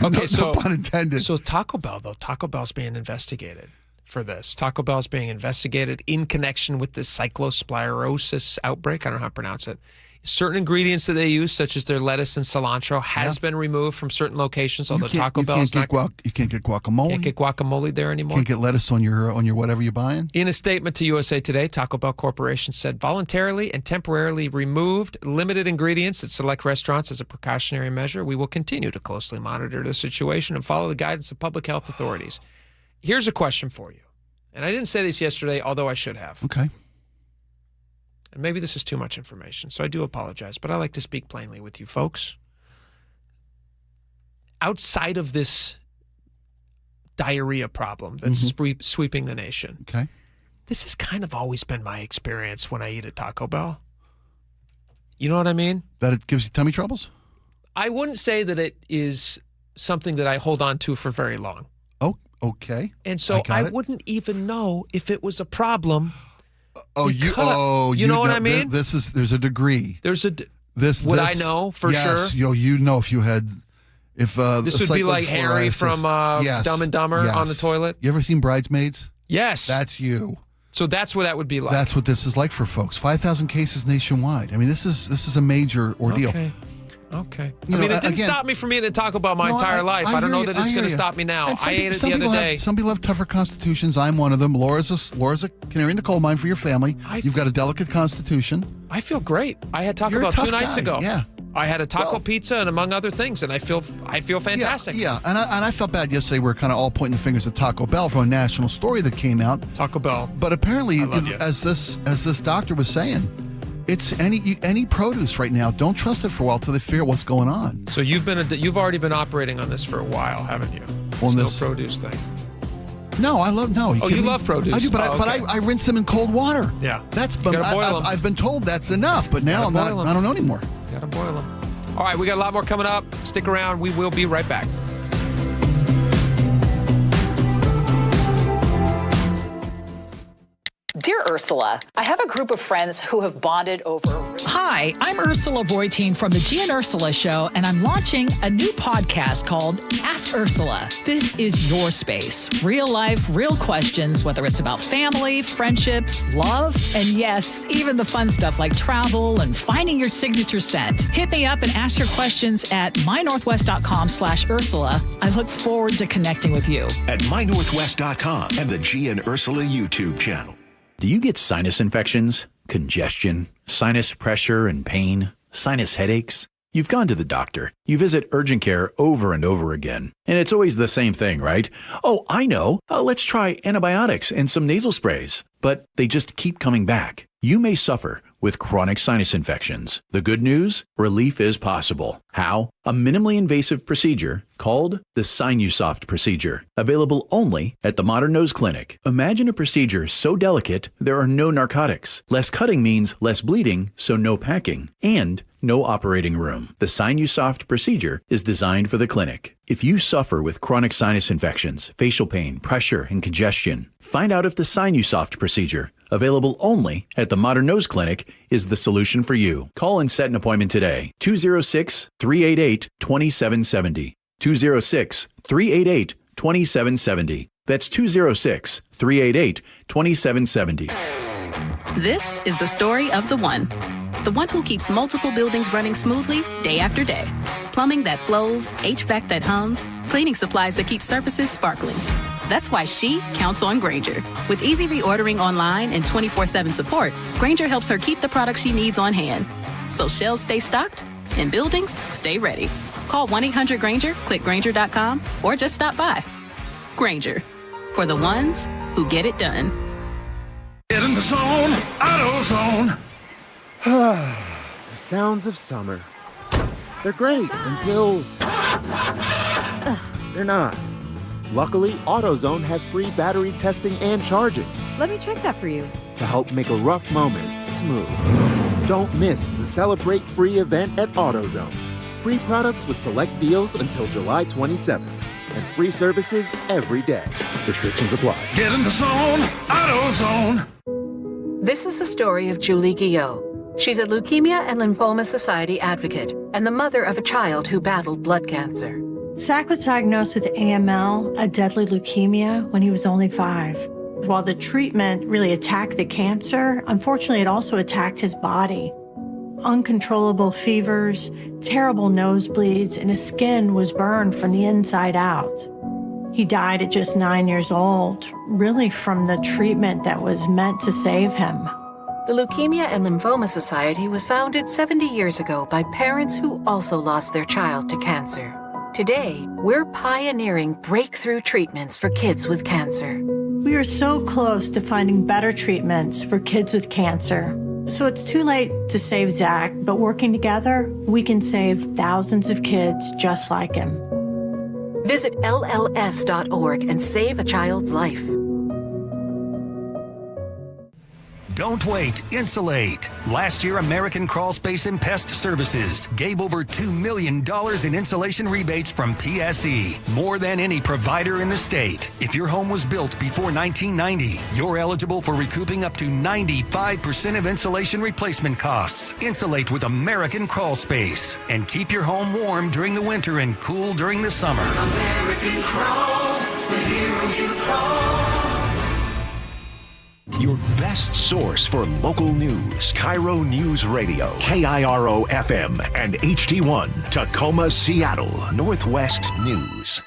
Okay, no pun intended. So Taco Bell, though, Taco Bell's being investigated for this. Taco Bell's being investigated in connection with the cyclospirosis outbreak. I don't know how to pronounce it. Certain ingredients that they use, such as their lettuce and cilantro, has been removed from certain locations. Although Taco Bell's not. You can't get guacamole. Can't get guacamole there anymore. Can't get lettuce on your whatever you're buying. In a statement to USA Today, Taco Bell Corporation said voluntarily and temporarily removed limited ingredients at select restaurants as a precautionary measure. We will continue to closely monitor the situation and follow the guidance of public health authorities. Here's a question for you. And I didn't say this yesterday, although I should have. Okay. And maybe this is too much information, so I do apologize, but I like to speak plainly with you folks. Outside of this diarrhea problem that's sweeping the nation, okay, this has kind of always been my experience when I eat at Taco Bell. You know what I mean? That it gives you tummy troubles? I wouldn't say that it is something that I hold on to for very long. Oh, okay. And so I wouldn't even know if it was a problem. You know what I mean? There's a degree. Would I know for sure? You know if you had this would be like Harry from Dumb and Dumber on the toilet. You ever seen Bridesmaids? Yes. That's you. So that's what that would be like. That's what this is like for folks. 5,000 cases nationwide. I mean, this is a major ordeal. Okay. I mean, it didn't stop me from eating at Taco Bell my entire life. I don't know that it's going to stop me now. I ate it the other day. Some people have tougher constitutions. I'm one of them. Laura's a canary in the coal mine for your family. You've got a delicate constitution. I feel great. I had Taco Bell 2 nights ago. Yeah. I had a taco pizza and among other things, and I feel fantastic. Yeah. And I felt bad yesterday. We were kind of all pointing the fingers at Taco Bell from a national story that came out. Taco Bell. But apparently, as this doctor was saying, it's any produce right now. Don't trust it for a while till they figure out what's going on. So you've already been operating on this for a while, haven't you? On this produce thing. No, I love you love produce. I do, but I rinse them in cold water. Yeah, that's. You gotta boil them. I've been told that's enough, but now I don't know anymore. You gotta boil them. All right, we got a lot more coming up. Stick around. We will be right back. Dear Ursula, I have a group of friends who have bonded over... Hi, I'm Ursula Voitin from The G and Ursula Show, and I'm launching a new podcast called Ask Ursula. This is your space. Real life, real questions, whether it's about family, friendships, love, and yes, even the fun stuff like travel and finding your signature scent. Hit me up and ask your questions at mynorthwest.com/Ursula. I look forward to connecting with you. At mynorthwest.com and the G and Ursula YouTube channel. Do you get sinus infections, congestion, sinus pressure and pain, sinus headaches? You've gone to the doctor. You visit urgent care over and over again. And it's always the same thing, right? Oh, I know. Let's try antibiotics and some nasal sprays. But they just keep coming back. You may suffer with chronic sinus infections. The good news? Relief is possible. How? A minimally invasive procedure called the Sinusoft procedure, available only at the Modern Nose Clinic. Imagine a procedure so delicate there are no narcotics. Less cutting means less bleeding, so no packing, and no operating room. The Sinusoft procedure is designed for the clinic. If you suffer with chronic sinus infections, facial pain, pressure, and congestion, find out if the Sinusoft procedure, available only at the Modern Nose Clinic, is the solution for you. Call and set an appointment today. 206-388-2770. 206-388-2770. That's 206-388-2770. This is the story of the one who keeps multiple buildings running smoothly day after day. Plumbing that flows, HVAC that hums, cleaning supplies that keep surfaces sparkling. That's why she counts on Grainger. With easy reordering online and 24/7 support, Grainger helps her keep the products she needs on hand. So shelves stay stocked and buildings stay ready. Call 1-800-GRAINGER, click Grainger.com, or just stop by. Grainger, for the ones who get it done. Get in the zone, AutoZone. The sounds of summer. They're great until they're not. Luckily, AutoZone has free battery testing and charging. Let me check that for you. To help make a rough moment smooth. Don't miss the Celebrate Free event at AutoZone. Free products with select deals until July 27th. And free services every day. Restrictions apply. Get in the zone, AutoZone. This is the story of Julie Guillot. She's a Leukemia and Lymphoma Society advocate and the mother of a child who battled blood cancer. Zach was diagnosed with AML, a deadly leukemia, when he was only 5. While the treatment really attacked the cancer, unfortunately, it also attacked his body. Uncontrollable fevers, terrible nosebleeds, and his skin was burned from the inside out. He died at just 9 years old, really from the treatment that was meant to save him. The Leukemia and Lymphoma Society was founded 70 years ago by parents who also lost their child to cancer. Today, we're pioneering breakthrough treatments for kids with cancer. We are so close to finding better treatments for kids with cancer. So it's too late to save Zach, but working together, we can save thousands of kids just like him. Visit LLS.org and save a child's life. Don't wait, insulate. Last year, American Crawl Space and Pest Services gave over $2 million in insulation rebates from PSE, more than any provider in the state. If your home was built before 1990, you're eligible for recouping up to 95% of insulation replacement costs. Insulate with American Crawl Space and keep your home warm during the winter and cool during the summer. American Crawl, the heroes you call. Your best source for local news. KIRO Newsradio, KIRO FM and HD1, Tacoma, Seattle, Northwest News.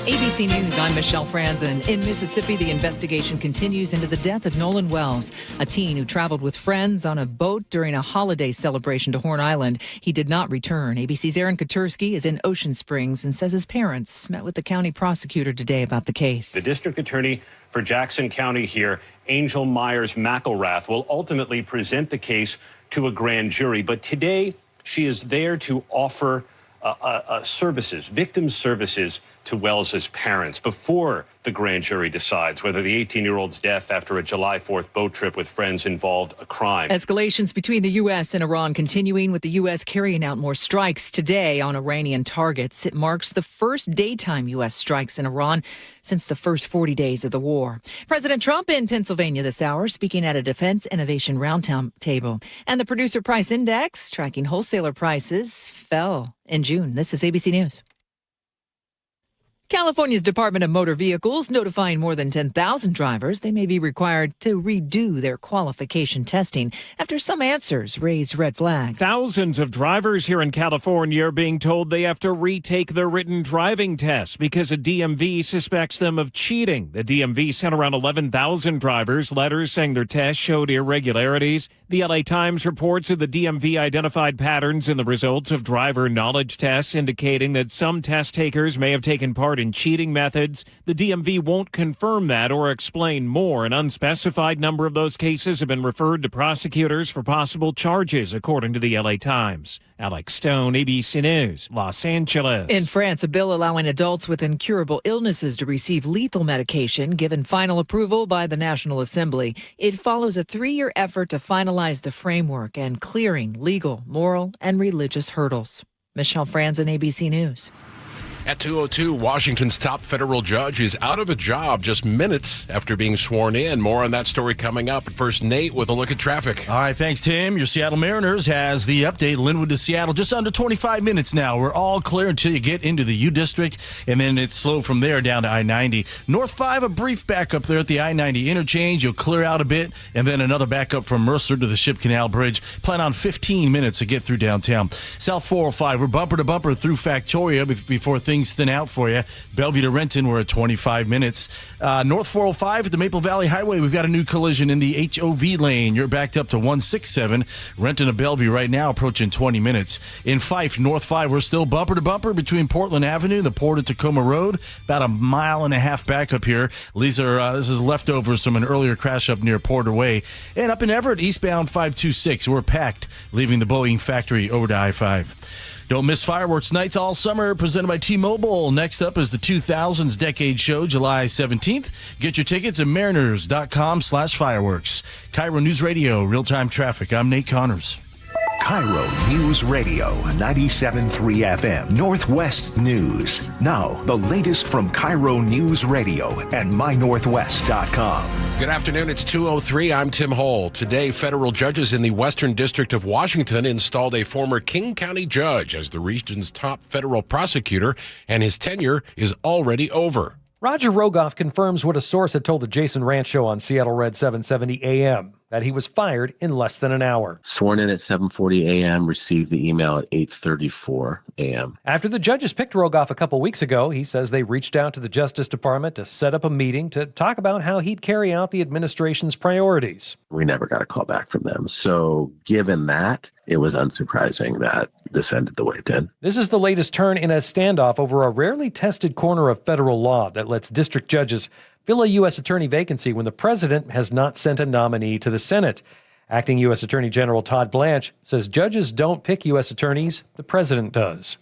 ABC News, I'm Michelle Franzen. In Mississippi, the investigation continues into the death of Nolan Wells, a teen who traveled with friends on a boat during a holiday celebration to Horn Island. He did not return. ABC's Aaron Katursky is in Ocean Springs and says his parents met with the county prosecutor today about the case. The district attorney for Jackson County here, Angel Myers McElrath, will ultimately present the case to a grand jury. But today, she is there to offer services, victim services to Wells's parents before the grand jury decides whether the 18-year-old's death after a July 4th boat trip with friends involved a crime. Escalations between the U.S. and Iran continuing, with the U.S. carrying out more strikes today on Iranian targets. It marks the first daytime U.S. strikes in Iran since the first 40 days of the war. President Trump in Pennsylvania this hour, speaking at a Defense Innovation Roundtable. And the Producer Price Index, tracking wholesaler prices, fell in June. This is ABC News. California's Department of Motor Vehicles notifying more than 10,000 drivers they may be required to redo their qualification testing after some answers raised red flags. Thousands of drivers here in California are being told they have to retake their written driving tests because a DMV suspects them of cheating. The DMV sent around 11,000 drivers letters saying their tests showed irregularities. The LA Times reports that the DMV identified patterns in the results of driver knowledge tests indicating that some test takers may have taken part in cheating methods. The DMV won't confirm that or explain more. An unspecified number of those cases have been referred to prosecutors for possible charges, according to the LA Times. Alex Stone, ABC News, Los Angeles. In France, a bill allowing adults with incurable illnesses to receive lethal medication given final approval by the National Assembly. It follows a 3-year effort to finalize the framework and clearing legal, moral, and religious hurdles. Michelle Franzen, ABC News. At 2:02, Washington's top federal judge is out of a job just minutes after being sworn in. More on that story coming up. But first, Nate with a look at traffic. All right, thanks, Tim. Your Seattle Mariners has the update. Linwood to Seattle, just under 25 minutes now. We're all clear until you get into the U District, and then it's slow from there down to I-90. North 5, a brief backup there at the I-90 interchange. You'll clear out a bit, and then another backup from Mercer to the Ship Canal Bridge. Plan on 15 minutes to get through downtown. South 405, we're bumper to bumper through Factoria before things thin out for you. Bellevue to Renton, we're at 25 minutes. North 405 at the Maple Valley Highway, we've got a new collision in the HOV lane. You're backed up to 167. Renton to Bellevue right now, approaching 20 minutes. In Fife, North 5, we're still bumper to bumper between Portland Avenue and the Port of Tacoma Road. About a mile and a half back up here. This is leftovers from an earlier crash up near Porter Way. And up in Everett, eastbound 526, we're packed, leaving the Boeing factory over to I-5. Don't miss fireworks nights all summer, presented by T-Mobile. Next up is the 2000s Decade Show, July 17th. Get your tickets at mariners.com/fireworks. KIRO News Radio, real-time traffic. I'm Nate Connors. KIRO News Radio, 97.3 FM, Northwest News. Now, the latest from KIRO News Radio and mynorthwest.com. Good afternoon. It's 2:03. I'm Tim Hull. Today, federal judges in the Western District of Washington installed a former King County judge as the region's top federal prosecutor, and his tenure is already over. Roger Rogoff confirms what a source had told the Jason Ranch Show on Seattle Red 770 AM, that he was fired in less than an hour. Sworn in at 7:40 a.m., received the email at 8:34 a.m. After the judges picked Rogoff a couple weeks ago, he says they reached out to the Justice Department to set up a meeting to talk about how he'd carry out the administration's priorities. We never got a call back from them. So given that, it was unsurprising that this ended the way it did. This is the latest turn in a standoff over a rarely tested corner of federal law that lets district judges fill a U.S. attorney vacancy when the president has not sent a nominee to the Senate. Acting U.S. Attorney General Todd Blanche says judges don't pick U.S. attorneys, the president does.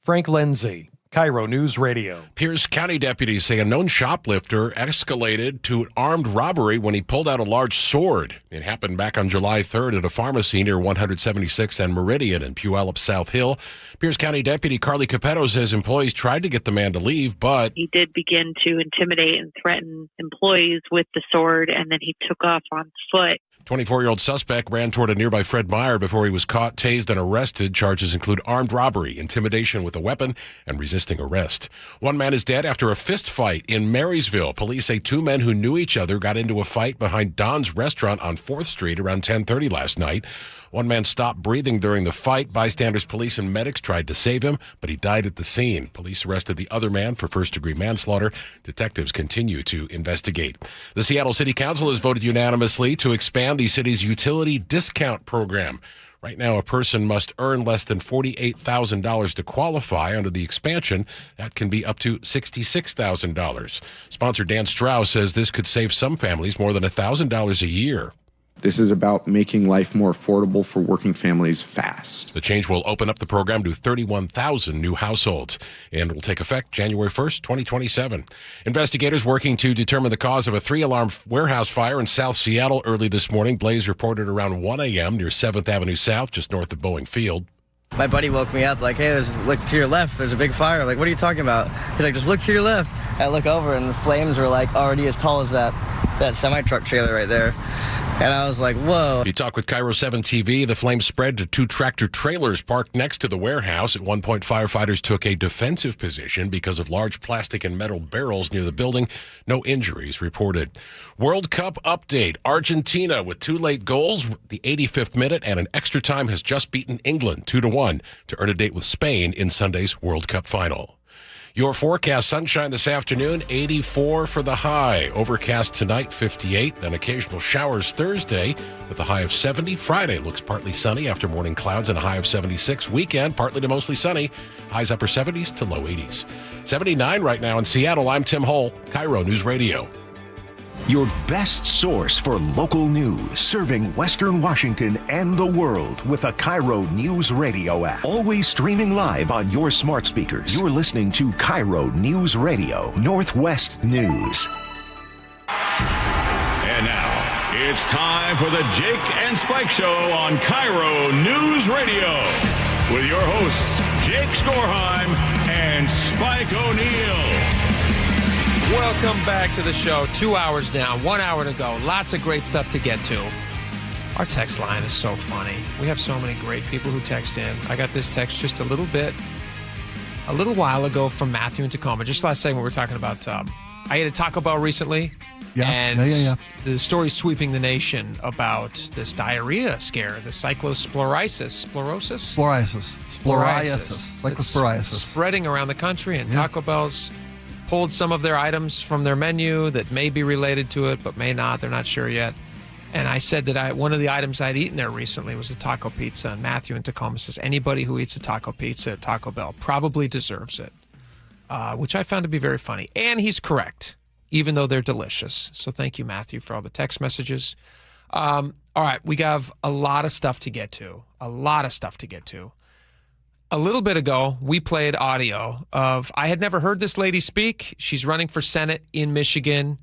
Frank Lindsay, KIRO News Radio. Pierce County deputies say a known shoplifter escalated to an armed robbery when he pulled out a large sword. It happened back on July 3rd at a pharmacy near 176th and Meridian in Puyallup South Hill. Pierce County Deputy Carly Capetto says employees tried to get the man to leave, but he did begin to intimidate and threaten employees with the sword, and then he took off on foot. 24-year-old suspect ran toward a nearby Fred Meyer before he was caught, tased, and arrested. Charges include armed robbery, intimidation with a weapon, and resisting arrest. One man is dead after a fist fight in Marysville. Police say two men who knew each other got into a fight behind Don's Restaurant on 4th Street around 10:30 last night. One man stopped breathing during the fight. Bystanders, police, and medics tried to save him, but he died at the scene. Police arrested the other man for first-degree manslaughter. Detectives continue to investigate. The Seattle City Council has voted unanimously to expand the city's utility discount program. Right now, a person must earn less than $48,000 to qualify. Under the expansion, that can be up to $66,000. Sponsor Dan Strauss says this could save some families more than $1,000 a year. This is about making life more affordable for working families fast. The change will open up the program to 31,000 new households and will take effect January 1st, 2027. Investigators working to determine the cause of a 3-alarm warehouse fire in South Seattle early this morning. Blaze reported around 1 a.m. near 7th Avenue South, just north of Boeing Field. My buddy woke me up like, hey, look to your left. There's a big fire. Like, what are you talking about? He's like, just look to your left. I look over and the flames were like already as tall as that semi-truck trailer right there. And I was like, whoa. He talked with KIRO 7 TV. The flames spread to 2 tractor trailers parked next to the warehouse. At one point, firefighters took a defensive position because of large plastic and metal barrels near the building. No injuries reported. World Cup update. Argentina with 2 late goals, the 85th minute, and an extra time has just beaten England 2-1 to earn a date with Spain in Sunday's World Cup final. Your forecast: sunshine this afternoon, 84 for the high. Overcast tonight, 58. Then occasional showers Thursday with a high of 70. Friday looks partly sunny after morning clouds and a high of 76. Weekend, partly to mostly sunny. Highs upper 70s to low 80s. 79 right now in Seattle. I'm Tim Hull, KIRO News Radio. Your best source for local news, serving Western Washington and the world with a KIRO News Radio app. Always streaming live on your smart speakers. You're listening to KIRO News Radio, Northwest News. And now, it's time for the Jake and Spike Show on KIRO News Radio. with your hosts, Jake Skorheim and Spike O'Neill. Welcome back to the show. 2 hours down, 1 hour to go. Lots of great stuff to get to. Our text line is so funny. We have so many great people who text in. I got this text just a little while ago from Matthew in Tacoma. Just last segment, we were talking about, I ate a Taco Bell recently. And the story sweeping the nation about this diarrhea scare, the cyclosporiasis. Cyclosporiasis. Spreading around the country, and Taco Bell's pulled some of their items from their menu that may be related to it, but may not. They're not sure yet. And I said that one of the items I'd eaten there recently was a taco pizza. And Matthew in Tacoma says, anybody who eats a taco pizza at Taco Bell probably deserves it, which I found to be very funny. And he's correct, even though they're delicious. So thank you, Matthew, for all the text messages. All right, we have a lot of stuff to get to. A little bit ago, we played audio of, I had never heard this lady speak. She's running for Senate in Michigan.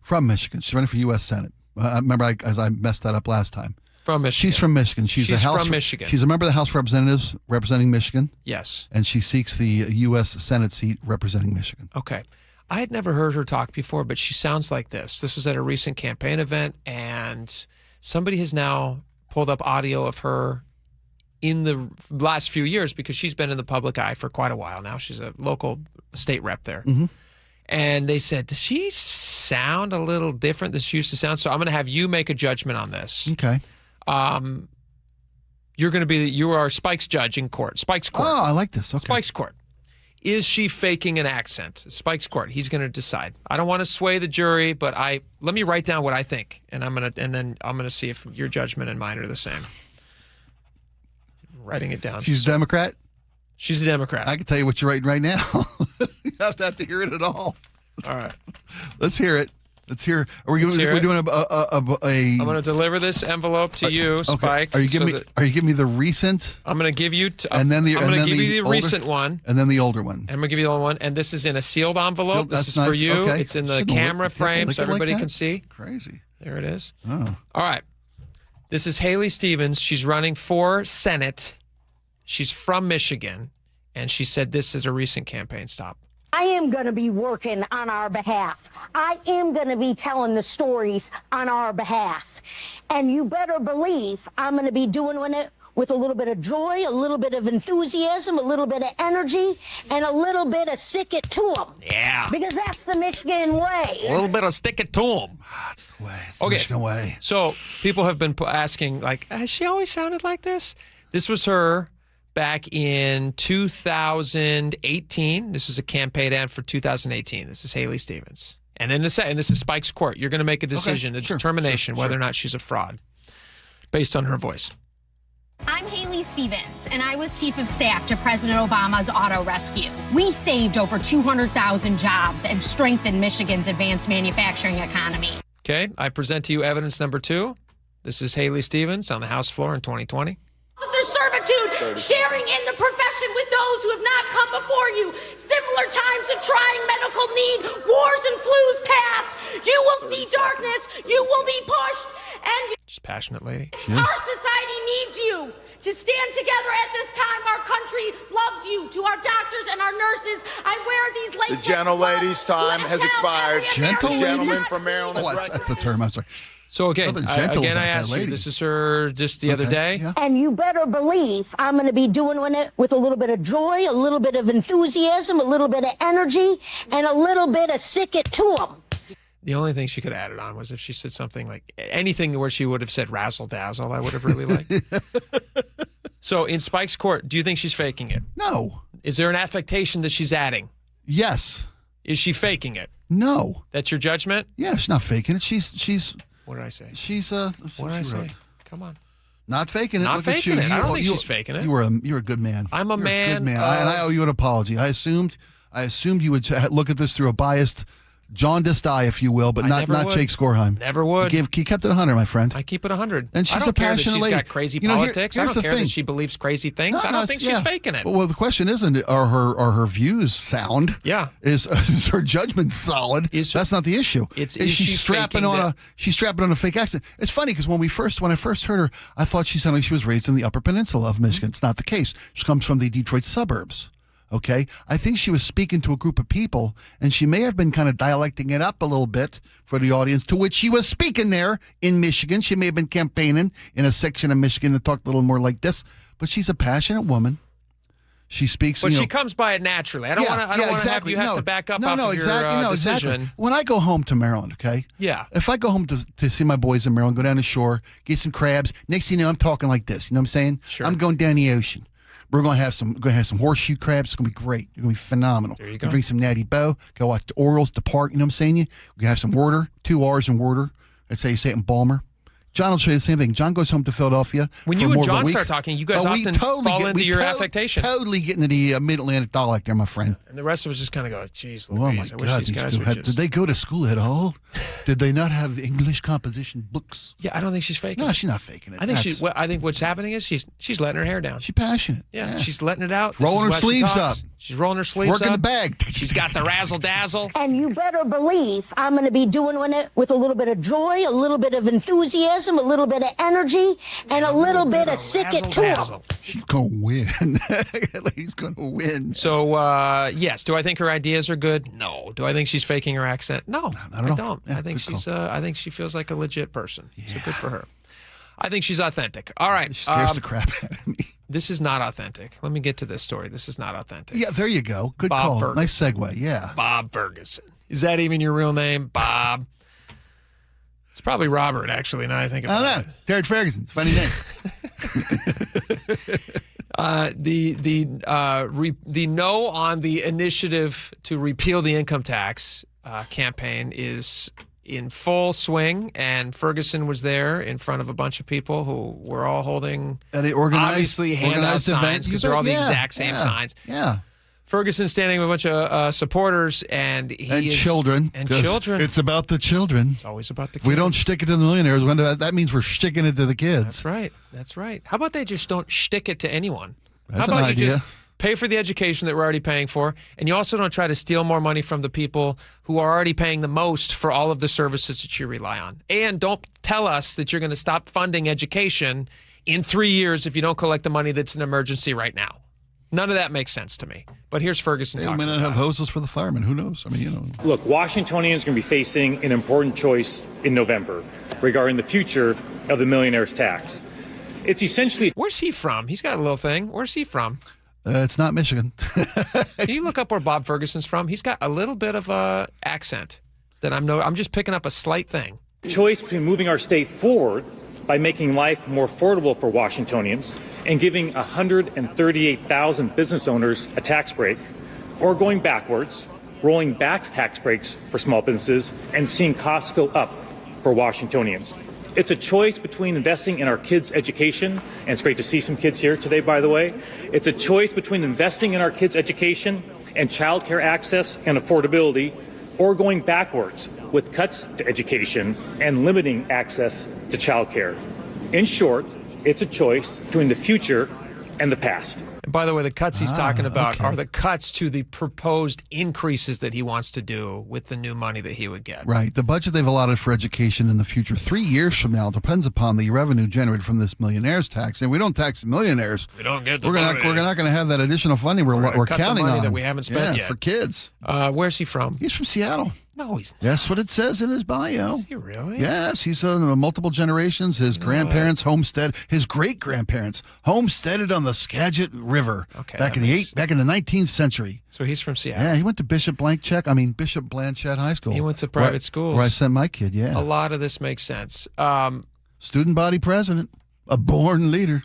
From Michigan. She's running for U.S. Senate. Remember, as I messed that up last time. From Michigan. She's from Michigan. She's from Michigan. She's a member of the House of Representatives representing Michigan. Yes. And she seeks the U.S. Senate seat representing Michigan. Okay. I had never heard her talk before, but she sounds like this. This was at a recent campaign event, and somebody has now pulled up audio of her in the last few years because she's been in the public eye for quite a while now. She's a local state rep there. Mm-hmm. And they said, does she sound a little different than she used to sound? So I'm going to have you make a judgment on this. Okay. You are Spike's judge in court. Spike's court. Oh, I like this. Okay. Spike's court. Is she faking an accent? Spike's court. He's going to decide. I don't want to sway the jury, but let me write down what I think, and then I'm going to see if your judgment and mine are the same. Writing it down. She's a Democrat? She's a Democrat. I can tell you what you're writing right now. You don't have to hear it at all. All right. Let's hear it. We're doing a I'm going to deliver this envelope to you, Spike. Are you giving me the recent? I'm going to give you I'm going to give you the recent one. And then the older one. And I'm going to give you the older one. And this is in a sealed envelope. This is nice. for you. Okay. It's in the camera frame so everybody can see. Crazy. There it is. Oh. All right. This is Haley Stevens. She's running for Senate. She's from Michigan. And she said this is a recent campaign stop. I am going to be working on our behalf. I am going to be telling the stories on our behalf. And you better believe I'm going to be doing it with a little bit of joy, a little bit of enthusiasm, a little bit of energy, and a little bit of stick it to them. Yeah. Because that's the Michigan way. A little bit of stick it to them. That's the way. It's the Michigan way. So people have been asking, has she always sounded like this? This was her back in 2018. This is a campaign ad for 2018. This is Haley Stevens. And this is Spike's court. You're going to make a decision, a determination whether or not she's a fraud based on her voice. I'm Haley Stevens, and I was chief of staff to President Obama's auto rescue. We saved over 200,000 jobs and strengthened Michigan's advanced manufacturing economy. Okay, I present to you evidence number 2. This is Haley Stevens on the House floor in 2020. The servitude, sharing in the profession with those who have not come before you. Similar times of trying medical need, wars and flus past. You will see darkness, you will be pushed, and she's a passionate lady. Our society needs you to stand together at this time. Our country loves you. To our doctors and our nurses, I wear these latex The gentle lady's time has expired. Gentle lady? Gentleman from Maryland. Oh, that's the term. I'm sorry. So again, I asked you, this is her just the other day. Yeah. And you better believe I'm going to be doing it with a little bit of joy, a little bit of enthusiasm, a little bit of energy, and a little bit of stick it to them. The only thing she could have added on was if she said something like anything where she would have said razzle dazzle, I would have really liked. So in Spike's court, do you think she's faking it? No. Is there an affectation that she's adding? Yes. Is she faking it? No. That's your judgment? Yeah, she's not faking it. She's. What did I say? She's what did I say? Come on. Not faking it. Not Look faking at you. it. I don't think she's faking it. You're a good man. I'm a man. Good man. And I owe you an apology. I assumed you would look at this through a biased jaundiced eye, if you will, but not would. Jake Skorheim. Never would. He kept it 100, my friend. I keep it 100. And she's I don't a care that passionate she's lady. got crazy You know, politics. I here's don't the care thing. that she believes crazy things. I don't think she's faking it. Well, the question isn't are her views sound? Yeah. Is her judgment solid? That's not the issue. Is she she strapping faking on she's strapping on a fake accent? It's funny because when I first heard her, I thought she sounded like she was raised in the Upper Peninsula of Michigan. It's not the case. She comes from the Detroit suburbs. Okay, I think she was speaking to a group of people, and she may have been kind of dialecting it up a little bit for the audience to which she was speaking there in Michigan. She may have been campaigning in a section of Michigan that talked a little more like this, but she's a passionate woman. She speaks. But she comes by it naturally. I don't want to exactly. have you have to back up off of exactly. your decision. Exactly. When I go home to Maryland, okay? Yeah. If I go home to see my boys in Maryland, go down the shore, get some crabs. Next thing you know, I'm talking like this. You know what I'm saying? Sure. I'm going down the ocean. We're going to have some horseshoe crabs. It's going to be great. It's going to be phenomenal. There you go. Drink some Natty Boh. Go watch the Orioles depart. You know what I'm saying? We're going to have some water, 2 R's in water. That's how you say it in Balmer. John will show you the same thing. John goes home to Philadelphia. When for you more and of a John week. start talking, you guys often fall into your affectation. Totally getting to the Mid-Atlantic dialect there, my friend. And the rest of us just kind of go, geez, Oh, my Louise, I wish God. these guys would Did just... they go to school at all? Did they not have English composition books? Yeah, I don't think she's faking it. No, she's not faking it. I think what's happening is she's letting her hair down. She's passionate. Yeah, she's letting it out. Rolling her sleeves up. She's rolling her sleeves Working up. the bag. She's got the razzle-dazzle. And you better believe I'm going to be doing it with a little bit of joy, a little bit of enthusiasm, a little bit of energy, and a little bit of stick it to her. She's going to win. That lady's going to win. So, yes. Do I think her ideas are good? No. Do I think she's faking her accent? No, I don't. Yeah, I think I think she feels like a legit person. Yeah. So good for her. I think she's authentic. All right. She scares the crap out of me. This is not authentic. Let me get to this story. This is not authentic. Yeah, there you go. Good Bob call. Ferguson. Nice segue. Yeah. Bob Ferguson. Is that even your real name, Bob? It's probably Robert, actually, now I think about it. I don't know. Jared Ferguson. Funny name. The no on the initiative to repeal the income tax campaign is in full swing, and Ferguson was there in front of a bunch of people who were all holding obviously handout signs because they're all the exact same signs. Yeah. Ferguson standing with a bunch of supporters and children. And children. It's about the children. It's always about the kids. We don't stick it to the millionaires. That means we're sticking it to the kids. That's right. That's right. How about they just don't stick it to anyone? That's How about an you idea. just pay for the education that we're already paying for, and you also don't try to steal more money from the people who are already paying the most for all of the services that you rely on. And don't tell us that you're going to stop funding education in 3 years if you don't collect the money that's an emergency right now. None of that makes sense to me. But here's Ferguson They talking may not about have hoses for the firemen. Who knows? I mean, you know. Look, Washingtonians are going to be facing an important choice in November regarding the future of the millionaire's tax. It's essentially... Where's he from? He's got a little thing. Where's he from? It's not Michigan. Can you look up where Bob Ferguson's from? He's got a little bit of a accent that I'm just picking up a slight thing. Choice between moving our state forward by making life more affordable for Washingtonians and giving 138,000 business owners a tax break, or going backwards, rolling back tax breaks for small businesses and seeing costs go up for Washingtonians. It's a choice between investing in our kids' education, and it's great to see some kids here today, by the way. It's a choice between investing in our kids' education and childcare access and affordability, or going backwards with cuts to education and limiting access to childcare. In short, it's a choice between the future and the past. And by the way, the cuts he's talking about are the cuts to the proposed increases that he wants to do with the new money that he would get. Right. The budget they've allotted for education in the future, 3 years from now, depends upon the revenue generated from this millionaire's tax. And we don't tax the millionaires. We don't get the We're money. not going to have that additional funding we're cut counting the money on. that we haven't spent yet. for kids. Where's he from? He's from Seattle. No, he's not. That's what it says in his bio. Is he really? Yes, he's multiple generations. His grandparents his great-grandparents homesteaded on the Skagit River back in the 19th century. So he's from Seattle. Yeah, he went to Bishop Blanchett High School. He went to private schools. Where I sent my kid, yeah. A lot of this makes sense. Student body president, a born leader.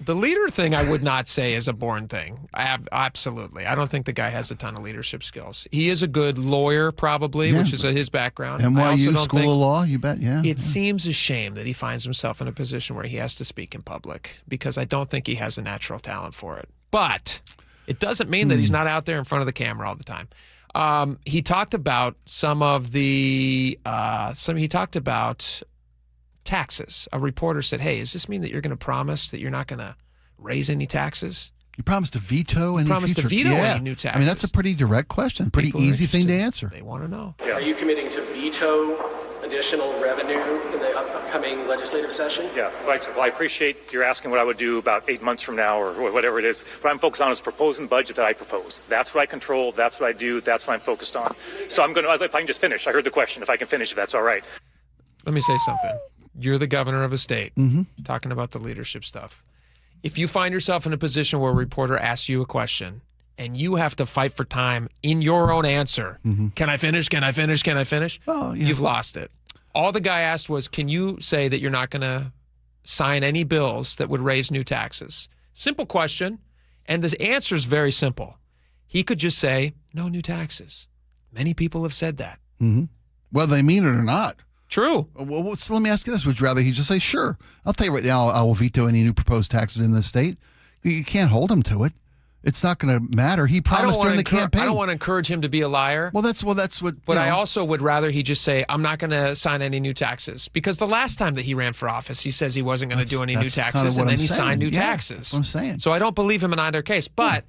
The leader thing I would not say is a born thing. Absolutely. I don't think the guy has a ton of leadership skills. He is a good lawyer, probably, which is his background. NYU School of Law, you bet, yeah. It seems a shame that he finds himself in a position where he has to speak in public because I don't think he has a natural talent for it. But it doesn't mean that he's not out there in front of the camera all the time. He talked about some of the he talked about taxes. A reporter said, "Hey, does this mean that you're going to promise that you're not going to raise any taxes?" You promised to veto any any new taxes. I mean, that's a pretty direct question, pretty easy thing to answer. They want to know. Are you committing to veto additional revenue in the upcoming legislative session? Yeah, right. Well, I appreciate you're asking what I would do about 8 months from now or whatever it is. What I'm focused on is proposing budget that I propose. That's what I control. That's what I do. That's what I'm focused on. So I'm going to, if I can just finish. I heard the question. If I can finish, if that's all right. Let me say something. You're the governor of a state, talking about the leadership stuff. If you find yourself in a position where a reporter asks you a question and you have to fight for time in your own answer, can I finish? Can I finish? Can I finish? Oh, yeah. You've lost it. All the guy asked was, can you say that you're not going to sign any bills that would raise new taxes? Simple question. And the answer is very simple. He could just say, no new taxes. Many people have said that. Whether they mean it or not. True. Well, so let me ask you this. Would you rather he just say, sure, I'll tell you right now, I will veto any new proposed taxes in this state? You can't hold him to it. It's not going to matter. He promised during the campaign. I don't want to encourage him to be a liar. Well, that's what. But I also would rather he just say, I'm not going to sign any new taxes. Because the last time that he ran for office, he says he wasn't going to do any new taxes, and then he signed new taxes. That's what I'm saying. So I don't believe him in either case. But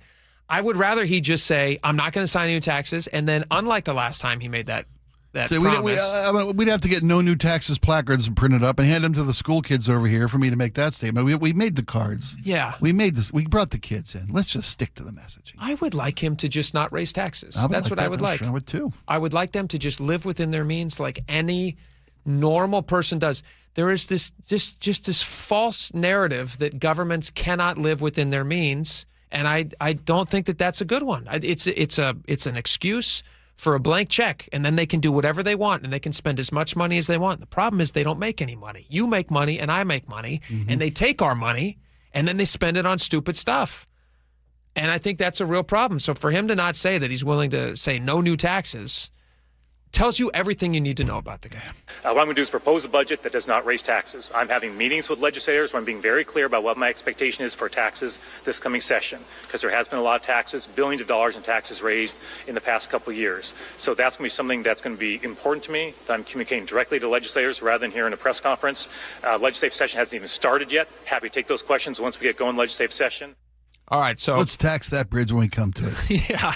I would rather he just say, I'm not going to sign new taxes, and then unlike the last time he made that promise. We'd have to get no new taxes placards printed up and hand them to the school kids over here for me to make that statement. We made the cards. Yeah. We made this. We brought the kids in. Let's just stick to the messaging. I would like him to just not raise taxes. That's what I would like. I would too. I would like them to just live within their means like any normal person does. There is this just this false narrative that governments cannot live within their means, and I don't think that that's a good one. It's an excuse for a blank check, and then they can do whatever they want, and they can spend as much money as they want. The problem is they don't make any money. You make money, and I make money, and they take our money, and then they spend it on stupid stuff. And I think that's a real problem. So for him to not say that he's willing to say no new taxes tells you everything you need to know about the guy. What I'm going to do is propose a budget that does not raise taxes. I'm having meetings with legislators where I'm being very clear about what my expectation is for taxes this coming session, because there has been a lot of taxes, billions of dollars in taxes raised in the past couple of years. So that's going to be something that's going to be important to me, that I'm communicating directly to legislators rather than here in a press conference. Legislative session hasn't even started yet. Happy to take those questions once we get going legislative session. All right, so let's tax that bridge when we come to it. Yeah.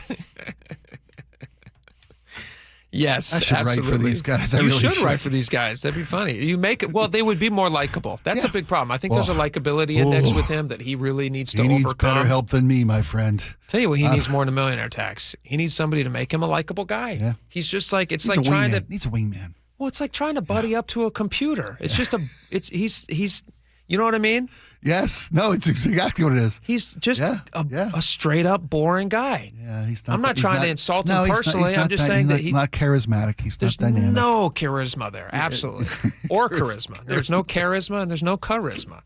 Yes, I should absolutely. write for these guys. I You really should write for these guys. That'd be funny. You make it. Well, they would be more likable. That's a big problem. I think there's a likability index with him that he really needs to overcome. He needs better help than me, my friend. Tell you what, he needs more than a millionaire tax. He needs somebody to make him a likable guy. Yeah. He's just like He's a wingman. Well, it's like trying to buddy up to a computer. It's just he's you know what I mean? Yes. No, it's exactly what it is. He's just a straight up boring guy. Yeah, he's not. I'm not trying to insult him personally. I'm just saying that he's not charismatic. He's not dynamic. There's no charisma there. Absolutely. Or charisma. There's no charisma and there's no charisma.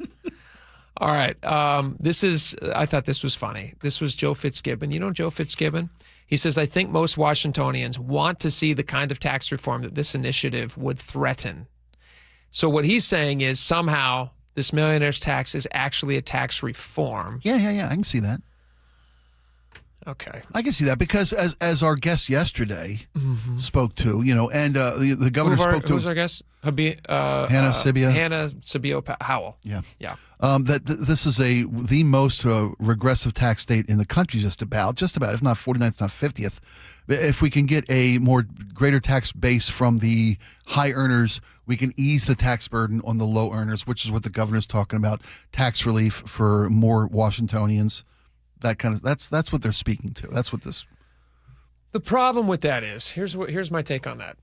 All right. I thought this was funny. This was Joe Fitzgibbon. You know Joe Fitzgibbon? He says, I think most Washingtonians want to see the kind of tax reform that this initiative would threaten. So what he's saying is somehow this millionaire's tax is actually a tax reform. Yeah. I can see that. Okay. I can see that because as our guest yesterday spoke to, and the governor spoke to. Who's our guest? Hannah Sibia. Hannah Sibia Howell. Yeah. Yeah. This is the most regressive tax state in the country, just about, if not 49th, not 50th. If we can get a greater tax base from the high earners, we can ease the tax burden on the low earners, which is what the governor's talking about. Tax relief for more Washingtonians. That's what they're speaking to. That's what this. The problem with that is here's my take on that.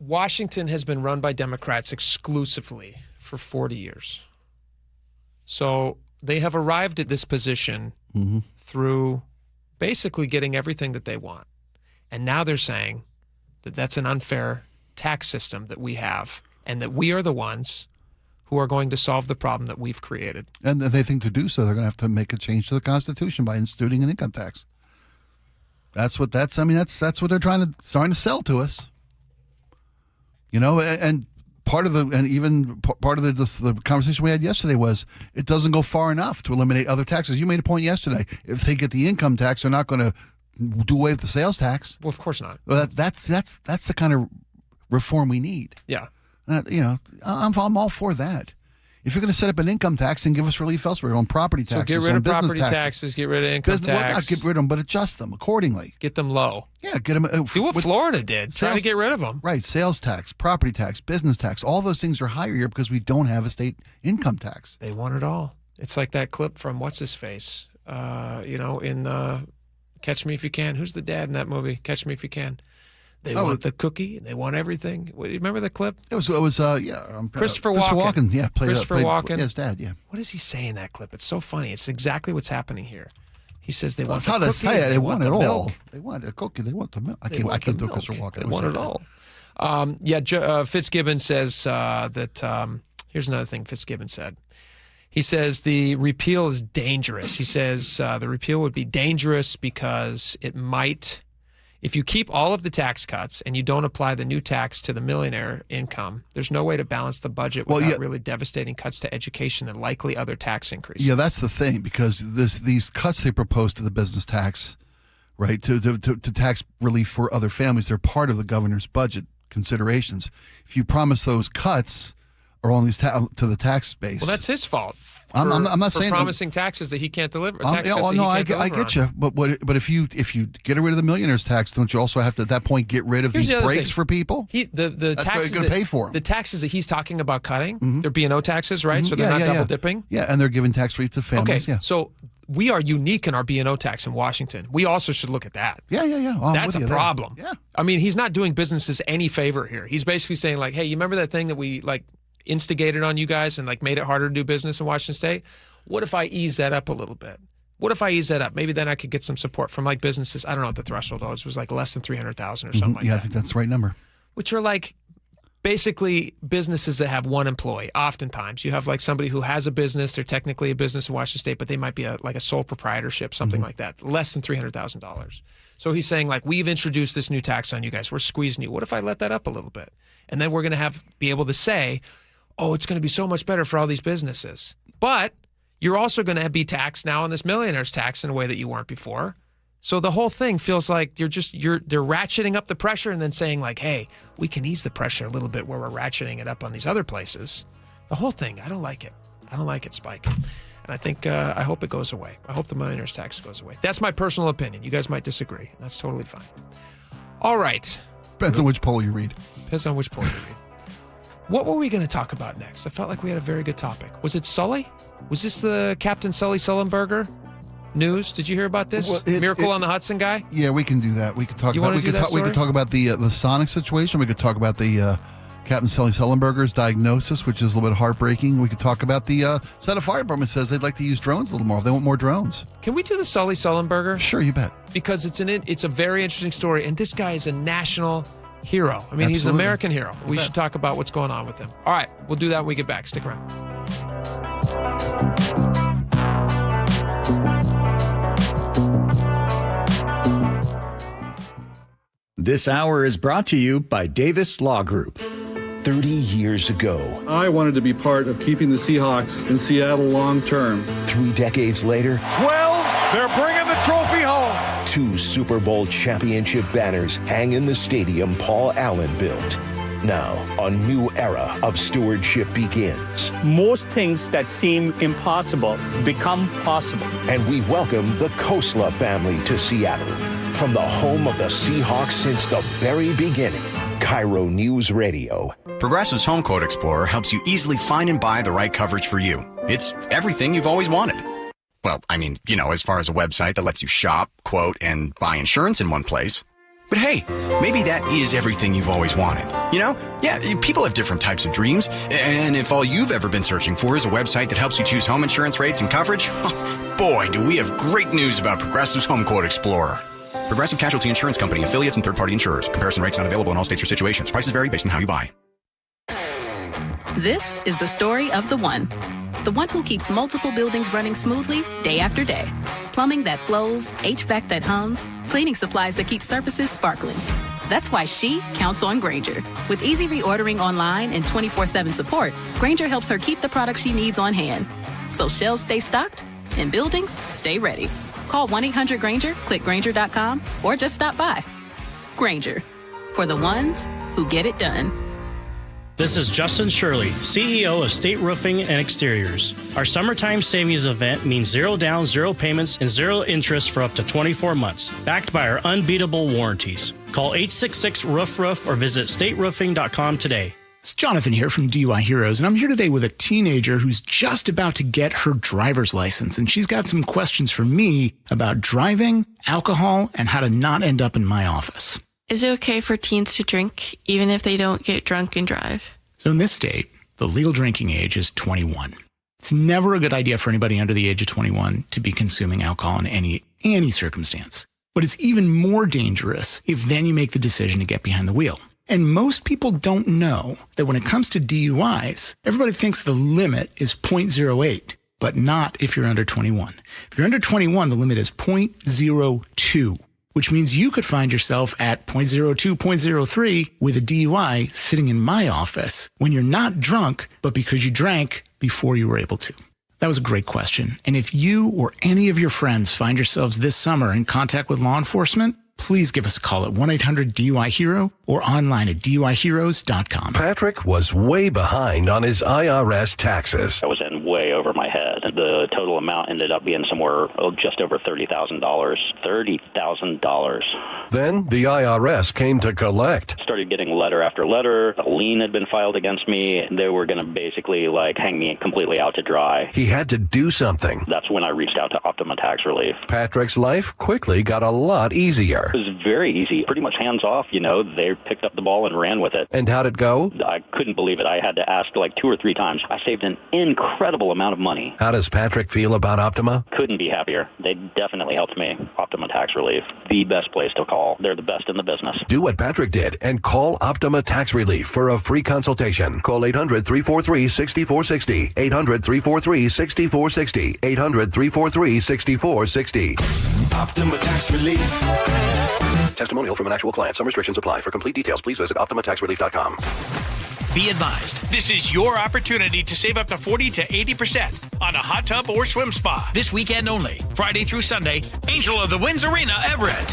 Washington has been run by Democrats exclusively for 40 years. So they have arrived at this position through basically getting everything that they want. And now they're saying that that's an unfair tax system that we have and that we are the ones who are going to solve the problem that we've created. And they think to do so, they're going to have to make a change to the Constitution by instituting an income tax. That's what they're trying to sell to us. And part of the conversation we had yesterday was it doesn't go far enough to eliminate other taxes. You made a point yesterday. If they get the income tax, they're not going to do away with the sales tax. Well, of course not. Well, that's the kind of reform we need. Yeah. I'm all for that. If you're going to set up an income tax, then give us relief elsewhere on property taxes. So get rid of business property taxes, get rid of income tax. Well, not get rid of them, but adjust them accordingly. Get them low. Yeah, get them. Do what Florida did. Try to get rid of them. Right. Sales tax, property tax, business tax. All those things are higher here because we don't have a state income tax. They want it all. It's like that clip from What's-His-Face, in Catch Me If You Can. Who's the dad in that movie, Catch Me If You Can? They want the cookie. They want everything. You remember the clip? It was Christopher Walken. Yeah, Christopher Walken. His dad. Yeah. What does he say in that clip? It's so funny. It's exactly what's happening here. He says they want the the cookie. cookie. They want it the all. milk. They want a cookie. They want the milk. I can't do Christopher Walken. They want it all. Fitzgibbon says that. Here's another thing Fitzgibbon said. He says the repeal is dangerous. He says the repeal would be dangerous because it might. If you keep all of the tax cuts and you don't apply the new tax to the millionaire income, there's no way to balance the budget without really devastating cuts to education and likely other tax increases. Yeah, that's the thing, because these cuts they propose to the business tax, right, to tax relief for other families, they're part of the governor's budget considerations. If you promise those cuts are only to the tax base. Well, that's his fault. I'm not saying promising taxes that he can't deliver. I get you. But if you get rid of the millionaire's tax, don't you also have to at that point get rid of these breaks for people? The That's taxes going to pay for them. The taxes that he's talking about cutting, they're B&O taxes, right? So they're not double dipping. Yeah, and they're giving tax relief to families. Okay, so we are unique in our B&O tax in Washington. We also should look at that. Yeah. Oh, that's a problem. Yeah. I mean, he's not doing businesses any favor here. He's basically saying like, hey, you remember that thing that we instigated on you guys and made it harder to do business in Washington State? What if I ease that up a little bit? What if I ease that up? Maybe then I could get some support from businesses. I don't know what the threshold was. It was less than 300,000 or something like that. Yeah, I think that's the right number. Which are basically businesses that have one employee. Oftentimes you have somebody who has a business. They're technically a business in Washington State, but they might be a sole proprietorship, something like that. Less than $300,000. So he's saying we've introduced this new tax on you guys. We're squeezing you. What if I let that up a little bit? And then we're going to be able to say, oh, it's going to be so much better for all these businesses. But you're also going to be taxed now on this millionaire's tax in a way that you weren't before. So the whole thing feels like they're ratcheting up the pressure and then saying hey, we can ease the pressure a little bit where we're ratcheting it up on these other places. The whole thing, I don't like it. I don't like it, Spike. And I think, I hope it goes away. I hope the millionaire's tax goes away. That's my personal opinion. You guys might disagree. That's totally fine. All right. Depends on which poll you read. Depends on which poll you read. What were we going to talk about next? I felt like we had a very good topic. Was it Sully? Was this the Captain Sully Sullenberger news? Did you hear about this? Well, Miracle on the Hudson guy? Yeah, we can do that. We could talk You about wanna do that we could talk about the Sonic situation. We could talk about the Captain Sully Sullenberger's diagnosis, which is a little bit heartbreaking. We could talk about the Santa Fire Department says they'd like to use drones a little more. They want more drones. Can we do the Sully Sullenberger? Sure, you bet. Because it's a very interesting story, and this guy is a national hero. I mean, he's an American hero. We should talk about what's going on with him. All right, we'll do that when we get back. Stick around. This hour is brought to you by Davis Law Group. 30 years ago, I wanted to be part of keeping the Seahawks in Seattle long term. 3 decades later, 12, they're bringing the trophy home. 2 Super Bowl championship banners hang in the stadium Paul Allen built. Now, a new era of stewardship begins. Most things that seem impossible become possible. And we welcome the Kosla family to Seattle. From the home of the Seahawks since the very beginning, KIRO News Radio. Progressive's Home Quote Explorer helps you easily find and buy the right coverage for you. It's everything you've always wanted. Well, I mean, as far as a website that lets you shop, quote, and buy insurance in one place. But hey, maybe that is everything you've always wanted. Yeah, people have different types of dreams. And if all you've ever been searching for is a website that helps you choose home insurance rates and coverage, boy, do we have great news about Progressive's Home Quote Explorer. Progressive Casualty Insurance Company, affiliates, and third-party insurers. Comparison rates not available in all states or situations. Prices vary based on how you buy. This is the story of the one who keeps multiple buildings running smoothly day after day. Plumbing that flows, HVAC that hums, cleaning supplies that keep surfaces sparkling. That's why she counts on Grainger. With easy reordering online and 24/7 support, Grainger helps her keep the products she needs on hand. So shelves stay stocked and buildings stay ready. Call 1-800-GRANGER, click Granger.com, or just stop by. Granger, for the ones who get it done. This is Justin Shirley, CEO of State Roofing and Exteriors. Our summertime savings event means 0 down, 0 payments, and 0 interest for up to 24 months, backed by our unbeatable warranties. Call 866-ROOF-ROOF or visit stateroofing.com today. It's Jonathan here from DUI Heroes, and I'm here today with a teenager who's just about to get her driver's license, and she's got some questions for me about driving, alcohol, and how to not end up in my office. Is it okay for teens to drink, even if they don't get drunk and drive? So in this state, the legal drinking age is 21. It's never a good idea for anybody under the age of 21 to be consuming alcohol in any circumstance. But it's even more dangerous if then you make the decision to get behind the wheel. And most people don't know that when it comes to DUIs, everybody thinks the limit is 0.08, but not if you're under 21. If you're under 21, the limit is 0.02. Which means you could find yourself at 0.02, 0.03 with a DUI sitting in my office when you're not drunk, but because you drank before you were able to. That was a great question. And if you or any of your friends find yourselves this summer in contact with law enforcement, please give us a call at 1-800-DUI-HERO or online at DUIHeroes.com. Patrick was way behind on his IRS taxes. I was in way over my head. The total amount ended up being somewhere just over $30,000. $30,000. Then the IRS came to collect. Started getting letter after letter. A lien had been filed against me. They were going to basically hang me completely out to dry. He had to do something. That's when I reached out to Optima Tax Relief. Patrick's life quickly got a lot easier. It was very easy, pretty much hands off, They picked up the ball and ran with it. And how'd it go? I couldn't believe it. I had to ask 2 or 3 times. I saved an incredible amount of money. How does Patrick feel about Optima? Couldn't be happier. They definitely helped me. Optima Tax Relief, the best place to call. They're the best in the business. Do what Patrick did and call Optima Tax Relief for a free consultation. Call 800-343-6460. 800-343-6460. 800-343-6460. Optima Tax Relief. Testimonial from an actual client. Some restrictions apply. For complete details, please visit OptimaTaxRelief.com. Be advised, this is your opportunity to save up to 40 to 80% on a hot tub or swim spa. This weekend only, Friday through Sunday, Angel of the Winds Arena, Everett.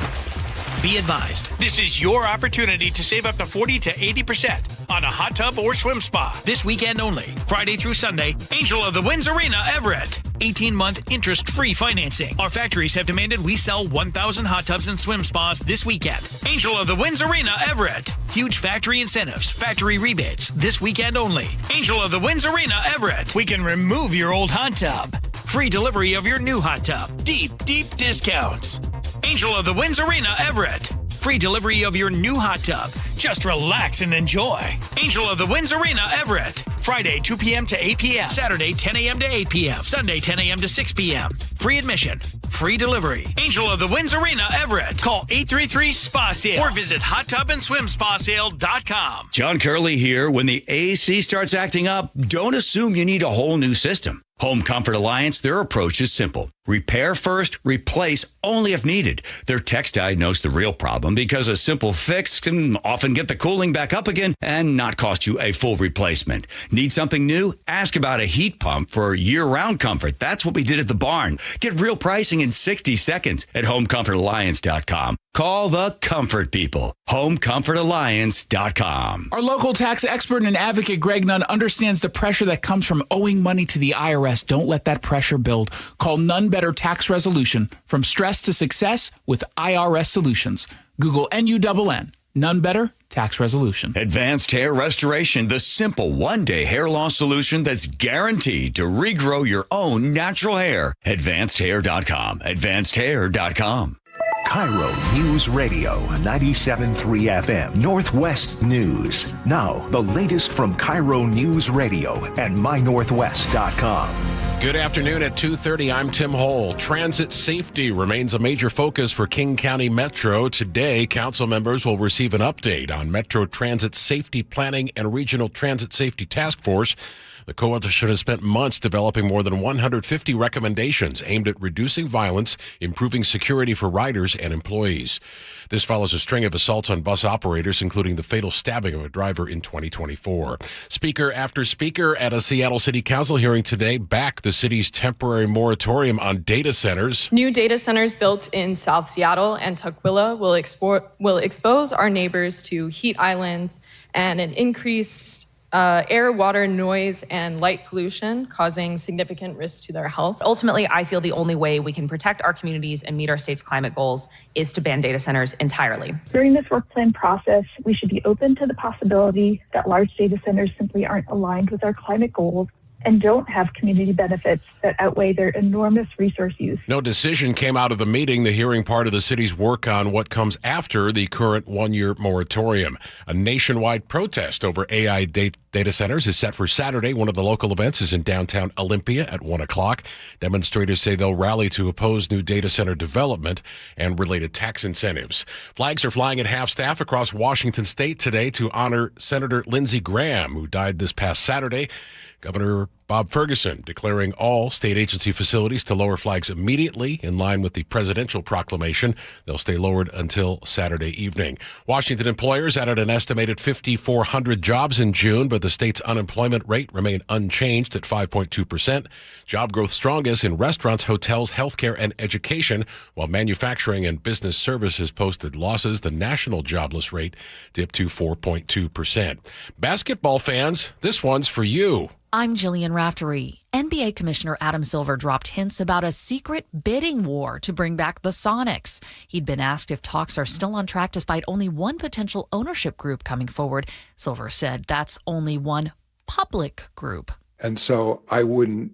Be advised, this is your opportunity to save up to 40 to 80% on a hot tub or swim spa. This weekend only, Friday through Sunday, Angel of the Winds Arena, Everett. 18-month interest-free financing. Our factories have demanded we sell 1,000 hot tubs and swim spas this weekend. Angel of the Winds Arena, Everett. Huge factory incentives, factory rebates, this weekend only. Angel of the Winds Arena, Everett. We can remove your old hot tub. Free delivery of your new hot tub. Deep, deep discounts. Angel of the Winds Arena, Everett. Free delivery of your new hot tub. Just relax and enjoy. Angel of the Winds Arena, Everett. Friday, 2 p.m. to 8 p.m. Saturday, 10 a.m. to 8 p.m. Sunday, 10 a.m. to 6 p.m. Free admission. Free delivery. Angel of the Winds Arena, Everett. Call 833-SPA-SALE or visit hottubandswimspasale.com. John Curley here. When the AC starts acting up, don't assume you need a whole new system. Home Comfort Alliance, their approach is simple. Repair first, replace only if needed. Their techs diagnose the real problem because a simple fix can often get the cooling back up again and not cost you a full replacement. Need something new? Ask about a heat pump for year-round comfort. That's what we did at the barn. Get real pricing in 60 seconds at homecomfortalliance.com. Call the comfort people. homecomfortalliance.com. Our local tax expert and advocate, Greg Nunn, understands the pressure that comes from owing money to the IRS. Don't let that pressure build. Call None Better Tax Resolution. From stress to success with IRS Solutions. Google NUNN. None Better Tax Resolution. Advanced Hair Restoration, the simple one-day hair loss solution that's guaranteed to regrow your own natural hair. AdvancedHair.com. AdvancedHair.com. KIRO News Radio 97.3 FM, Northwest News. Now, the latest from KIRO News Radio and mynorthwest.com. Good afternoon at 2:30. I'm Tim Hole. Transit safety remains a major focus for King County Metro. Today, council members will receive an update on Metro Transit Safety Planning and Regional Transit Safety Task Force. The coalition has spent months developing more than 150 recommendations aimed at reducing violence, improving security for riders and employees. This follows a string of assaults on bus operators, including the fatal stabbing of a driver in 2024. Speaker after speaker at a Seattle City Council hearing today back the the city's temporary moratorium on data centers. New data centers built in South Seattle and Tukwila will expose our neighbors to heat islands and an increased air, water, noise, and light pollution, causing significant risk to their health. Ultimately, I feel the only way we can protect our communities and meet our state's climate goals is to ban data centers entirely. During this work plan process, we should be open to the possibility that large data centers simply aren't aligned with our climate goals and don't have community benefits that outweigh their enormous resource use. No decision came out of the meeting, the hearing part of the city's work on what comes after the current one-year moratorium. A nationwide protest over AI data centers is set for Saturday. One of the local events is in downtown Olympia at 1 o'clock. Demonstrators say they'll rally to oppose new data center development and related tax incentives. Flags are flying at half-staff across Washington state today to honor Senator Lindsey Graham, who died this past Saturday. Governor Bob Ferguson declaring all state agency facilities to lower flags immediately in line with the presidential proclamation. They'll stay lowered until Saturday evening. Washington employers added an estimated 5,400 jobs in June, but the state's unemployment rate remained unchanged at 5.2%. Job growth strongest in restaurants, hotels, healthcare, and education, while manufacturing and business services posted losses. The national jobless rate dipped to 4.2%. Basketball fans, this one's for you. I'm Jillian Raftery. NBA Commissioner Adam Silver dropped hints about a secret bidding war to bring back the Sonics. He'd been asked if talks are still on track despite only one potential ownership group coming forward. Silver said that's only one public group. And so I wouldn't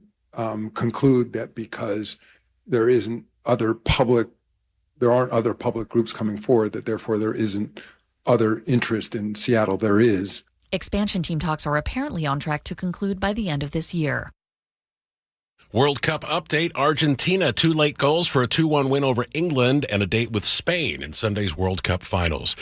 conclude that because there aren't other public groups coming forward, that therefore there isn't other interest in Seattle. There is. Expansion team talks are apparently on track to conclude by the end of this year. World Cup update. Argentina, 2 late goals for a 2-1 win over England and a date with Spain in Sunday's World Cup finals.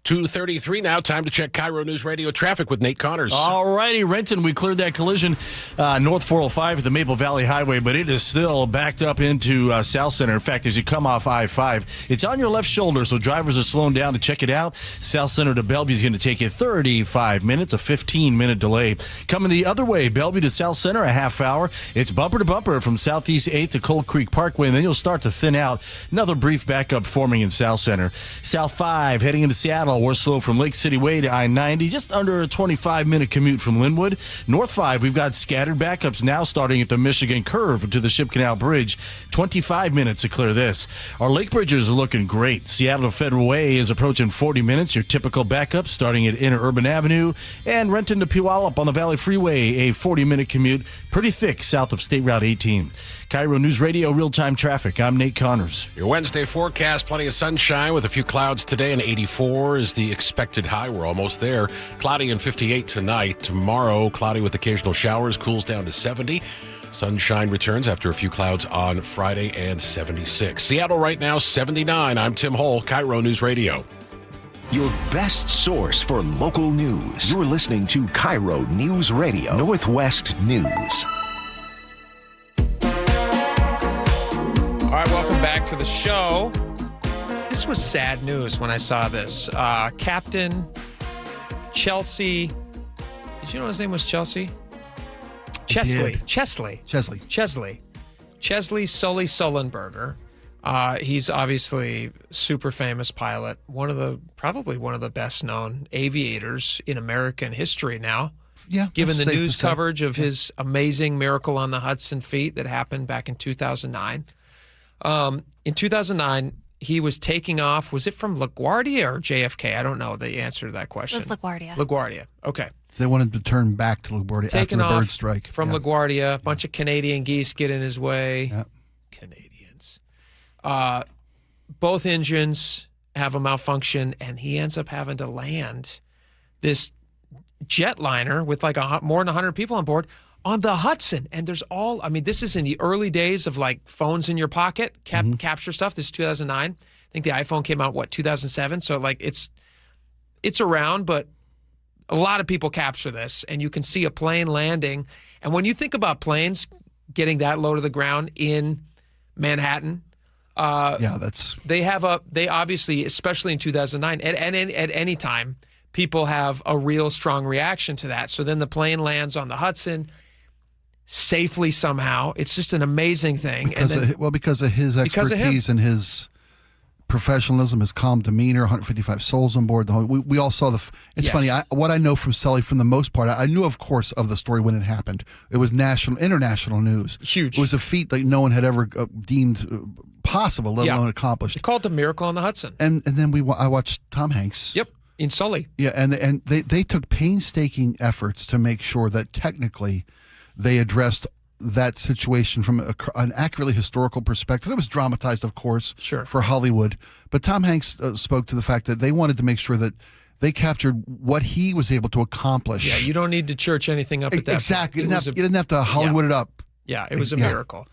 2:33 now. Time to check KIRO News Radio traffic with Nate Connors. All righty, Renton, we cleared that collision north 405 at the Maple Valley Highway, but it is still backed up into South Center. In fact, as you come off I-5, it's on your left shoulder, so drivers are slowing down to check it out. South Center to Bellevue is going to take you 35 minutes, a 15-minute delay. Coming the other way, Bellevue to South Center, a half hour. It's bumper to bumper from Southeast 8th to Cold Creek Parkway, and then you'll start to thin out. Another brief backup forming in South Center. South 5 heading into Seattle. We're slow from Lake City Way to I-90, just under a 25-minute commute from Linwood. North 5, we've got scattered backups now starting at the Michigan Curve to the Ship Canal Bridge. 25 minutes to clear this. Our Lake Bridges are looking great. Seattle to Federal Way is approaching 40 minutes. Your typical backup starting at Interurban Avenue. And Renton to Puyallup on the Valley Freeway, a 40-minute commute, pretty thick south of State Route 18. KIRO News Radio real-time traffic. I'm Nate Connors. Your Wednesday forecast, plenty of sunshine with a few clouds today, and 84 is the expected high. We're almost there. Cloudy and 58 tonight. Tomorrow, cloudy with occasional showers, cools down to 70. Sunshine returns after a few clouds on Friday and 76. Seattle right now, 79. I'm Tim Hull, KIRO News Radio. Your best source for local news. You're listening to KIRO News Radio, Northwest News. All right, welcome back to the show. This was sad news when I saw this. Captain Chelsea, did you know his name was Chelsea? Chesley Sully Sullenberger. He's obviously super famous pilot, probably one of the best known aviators in American history now. Yeah, given the news coverage of his amazing Miracle on the Hudson feat that happened back in 2009. In 2009, he was taking off. Was it from LaGuardia or JFK? I don't know the answer to that question. It was LaGuardia. LaGuardia. Okay. They wanted to turn back to LaGuardia after the bird strike. From LaGuardia. A bunch of Canadian geese get in his way. Yeah. Canadians. Both engines have a malfunction, and he ends up having to land this jetliner with like more than 100 people on board on the Hudson. And there's this is in the early days of like phones in your pocket, capture stuff. This is 2009. I think the iPhone came out, 2007? So like it's around, but a lot of people capture this, and you can see a plane landing. And when you think about planes getting that low to the ground in Manhattan, they obviously, especially in 2009, at any time, people have a real strong reaction to that. So then the plane lands on the Hudson. safely somehow. It's just an amazing thing. Because of his expertise and his professionalism, his calm demeanor, 155 souls on board. We all saw it's funny. What I know from Sully, from the most part, I knew, of course, of the story when it happened. It was international news. Huge. It was a feat that no one had ever deemed possible, let alone accomplished. They called it the Miracle on the Hudson. And then I watched Tom Hanks. Yep, in Sully. Yeah, and they took painstaking efforts to make sure that technically they addressed that situation from an accurately historical perspective. It was dramatized, of course, for Hollywood. But Tom Hanks spoke to the fact that they wanted to make sure that they captured what he was able to accomplish. Yeah, you don't need to church anything up at that exactly. point. You didn't have to Hollywood it up. Yeah, it was a miracle.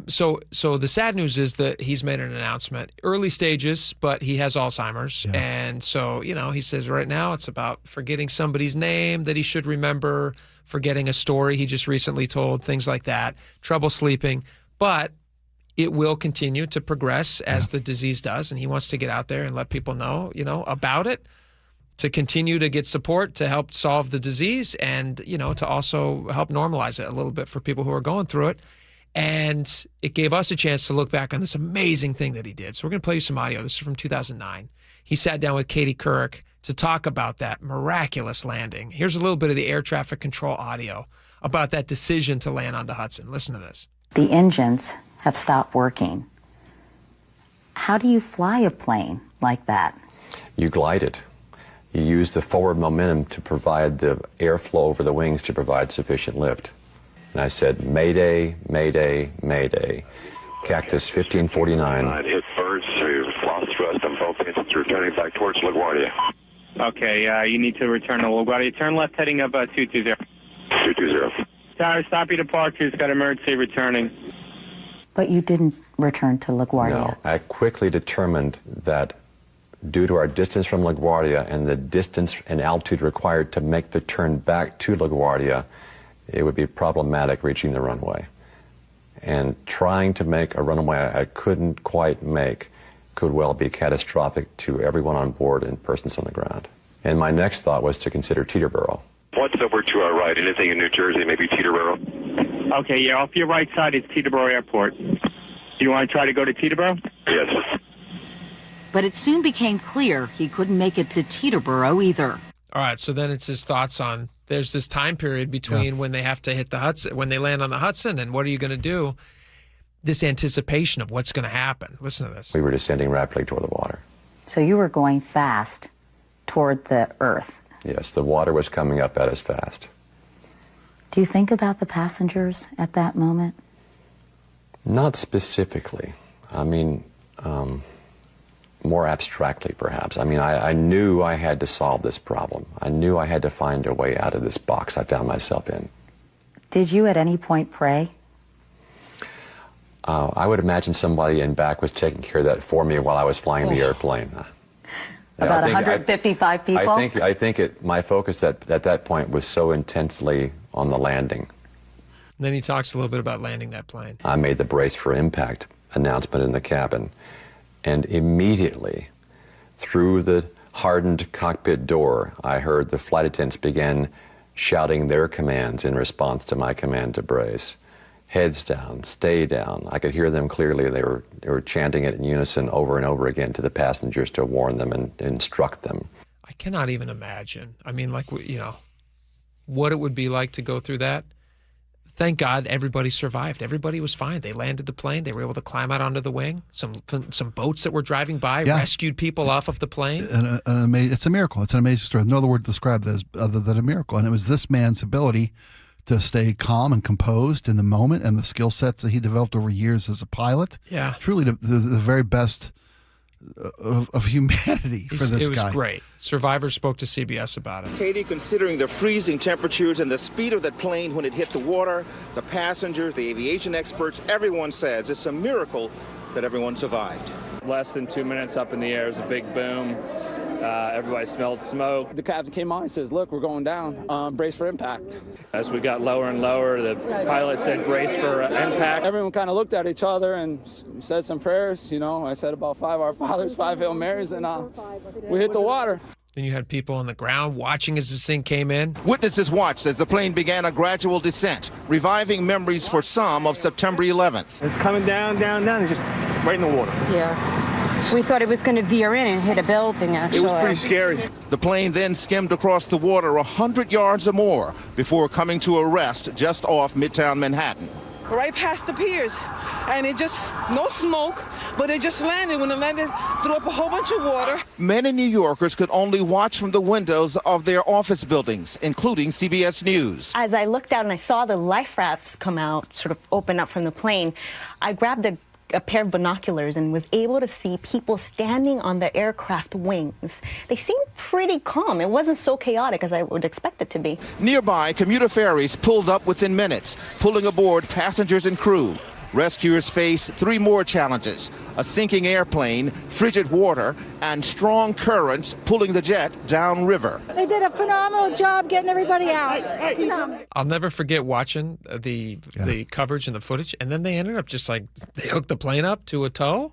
So the sad news is that he's made an announcement. Early stages, but he has Alzheimer's. Yeah. And so, he says right now it's about forgetting somebody's name that he should remember, forgetting a story he just recently told, things like that, trouble sleeping. But it will continue to progress as the disease does, and he wants to get out there and let people know, about it, to continue to get support to help solve the disease and, to also help normalize it a little bit for people who are going through it. And it gave us a chance to look back on this amazing thing that he did. So we're going to play you some audio. This is from 2009. He sat down with Katie Couric to talk about that miraculous landing. Here's a little bit of the air traffic control audio about that decision to land on the Hudson. Listen to this. The engines have stopped working. How do you fly a plane like that? You glide it. You use the forward momentum to provide the airflow over the wings to provide sufficient lift. And I said, Mayday, Mayday, Mayday. Cactus 1549. Hit birds to lost thrust on both engines returning back towards LaGuardia. Okay, you need to return to LaGuardia. Turn left heading up 220. 220. Tower, stop your departures. Got emergency returning. But you didn't return to LaGuardia. No, I quickly determined that due to our distance from LaGuardia and the distance and altitude required to make the turn back to LaGuardia, it would be problematic reaching the runway. And trying to make a runway I couldn't quite make could well be catastrophic to everyone on board and persons on the ground. And my next thought was to consider Teterboro. What's over to our right? Anything in New Jersey, maybe Teterboro? Okay, yeah, off your right side is Teterboro Airport. Do you want to try to go to Teterboro? Yes. But it soon became clear he couldn't make it to Teterboro either. All right, so then it's his thoughts on there's this time period between when they have to hit the Hudson, when they land on the Hudson, and what are you going to do? This anticipation of what's going to happen. Listen to this. We were descending rapidly toward the water. So you were going fast toward the earth. Yes, the water was coming up at us fast. Do you think about the passengers at that moment? Not specifically. I mean, more abstractly, perhaps. I mean, I knew I had to solve this problem. I knew I had to find a way out of this box I found myself in. Did you at any point pray? I would imagine somebody in back was taking care of that for me while I was flying the airplane. About 155 people? I think my focus at that point was so intensely on the landing. And then he talks a little bit about landing that plane. I made the brace for impact announcement in the cabin. And immediately, through the hardened cockpit door, I heard the flight attendants begin shouting their commands in response to my command to brace. Heads down, stay down. I could hear them clearly. They were chanting it in unison over and over again to the passengers to warn them and instruct them. I cannot even imagine. I mean, what it would be like to go through that. Thank God everybody survived. Everybody was fine. They landed the plane. They were able to climb out onto the wing. Some boats that were driving by rescued people off of the plane. It's a miracle. It's an amazing story. No other word to describe it as other than a miracle. And it was this man's ability to stay calm and composed in the moment and the skill sets that he developed over years as a pilot. Yeah. Truly the very best of humanity for this guy. It was great. Survivors spoke to CBS about it. Katie, considering the freezing temperatures and the speed of that plane when it hit the water, the passengers, the aviation experts, everyone says it's a miracle that everyone survived. Less than 2 minutes up in the air, it was a big boom. Everybody smelled smoke. The captain came on and says, look, we're going down. Brace for impact. As we got lower and lower, the pilot said, brace for impact. Everyone kind of looked at each other and said some prayers. I said about 5 Our Fathers, 5 Hail Marys, and we hit the water. Then you had people on the ground watching as this thing came in. Witnesses watched as the plane began a gradual descent, reviving memories for some of September 11th. It's coming down, it's just right in the water. Yeah. We thought it was going to veer in and hit a building, actually. It was pretty scary. The plane then skimmed across the water 100 yards or more before coming to a rest just off Midtown Manhattan. Right past the piers, and it just, no smoke, but it just landed. When it landed, threw up a whole bunch of water. Many New Yorkers could only watch from the windows of their office buildings, including CBS News. As I looked out and I saw the life rafts come out, sort of open up from the plane, I grabbed a pair of binoculars and was able to see people standing on the aircraft wings. They seemed pretty calm. It wasn't so chaotic as I would expect it to be. Nearby, commuter ferries pulled up within minutes, pulling aboard passengers and crew. Rescuers face 3 more challenges: a sinking airplane, frigid water, and strong currents pulling the jet downriver. They did a phenomenal job getting everybody out. I'll never forget watching the coverage and the footage, and then they ended up just like, they hooked the plane up to a tow,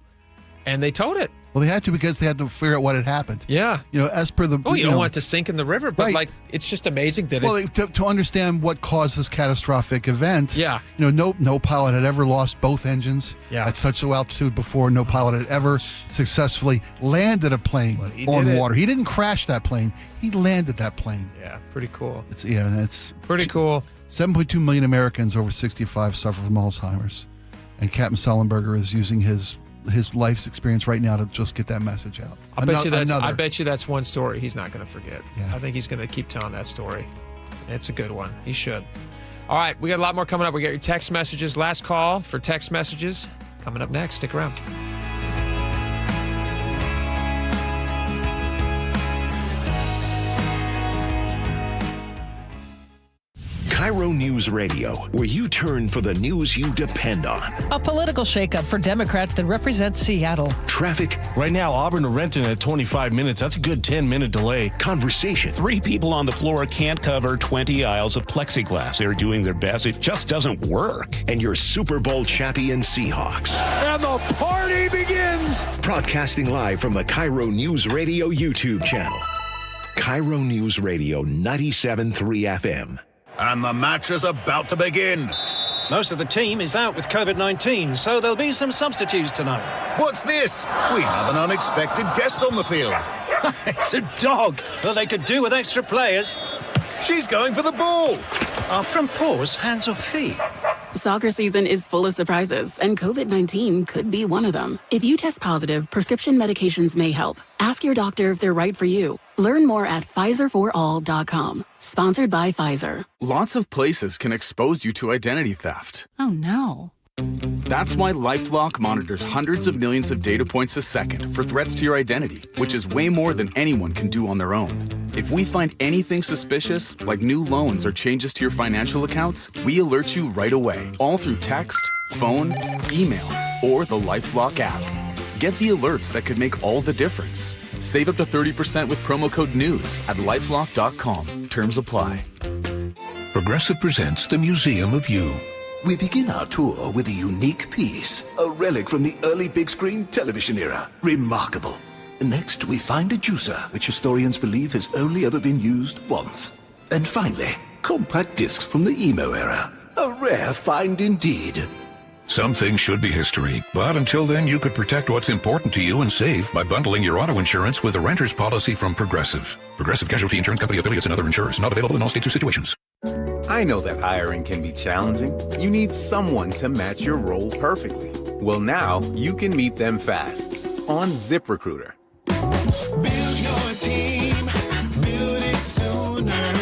and they towed it. Well, they had to because they had to figure out what had happened. Yeah. As per the... You don't want it to sink in the river, but right. it's just amazing that to understand what caused this catastrophic event. Yeah. No pilot had ever lost both engines at such low altitude before. No pilot had ever successfully landed a plane on water. He didn't crash that plane. He landed that plane. Yeah, pretty cool. It's pretty cool. 7.2 million Americans over 65 suffer from Alzheimer's. And Captain Sullenberger is using his life's experience right now to just get that message out. I bet you that's one story he's not going to forget. Yeah. I think he's going to keep telling that story. It's a good one. He should. All right, we got a lot more coming up. We got your text messages. Last call for text messages coming up next. Stick around. KIRO Newsradio, where you turn for the news you depend on. A political shakeup for Democrats that represent Seattle. Traffic. Right now, Auburn to Renton at 25 minutes. That's a good 10-minute delay. Conversation. 3 people on the floor can't cover 20 aisles of plexiglass. They're doing their best. It just doesn't work. And your Super Bowl champion Seahawks. And the party begins. Broadcasting live from the KIRO Newsradio YouTube channel. KIRO Newsradio 97.3 FM. And the match is about to begin. Most of the team is out with COVID-19, so there'll be some substitutes tonight. What's this? We have an unexpected guest on the field. It's a dog. Well, they could do with extra players. She's going for the ball. Are front paws hands or feet? Soccer season is full of surprises, and COVID-19 could be one of them. If you test positive, prescription medications may help. Ask your doctor if they're right for you. Learn more at PfizerForAll.com. Sponsored by Pfizer. Lots of places can expose you to identity theft. Oh, no. That's why LifeLock monitors hundreds of millions of data points a second for threats to your identity, which is way more than anyone can do on their own. If we find anything suspicious, like new loans or changes to your financial accounts, we alert you right away, all through text, phone, email, or the LifeLock app. Get the alerts that could make all the difference. Save up to 30% with promo code NEWS at LifeLock.com. Terms apply. Progressive presents the Museum of You. We begin our tour with a unique piece, a relic from the early big screen television era. Remarkable. Next, we find a juicer, which historians believe has only ever been used once. And finally, compact discs from the emo era. A rare find indeed. Some things should be history, but until then, you could protect what's important to you and save by bundling your auto insurance with a renter's policy from Progressive. Progressive Casualty Insurance Company affiliates and other insurers. Not available in all states or situations. I know that hiring can be challenging. You need someone to match your role perfectly. Well, now you can meet them fast on ZipRecruiter. Build your team, build it sooner.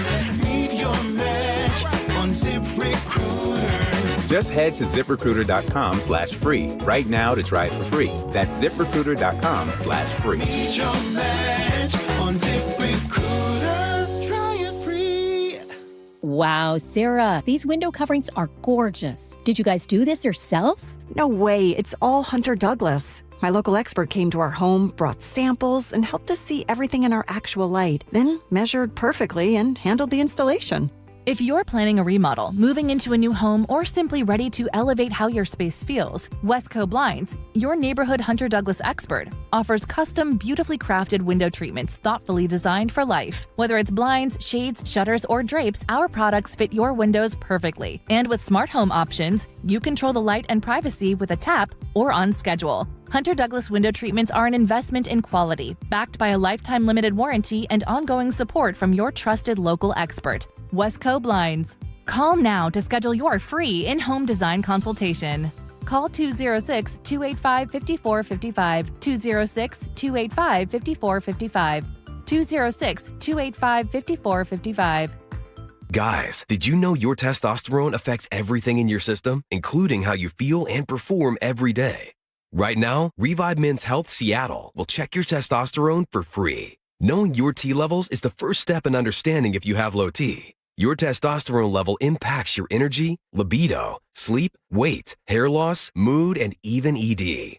Meet your match on ZipRecruiter. Just head to ZipRecruiter.com/free right now to try it for free. That's ZipRecruiter.com/free. Meet your match on ZipRecruiter. Try it free. Wow, Sarah, these window coverings are gorgeous. Did you guys do this yourself? No way, it's all Hunter Douglas. My local expert came to our home, brought samples, and helped us see everything in our actual light, then measured perfectly and handled the installation. If you're planning a remodel, moving into a new home, or simply ready to elevate how your space feels, Westco Blinds, your neighborhood Hunter Douglas expert, offers custom, beautifully crafted window treatments thoughtfully designed for life. Whether it's blinds, shades, shutters, or drapes, our products fit your windows perfectly. And with smart home options, you control the light and privacy with a tap or on schedule. Hunter Douglas window treatments are an investment in quality, backed by a lifetime limited warranty and ongoing support from your trusted local expert, Westco Blinds. Call now to schedule your free in-home design consultation. Call 206-285-5455, 206-285-5455, 206-285-5455. Guys, did you know your testosterone affects everything in your system, including how you feel and perform every day? Right now, Revive Men's Health Seattle will check your testosterone for free. Knowing your T levels is the first step in understanding if you have low T. Your testosterone level impacts your energy, libido, sleep, weight, hair loss, mood, and even ED.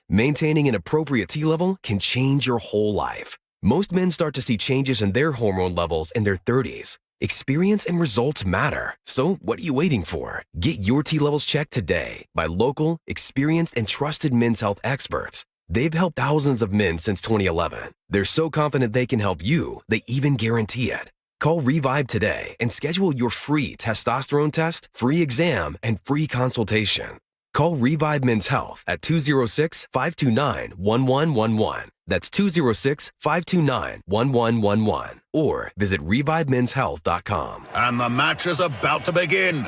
Maintaining an appropriate T level can change your whole life. Most men start to see changes in their hormone levels in their 30s. Experience and results matter. So what are you waiting for? Get your T levels checked today by local, experienced, and trusted men's health experts. They've helped thousands of men since 2011. They're so confident they can help you, they even guarantee it. Call Revive today and schedule your free testosterone test, free exam, and free consultation. Call Revive Men's Health at 206-529-1111. That's 206-529-1111. Or visit ReviveMen'sHealth.com. And the match is about to begin.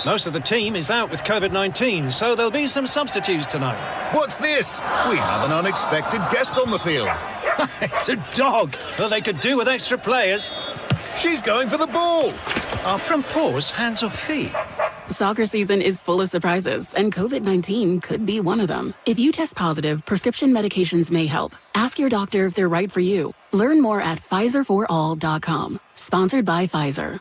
Most of the team is out with COVID-19, so there'll be some substitutes tonight. What's this? We have an unexpected guest on the field. It's a dog. Well, they could do with extra players. She's going for the ball. Are front paws hands or feet? Soccer season is full of surprises, and COVID-19 could be one of them. If you test positive, prescription medications may help. Ask your doctor if they're right for you. Learn more at PfizerForAll.com. Sponsored by Pfizer.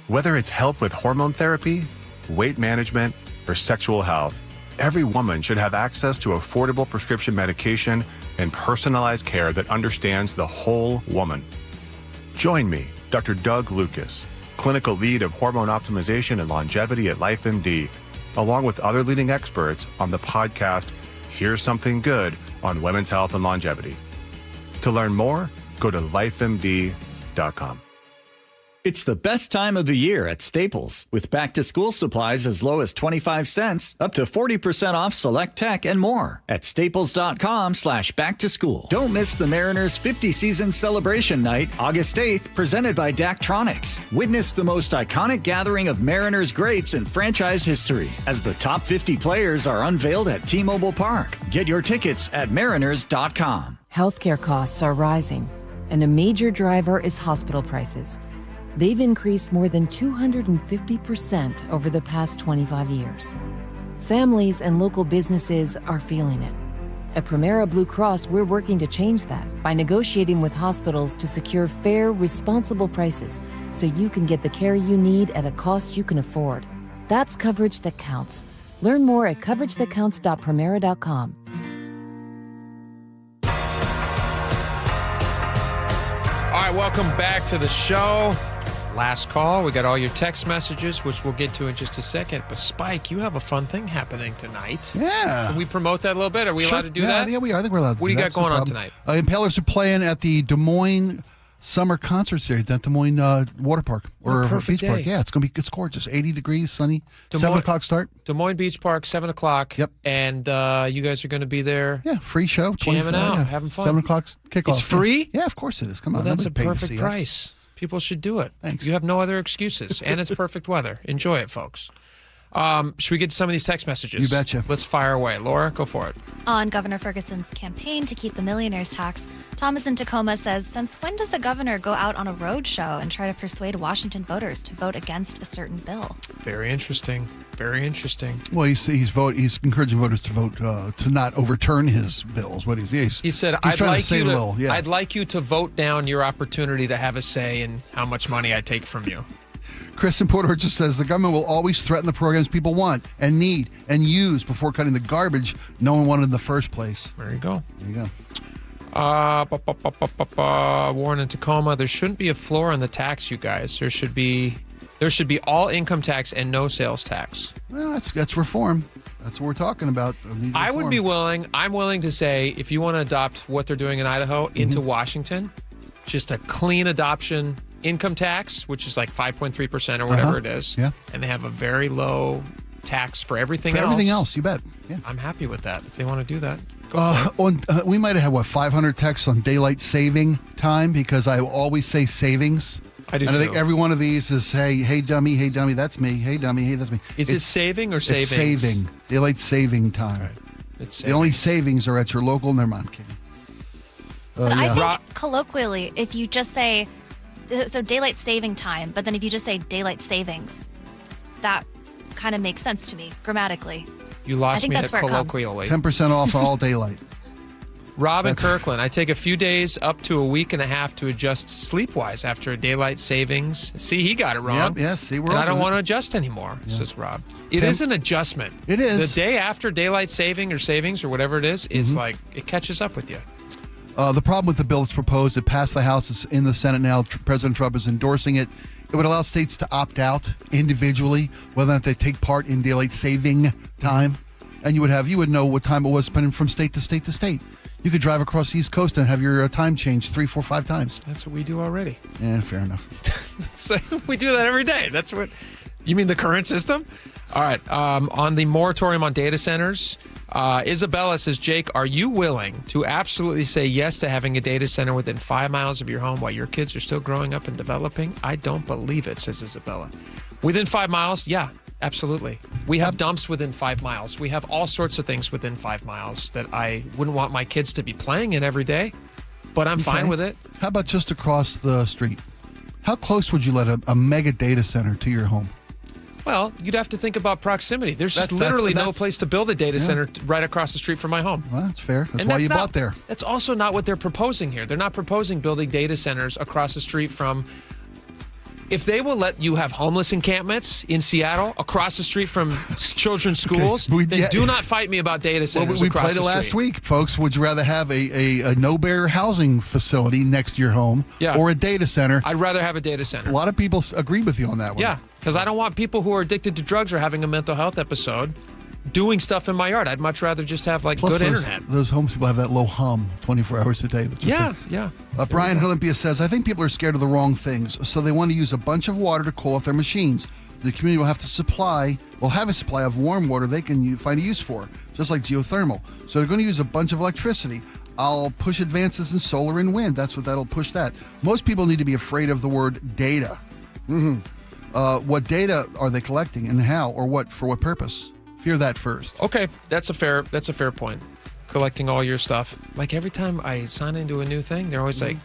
Whether it's help with hormone therapy, weight management, or sexual health, every woman should have access to affordable prescription medication and personalized care that understands the whole woman. Join me, Dr. Doug Lucas, clinical lead of hormone optimization and longevity at LifeMD, along with other leading experts on the podcast, Here's Something Good on Women's Health and Longevity. To learn more, go to lifemd.com. It's the best time of the year at Staples, with back-to-school supplies as low as 25 cents, up to 40% off select tech and more at staples.com/back-to-school. Don't miss the Mariners 50-season celebration night, August 8th, presented by Daktronics. Witness the most iconic gathering of Mariners greats in franchise history as the top 50 players are unveiled at T-Mobile Park. Get your tickets at mariners.com. Healthcare costs are rising, and a major driver is hospital prices. They've increased more than 250% over the past 25 years. Families and local businesses are feeling it. At Primera Blue Cross, we're working to change that by negotiating with hospitals to secure fair, responsible prices so you can get the care you need at a cost you can afford. That's coverage that counts. Learn more at coveragethatcounts.primera.com. All right, welcome back to the show. Last call. We got all your text messages, which we'll get to in just a second. But Spike, you have a fun thing happening tonight. Yeah. Can we promote that a little bit? Are we allowed to do that? Yeah, we are. I think we're allowed to What do you got going on tonight? Impalers are playing at the Des Moines Summer Concert Series at Des Moines Water Park or Beach Park. Yeah, it's gorgeous. 80 degrees, sunny. 7 o'clock start. Des Moines Beach Park, 7 o'clock. Yep. And you guys are going to be there. Yeah, free show. Jamming out, having fun. 7 o'clock kickoff. It's free? Yeah, of course it is. Come well, on. That's a perfect price. People should do it. Thanks. You have no other excuses. And it's perfect weather. Enjoy it, folks. Should we get to some of these text messages? You betcha. Let's fire away. Laura, go for it. On Governor Ferguson's campaign to keep the millionaires tax, Thomas in Tacoma says, since when does the governor go out on a road show and try to persuade Washington voters to vote against a certain bill? Very interesting. Very interesting. Well, he's encouraging voters to vote to not overturn his bills. He said, I'd like you to vote down your opportunity to have a say in how much money I take from you. Chris in Port Orchard says the government will always threaten the programs people want and need and use before cutting the garbage no one wanted in the first place. There you go. There you go. Warren and Tacoma. There shouldn't be a floor on the tax, you guys. There should be all income tax and no sales tax. Well, that's reform. That's what we're talking about. I'm willing to say, if you want to adopt what they're doing in Idaho into Washington, just a clean adoption income tax, which is like 5.3% or whatever it is. Yeah. And they have a very low tax for everything else. For everything else, you bet. Yeah. I'm happy with that. If they want to do that, go for it. We might have had, 500 texts on daylight saving time, because I always say savings. I do and too. I think every one of these is, hey dummy, that's me. Hey dummy, hey, that's me. Is it saving or savings? It's saving. Daylight saving time. Okay. It's the only savings are at your local. Never mind, I'm kidding. But I think colloquially, if you just say, so daylight saving time, but then if you just say daylight savings, that kind of makes sense to me grammatically. You lost me at colloquially. 10% off on all daylight. Rob in Kirkland, I take a few days up to a week and a half to adjust sleep-wise after a daylight savings. See, he got it wrong. Yep, see, we're and I don't want to adjust anymore, says Rob. It is an adjustment. It is. The day after daylight savings or whatever it is like, it catches up with you. The problem with the bill that's proposed, it passed the House, it's in the Senate now. President Trump is endorsing it. It would allow states to opt out individually, whether or not they take part in daylight saving time. And you would know what time it was spending from state to state to state. You could drive across the East Coast and have your time changed 3, 4, 5 times. That's what we do already. Yeah, fair enough. We do that every day. That's what you mean, the current system? All right. On the moratorium on data centers, Isabella says, Jake, are you willing to absolutely say yes to having a data center within 5 miles of your home while your kids are still growing up and developing? I don't believe it, says Isabella. Within 5 miles? Yeah. Absolutely. We have dumps within 5 miles. We have all sorts of things within 5 miles that I wouldn't want my kids to be playing in every day, but I'm fine with it. How about just across the street? How close would you let a mega data center to your home? Well, you'd have to think about proximity. There's just literally no place to build a data center right across the street from my home. Well, that's fair. That's why you bought there. That's also not what they're proposing here. They're not proposing building data centers across the street from... If they will let you have homeless encampments in Seattle across the street from children's schools, then do not fight me about data centers across the street. We played it last week, folks. Would you rather have a no-bear housing facility next to your home or a data center? I'd rather have a data center. A lot of people agree with you on that one. Yeah, because I don't want people who are addicted to drugs or having a mental health episode doing stuff in my yard. I'd much rather just have good internet. Those homes people have that low hum 24 hours a day. Yeah. Brian Olympia says, I think people are scared of the wrong things, so they want to use a bunch of water to cool off their machines. The community will have a supply of warm water they can find a use for, just like geothermal. So they're going to use a bunch of electricity. I'll push advances in solar and wind. That'll push that. Most people need to be afraid of the word data. What data are they collecting and how, or for what purpose? Hear that first. Okay, that's a fair point. Collecting all your stuff. Like every time I sign into a new thing, they're always like,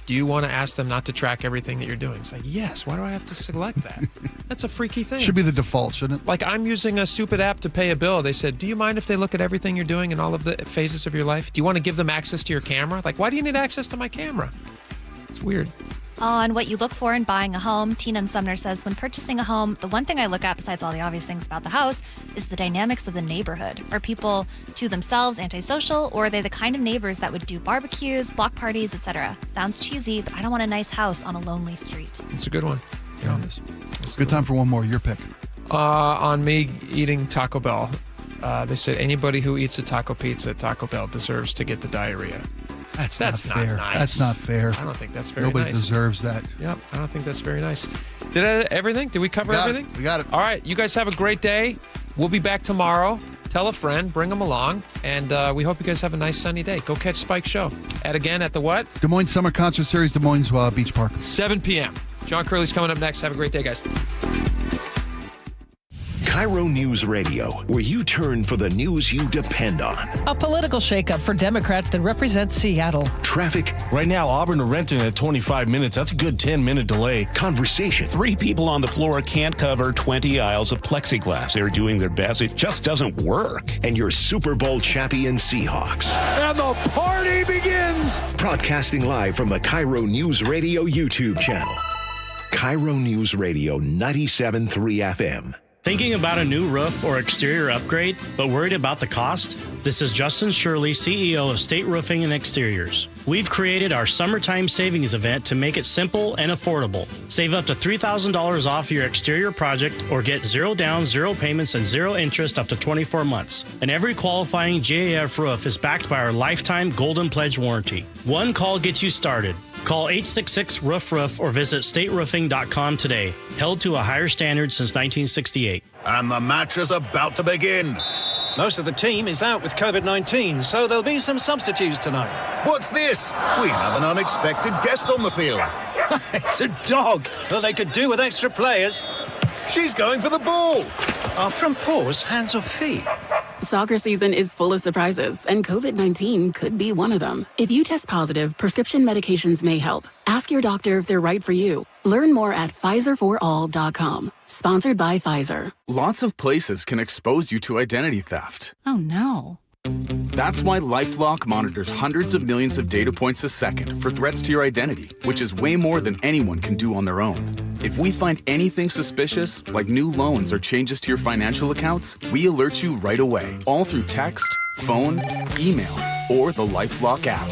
do you want to ask them not to track everything that you're doing? It's like, yes, why do I have to select that? That's a freaky thing. Should be the default, shouldn't it? Like I'm using a stupid app to pay a bill. They said, do you mind if they look at everything you're doing in all of the phases of your life? Do you want to give them access to your camera? Like, why do you need access to my camera? It's weird. On what you look for in buying a home, Tina and Sumner says, when purchasing a home, the one thing I look at besides all the obvious things about the house is the dynamics of the neighborhood. Are people to themselves antisocial, or are they the kind of neighbors that would do barbecues, block parties, etc.? Sounds cheesy, but I don't want a nice house on a lonely street. It's a good one. You're on this. Good time for one more. Your pick. On me eating Taco Bell, they said anybody who eats a taco pizza at Taco Bell deserves to get the diarrhea. That's not fair. Nice. That's not fair. I don't think that's very Nobody nice. deserves that. Yep, I don't think that's very nice. Everything? Did we cover everything? We got it. All right, you guys have a great day. We'll be back tomorrow. Tell a friend, bring them along, and we hope you guys have a nice sunny day. Go catch Spike's show. At the what? Des Moines Summer Concert Series, Des Moines Beach Park. 7 p.m. John Curley's coming up next. Have a great day, guys. KIRO Newsradio, where you turn for the news you depend on. A political shakeup for Democrats that represent Seattle. Traffic. Right now, Auburn to Renton at 25 minutes. That's a good 10-minute delay. Conversation. 3 people on the floor can't cover 20 aisles of plexiglass. They're doing their best. It just doesn't work. And your Super Bowl champion Seahawks. And the party begins! Broadcasting live from the KIRO Newsradio YouTube channel. KIRO Newsradio 97.3 FM. Thinking about a new roof or exterior upgrade, but worried about the cost? This is Justin Shirley, CEO of State Roofing and Exteriors. We've created our summertime savings event to make it simple and affordable. Save up to $3,000 off your exterior project or get 0 down, 0 payments, and 0 interest up to 24 months. And every qualifying GAF roof is backed by our lifetime Golden Pledge warranty. One call gets you started. Call 866-ROOF-ROOF or visit stateroofing.com today. Held to a higher standard since 1968. And the match is about to begin. Most of the team is out with COVID-19, so there'll be some substitutes tonight. What's this? We have an unexpected guest on the field. It's a dog. Well, they could do with extra players. She's going for the ball. Are front paws hands or feet? Soccer season is full of surprises, and COVID-19 could be one of them. If you test positive, prescription medications may help. Ask your doctor if they're right for you. Learn more at PfizerForAll.com. Sponsored by Pfizer. Lots of places can expose you to identity theft. Oh, no. That's why LifeLock monitors hundreds of millions of data points a second for threats to your identity, which is way more than anyone can do on their own. If we find anything suspicious, like new loans or changes to your financial accounts, we alert you right away, all through text, phone, email, or the LifeLock app.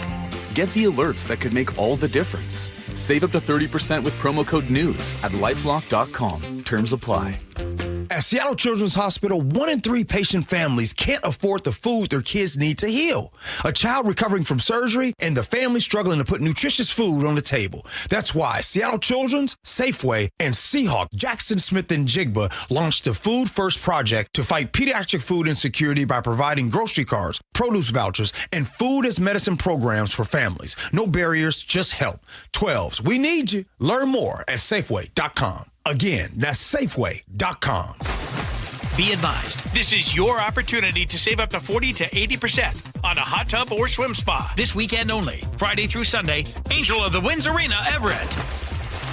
Get the alerts that could make all the difference. Save up to 30% with promo code NEWS at LifeLock.com. Terms apply. At Seattle Children's Hospital, 1 in 3 patient families can't afford the food their kids need to heal. A child recovering from surgery and the family struggling to put nutritious food on the table. That's why Seattle Children's, Safeway, and Seahawk, Jackson Smith and Jigba launched the Food First Project to fight pediatric food insecurity by providing grocery cards, produce vouchers, and food as medicine programs for families. No barriers, just help. 12s, we need you. Learn more at Safeway.com. Again, that's Safeway.com. Be advised, this is your opportunity to save up to 40 to 80% on a hot tub or swim spa. This weekend only, Friday through Sunday, Angel of the Winds Arena, Everett.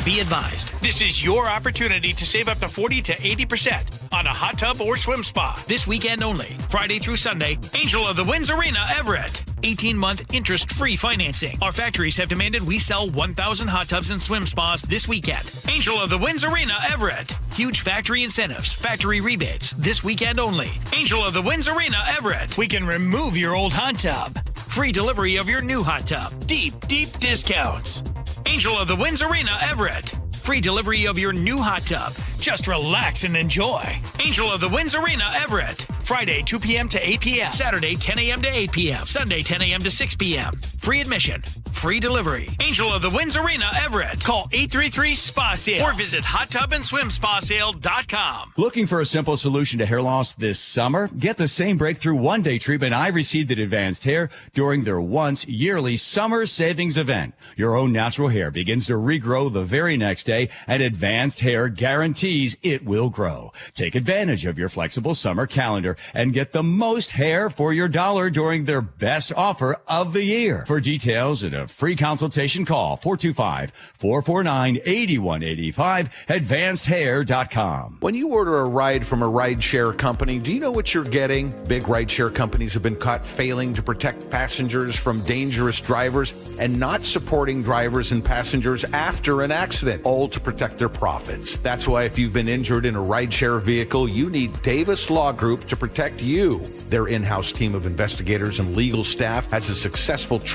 Be advised, this is your opportunity to save up to 40 to 80% on a hot tub or swim spa. This weekend only, Friday through Sunday, Angel of the Winds Arena, Everett. 18-month interest-free financing. Our factories have demanded we sell 1,000 hot tubs and swim spas this weekend. Angel of the Winds Arena, Everett. Huge factory incentives, factory rebates, this weekend only. Angel of the Winds Arena, Everett. We can remove your old hot tub. Free delivery of your new hot tub. Deep, deep discounts. Angel of the Winds Arena, Everett. Free delivery of your new hot tub. Just relax and enjoy. Angel of the Winds Arena, Everett. Friday, 2 p.m. to 8 p.m. Saturday, 10 a.m. to 8 p.m. Sunday, 10 a.m. to 6 p.m. Free admission. Free delivery. Angel of the Winds Arena, Everett. Call 833-SPA-SALE or visit hottubandSwimSpaSale.com. Looking for a simple solution to hair loss this summer? Get the same breakthrough one-day treatment I received at Advanced Hair during their once yearly summer savings event. Your own natural hair begins to regrow the very next day, and Advanced Hair guarantees it will grow. Take advantage of your flexible summer calendar and get the most hair for your dollar during their best offer of the year. For details and a free consultation, call 425-449-8185, advancedhair.com. When you order a ride from a rideshare company, do you know what you're getting? Big rideshare companies have been caught failing to protect passengers from dangerous drivers and not supporting drivers and passengers after an accident, all to protect their profits. That's why if you've been injured in a rideshare vehicle, you need Davis Law Group to protect you. Their in-house team of investigators and legal staff has a successful